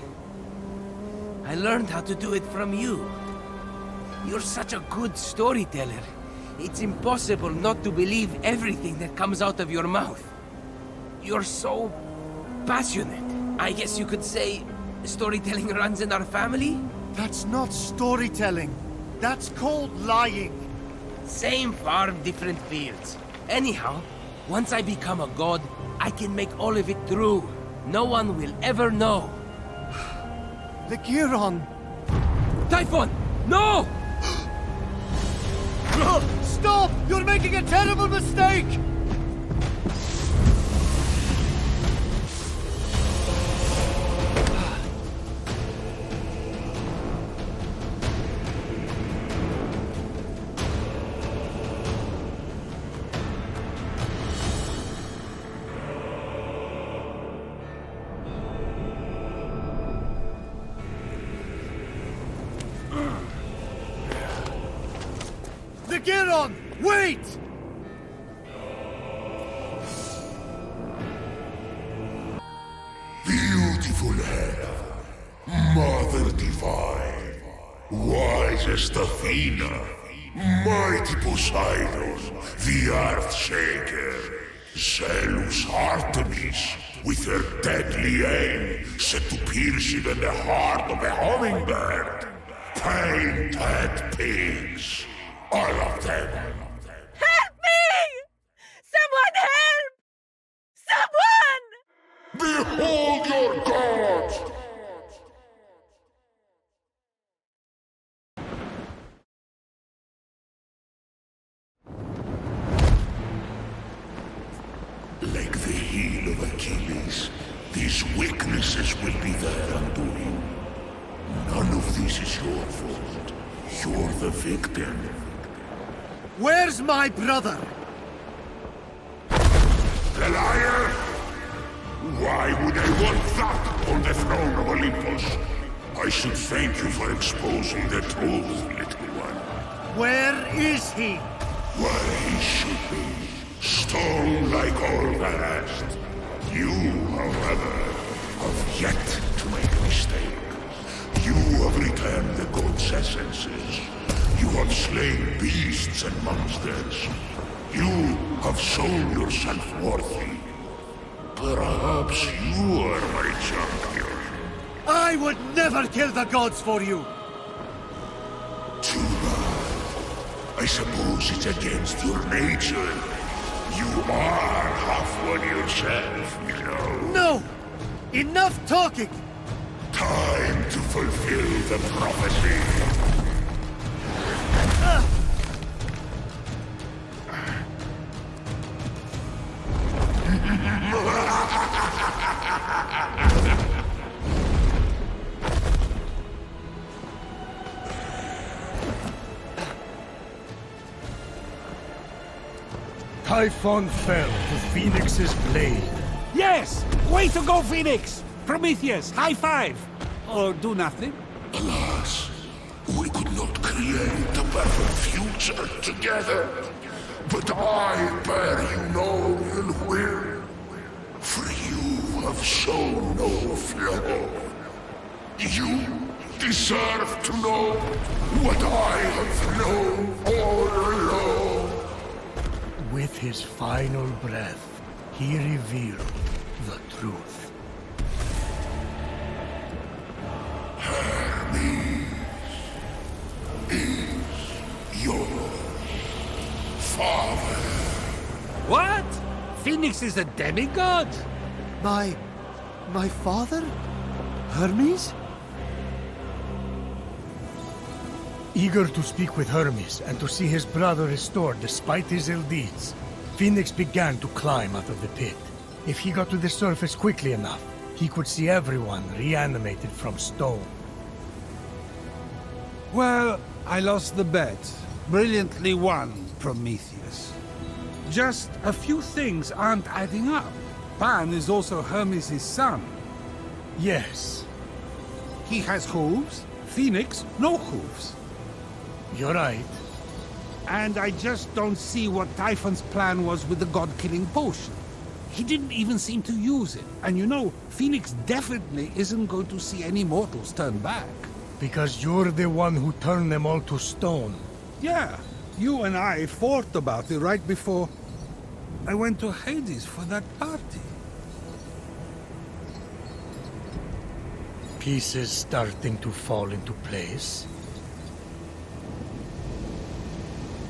I learned how to do it from you. You're such a good storyteller. It's impossible not to believe everything that comes out of your mouth. You're so passionate. I guess you could say storytelling runs in our family? That's not storytelling. That's called lying. Same farm, different fields. Anyhow, once I become a god, I can make all of it true. No one will ever know. Lagiron! Typhon! No! Stop! You're making a terrible mistake! Lagiron! Wait! beautiful Hera, Mother Divine, wisest Athena, mighty Poseidon, the Earth Shaker, zealous Artemis, with her deadly aim set to pierce even the heart of a hummingbird, painted pigs, all of them. Help me! Someone help! Someone! Behold your god! Like the heel of Achilles, these weaknesses will be their undoing. None of this is your fault. You're the victim. Where's my brother? The liar? Why would I want that on the throne of Olympus? I should thank you for exposing the truth, little one. Where is he? Where he should be. Stone like all the rest. You, however, have yet to make a mistake. You have returned the gods' essences. You have slain beasts and monsters. You have shown yourself worthy. Perhaps you are my champion. I would never kill the gods for you! Too bad. I suppose it's against your nature. You are half one yourself, you know. No! Enough talking! Time to fulfill the prophecy. Typhon fell to Phoenix's blade. Yes! Way to go, Phoenix! Prometheus, high five! Or do nothing? Alas, we could not create a better future together. But I bear you no ill will. For you have shown no flaw. You deserve to know what I have known all along. With his final breath, he revealed the truth. Hermes is your father. What? Phoenix is a demigod? My father? Hermes? Eager to speak with Hermes and to see his brother restored despite his ill deeds, Phoenix began to climb out of the pit. If he got to the surface quickly enough, he could see everyone reanimated from stone. Well, I lost the bet. Brilliantly won, Prometheus. Just a few things aren't adding up. Pan is also Hermes' son. Yes. He has hooves. Phoenix, no hooves. You're right. And I just don't see what Typhon's plan was with the god-killing potion. He didn't even seem to use it. And you know, Phoenix definitely isn't going to see any mortals turn back. Because you're the one who turned them all to stone. Yeah, you and I fought about it right before I went to Hades for that party. Pieces starting to fall into place.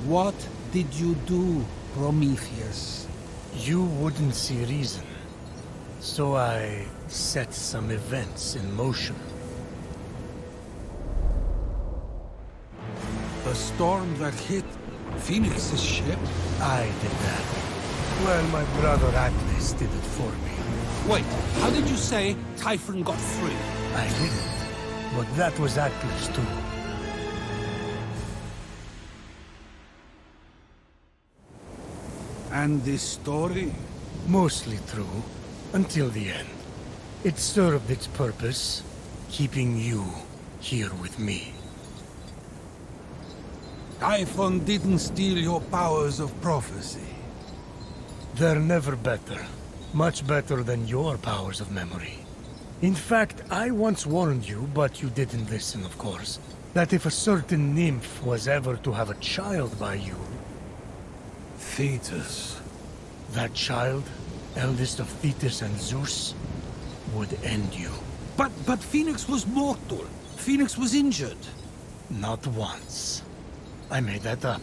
What did you do, Prometheus? You wouldn't see reason. So I set some events in motion. The storm that hit Phoenix's ship? I did that. Well, my brother Atlas did it for me. Wait, how did you say Typhon got free? I didn't. But that was Atlas too. And this story? Mostly true. Until the end. It served its purpose, keeping you here with me. Typhon didn't steal your powers of prophecy. They're never better. Much better than your powers of memory. In fact, I once warned you, but you didn't listen, of course, that if a certain nymph was ever to have a child by you... Thetis. That child, eldest of Thetis and Zeus, would end you. But Fenyx was mortal. Fenyx was injured. Not once. I made that up.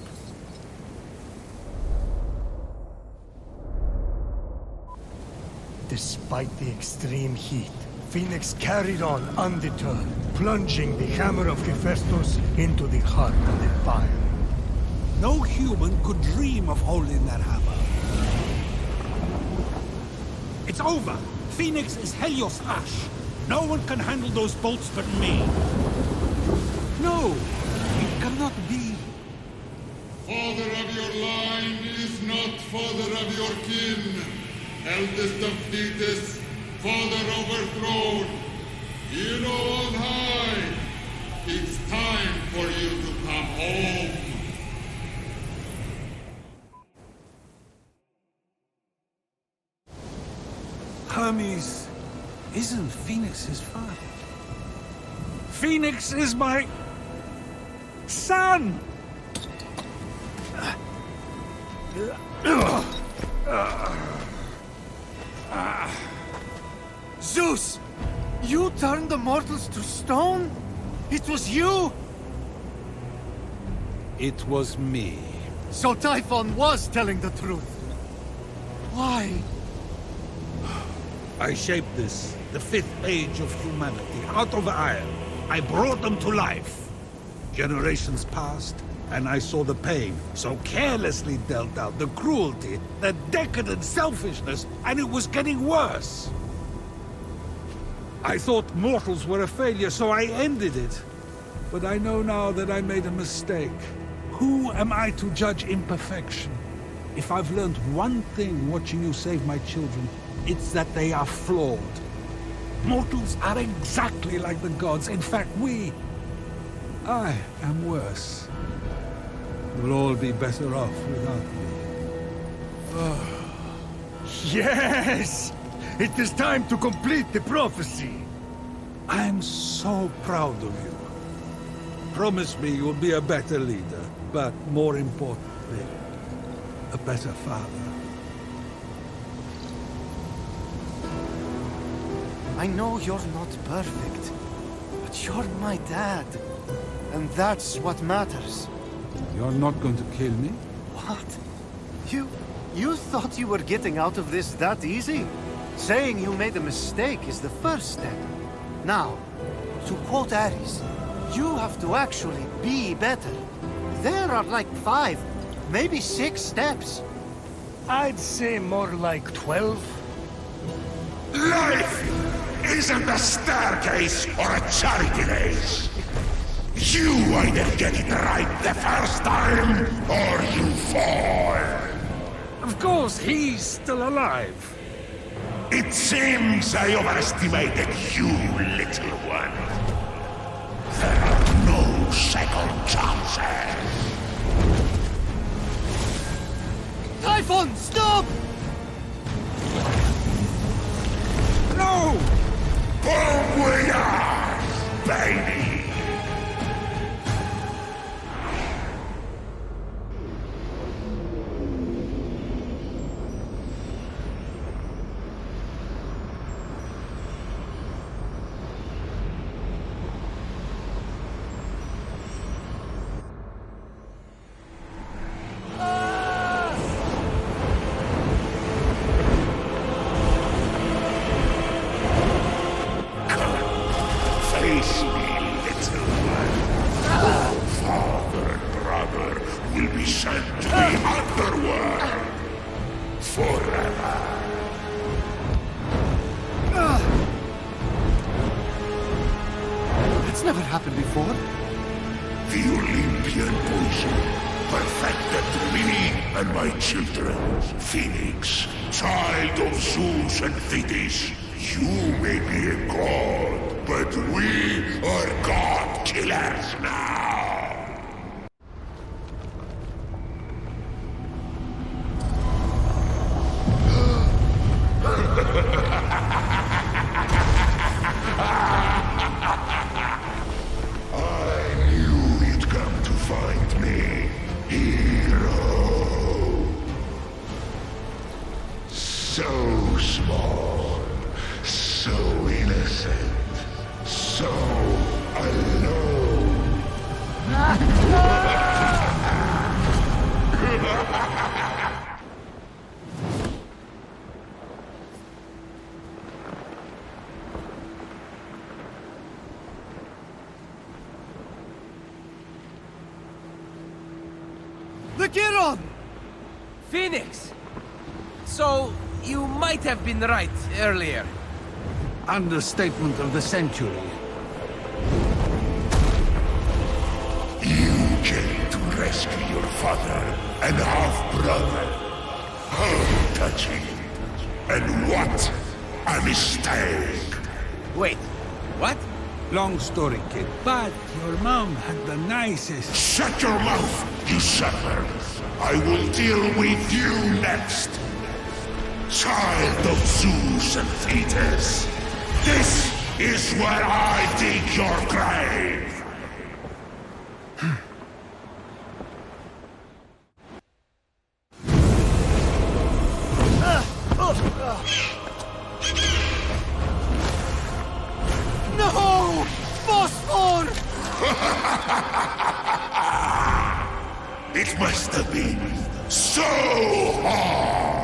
Despite the extreme heat, Fenyx carried on undeterred, plunging the hammer of Hephaestus into the heart of the fire. No human could dream of holding that hammer. It's over! Fenyx is Helios ash. No one can handle those bolts but me. No! It cannot be. Father of your line is not father of your kin. Eldest of Thetis, father overthrown. Hero on high. It's time for you to come home. Hermes isn't Fenyx's father. Fenyx is my... son! Zeus! You turned the mortals to stone? It was you? It was me. So Typhon was telling the truth. Why? I shaped this, the fifth age of humanity, out of iron. I brought them to life. Generations passed, and I saw the pain so carelessly dealt out, the cruelty, the decadent selfishness, and it was getting worse. I thought mortals were a failure, so I ended it. But I know now that I made a mistake. Who am I to judge imperfection? If I've learned one thing watching you save my children, it's that they are flawed. Mortals are exactly like the gods. In fact, I am worse. We'll all be better off without me. Yes! It is time to complete the prophecy. I'm so proud of you. Promise me you'll be a better leader, but more importantly, a better father. I know you're not perfect, but you're my dad. And that's what matters. You're not going to kill me? What? You thought you were getting out of this that easy? Saying you made a mistake is the first step. Now, to quote Ares, you have to actually be better. There are like 5, maybe 6 steps. I'd say more like 12. Life isn't a staircase or a charity race. You either get it right the first time, or you fall. Of course, he's still alive. It seems I overestimated you, little one. There are no second chances. Typhon, stop! No! Bon voyage, baby! Face me, little one. Father and brother will be sent to the underworld forever. That's never happened before. The Olympian poison, perfected to me and my children. Phoenix, child of Zeus and Thetis, you may be a god, but we are god killers now. So small, so innocent, so alone. The Chiron! Phoenix! So, you might have been right earlier. Understatement of the century. You came to rescue your father and half-brother. How touching. And what a mistake. Wait, what? Long story, kid. But your mom had the nicest... Shut your mouth, usurper! I will deal with you next! Child of Zeus and Thetis! This is where I dig your grave! No! Phosphor! It must have been so hard!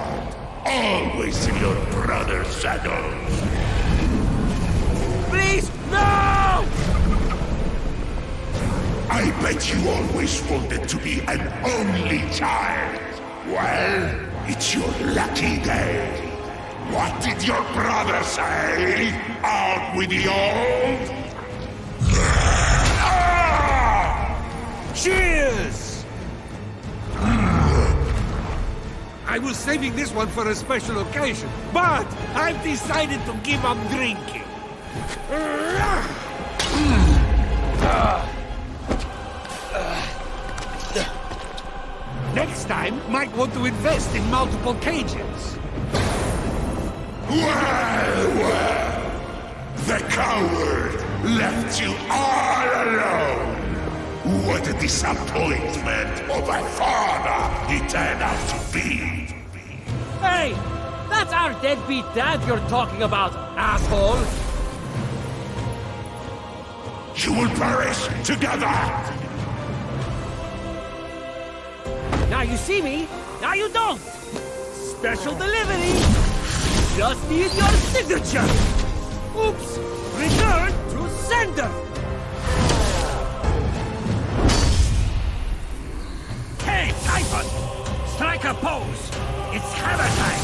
Always in your brother's shadow! Please, no! I bet you always wanted to be an only child. Well, it's your lucky day. What did your brother say? Out with the old? Cheers! I was saving this one for a special occasion, but I've decided to give up drinking. Next time, might want to invest in multiple cages. Well, the coward left you all alone. What a disappointment of a father he turned out to be. Hey! That's our deadbeat dad you're talking about, asshole! You will perish together! Now you see me, now you don't! Special delivery! Just need your signature! Oops! Return to sender! Hey, Typhon! Strike a pose! It's hammer time!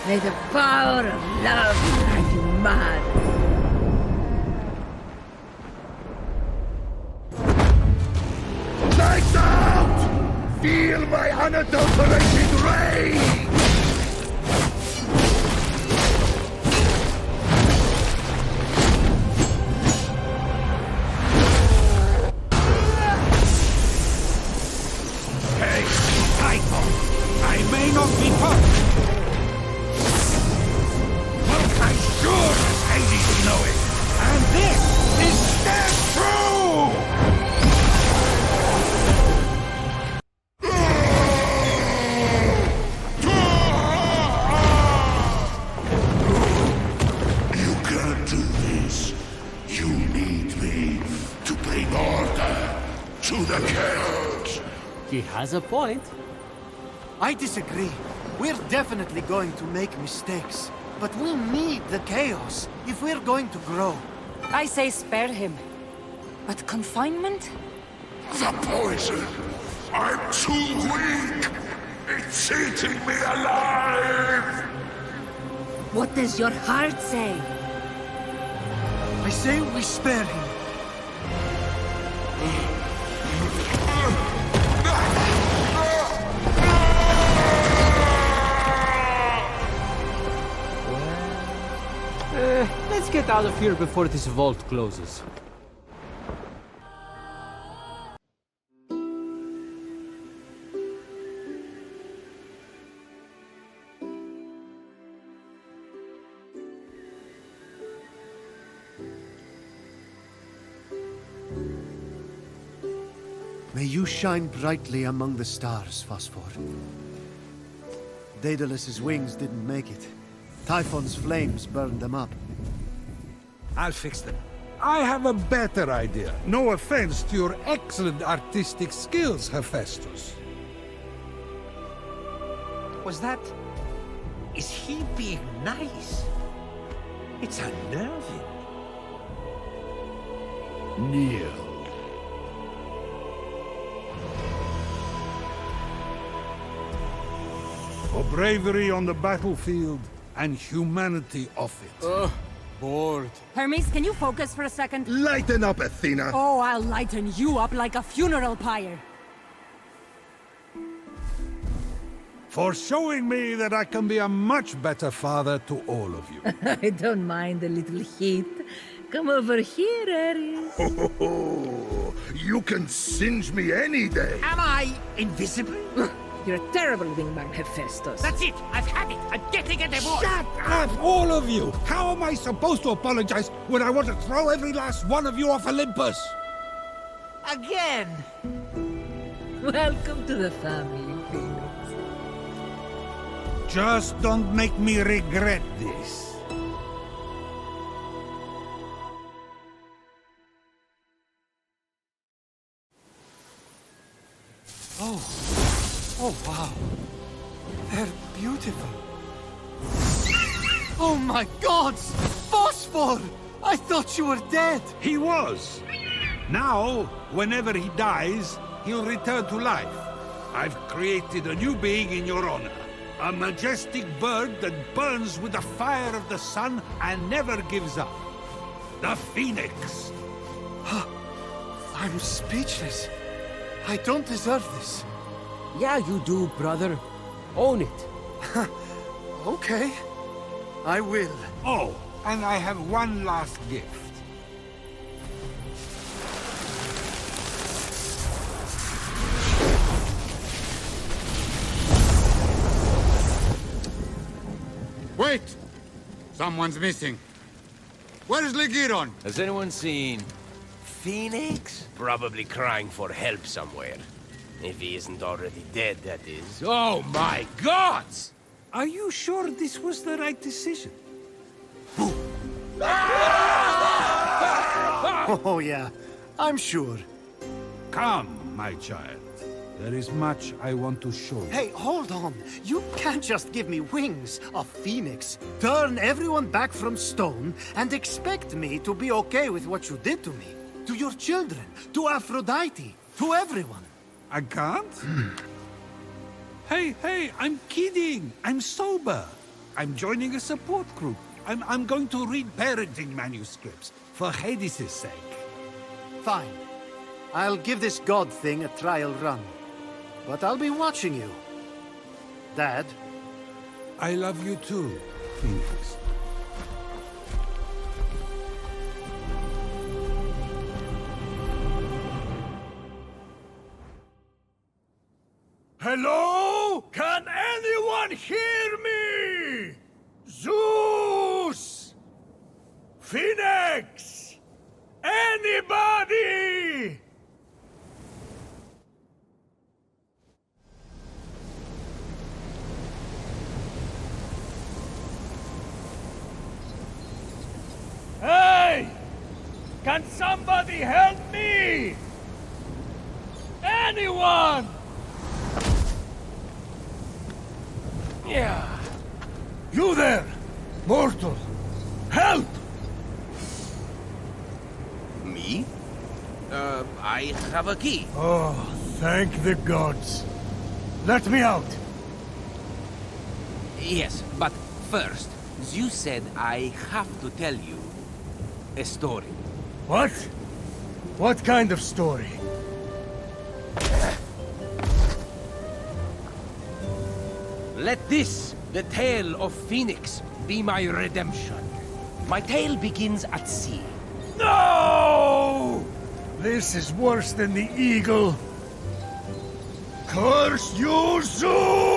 May the power of love drive you mad. Lights out! Feel my unadulterated rage! Hey, Typhon! I may not be perfect, but I sure as Hades know it! And this is still true! You can't do this. You need me to bring order to the chaos. He has a point. I disagree. We're definitely going to make mistakes. But we need the chaos if we're going to grow. I say spare him. But confinement? The poison! I'm too weak! It's eating me alive! What does your heart say? I say we spare him. Let's get out of here before this vault closes. May you shine brightly among the stars, Phosphor. Daedalus's wings didn't make it. Typhon's flames burned them up. I'll fix them. I have a better idea. No offense to your excellent artistic skills, Hephaestus. Was that... Is he being nice? It's unnerving. Kneel. For bravery on the battlefield and humanity off it. Bored. Hermes, can you focus for a second? Lighten up, Athena! Oh, I'll lighten you up like a funeral pyre. For showing me that I can be a much better father to all of you. I don't mind a little heat. Come over here, Ares. Oh, you can singe me any day. Am I invisible? You're a terrible wingman, Hephaestus. That's it! I've had it! I'm getting a divorce! Shut up, all of you! How am I supposed to apologize when I want to throw every last one of you off Olympus? Again! Welcome to the family, Phoenix. Just don't make me regret this. Oh, wow. They're beautiful. Oh my gods! Phosphor! I thought you were dead! He was. Now, whenever he dies, he'll return to life. I've created a new being in your honor. A majestic bird that burns with the fire of the sun and never gives up. The Phoenix. I'm speechless. I don't deserve this. Yeah, you do, brother. Own it. Okay. I will. Oh, and I have one last gift. Wait! Someone's missing. Where's Legiron? Has anyone seen Phoenix? Probably crying for help somewhere. If he isn't already dead, that is. Oh my gods! Are you sure this was the right decision? Oh yeah, I'm sure. Come, my child. There is much I want to show you. Hey, hold on. You can't just give me wings, a phoenix, turn everyone back from stone, and expect me to be okay with what you did to me. To your children, to Aphrodite, to everyone. I can't? Hey, I'm kidding. I'm sober. I'm joining a support group. I'm going to read parenting manuscripts for Hades' sake. Fine. I'll give this god thing a trial run. But I'll be watching you. Dad? I love you too, Phoenix. Hello? Can anyone hear me? Zeus! Phoenix! Anybody? Hey! Can somebody help me? Anyone? Yeah. You there, mortal! Help! Me? I have a key. Oh, thank the gods. Let me out. Yes, but first, Zeus said I have to tell you a story. What? What kind of story? Let this, the tale of Phoenix, be my redemption. My tale begins at sea. No! This is worse than the eagle. Curse you, Zeus!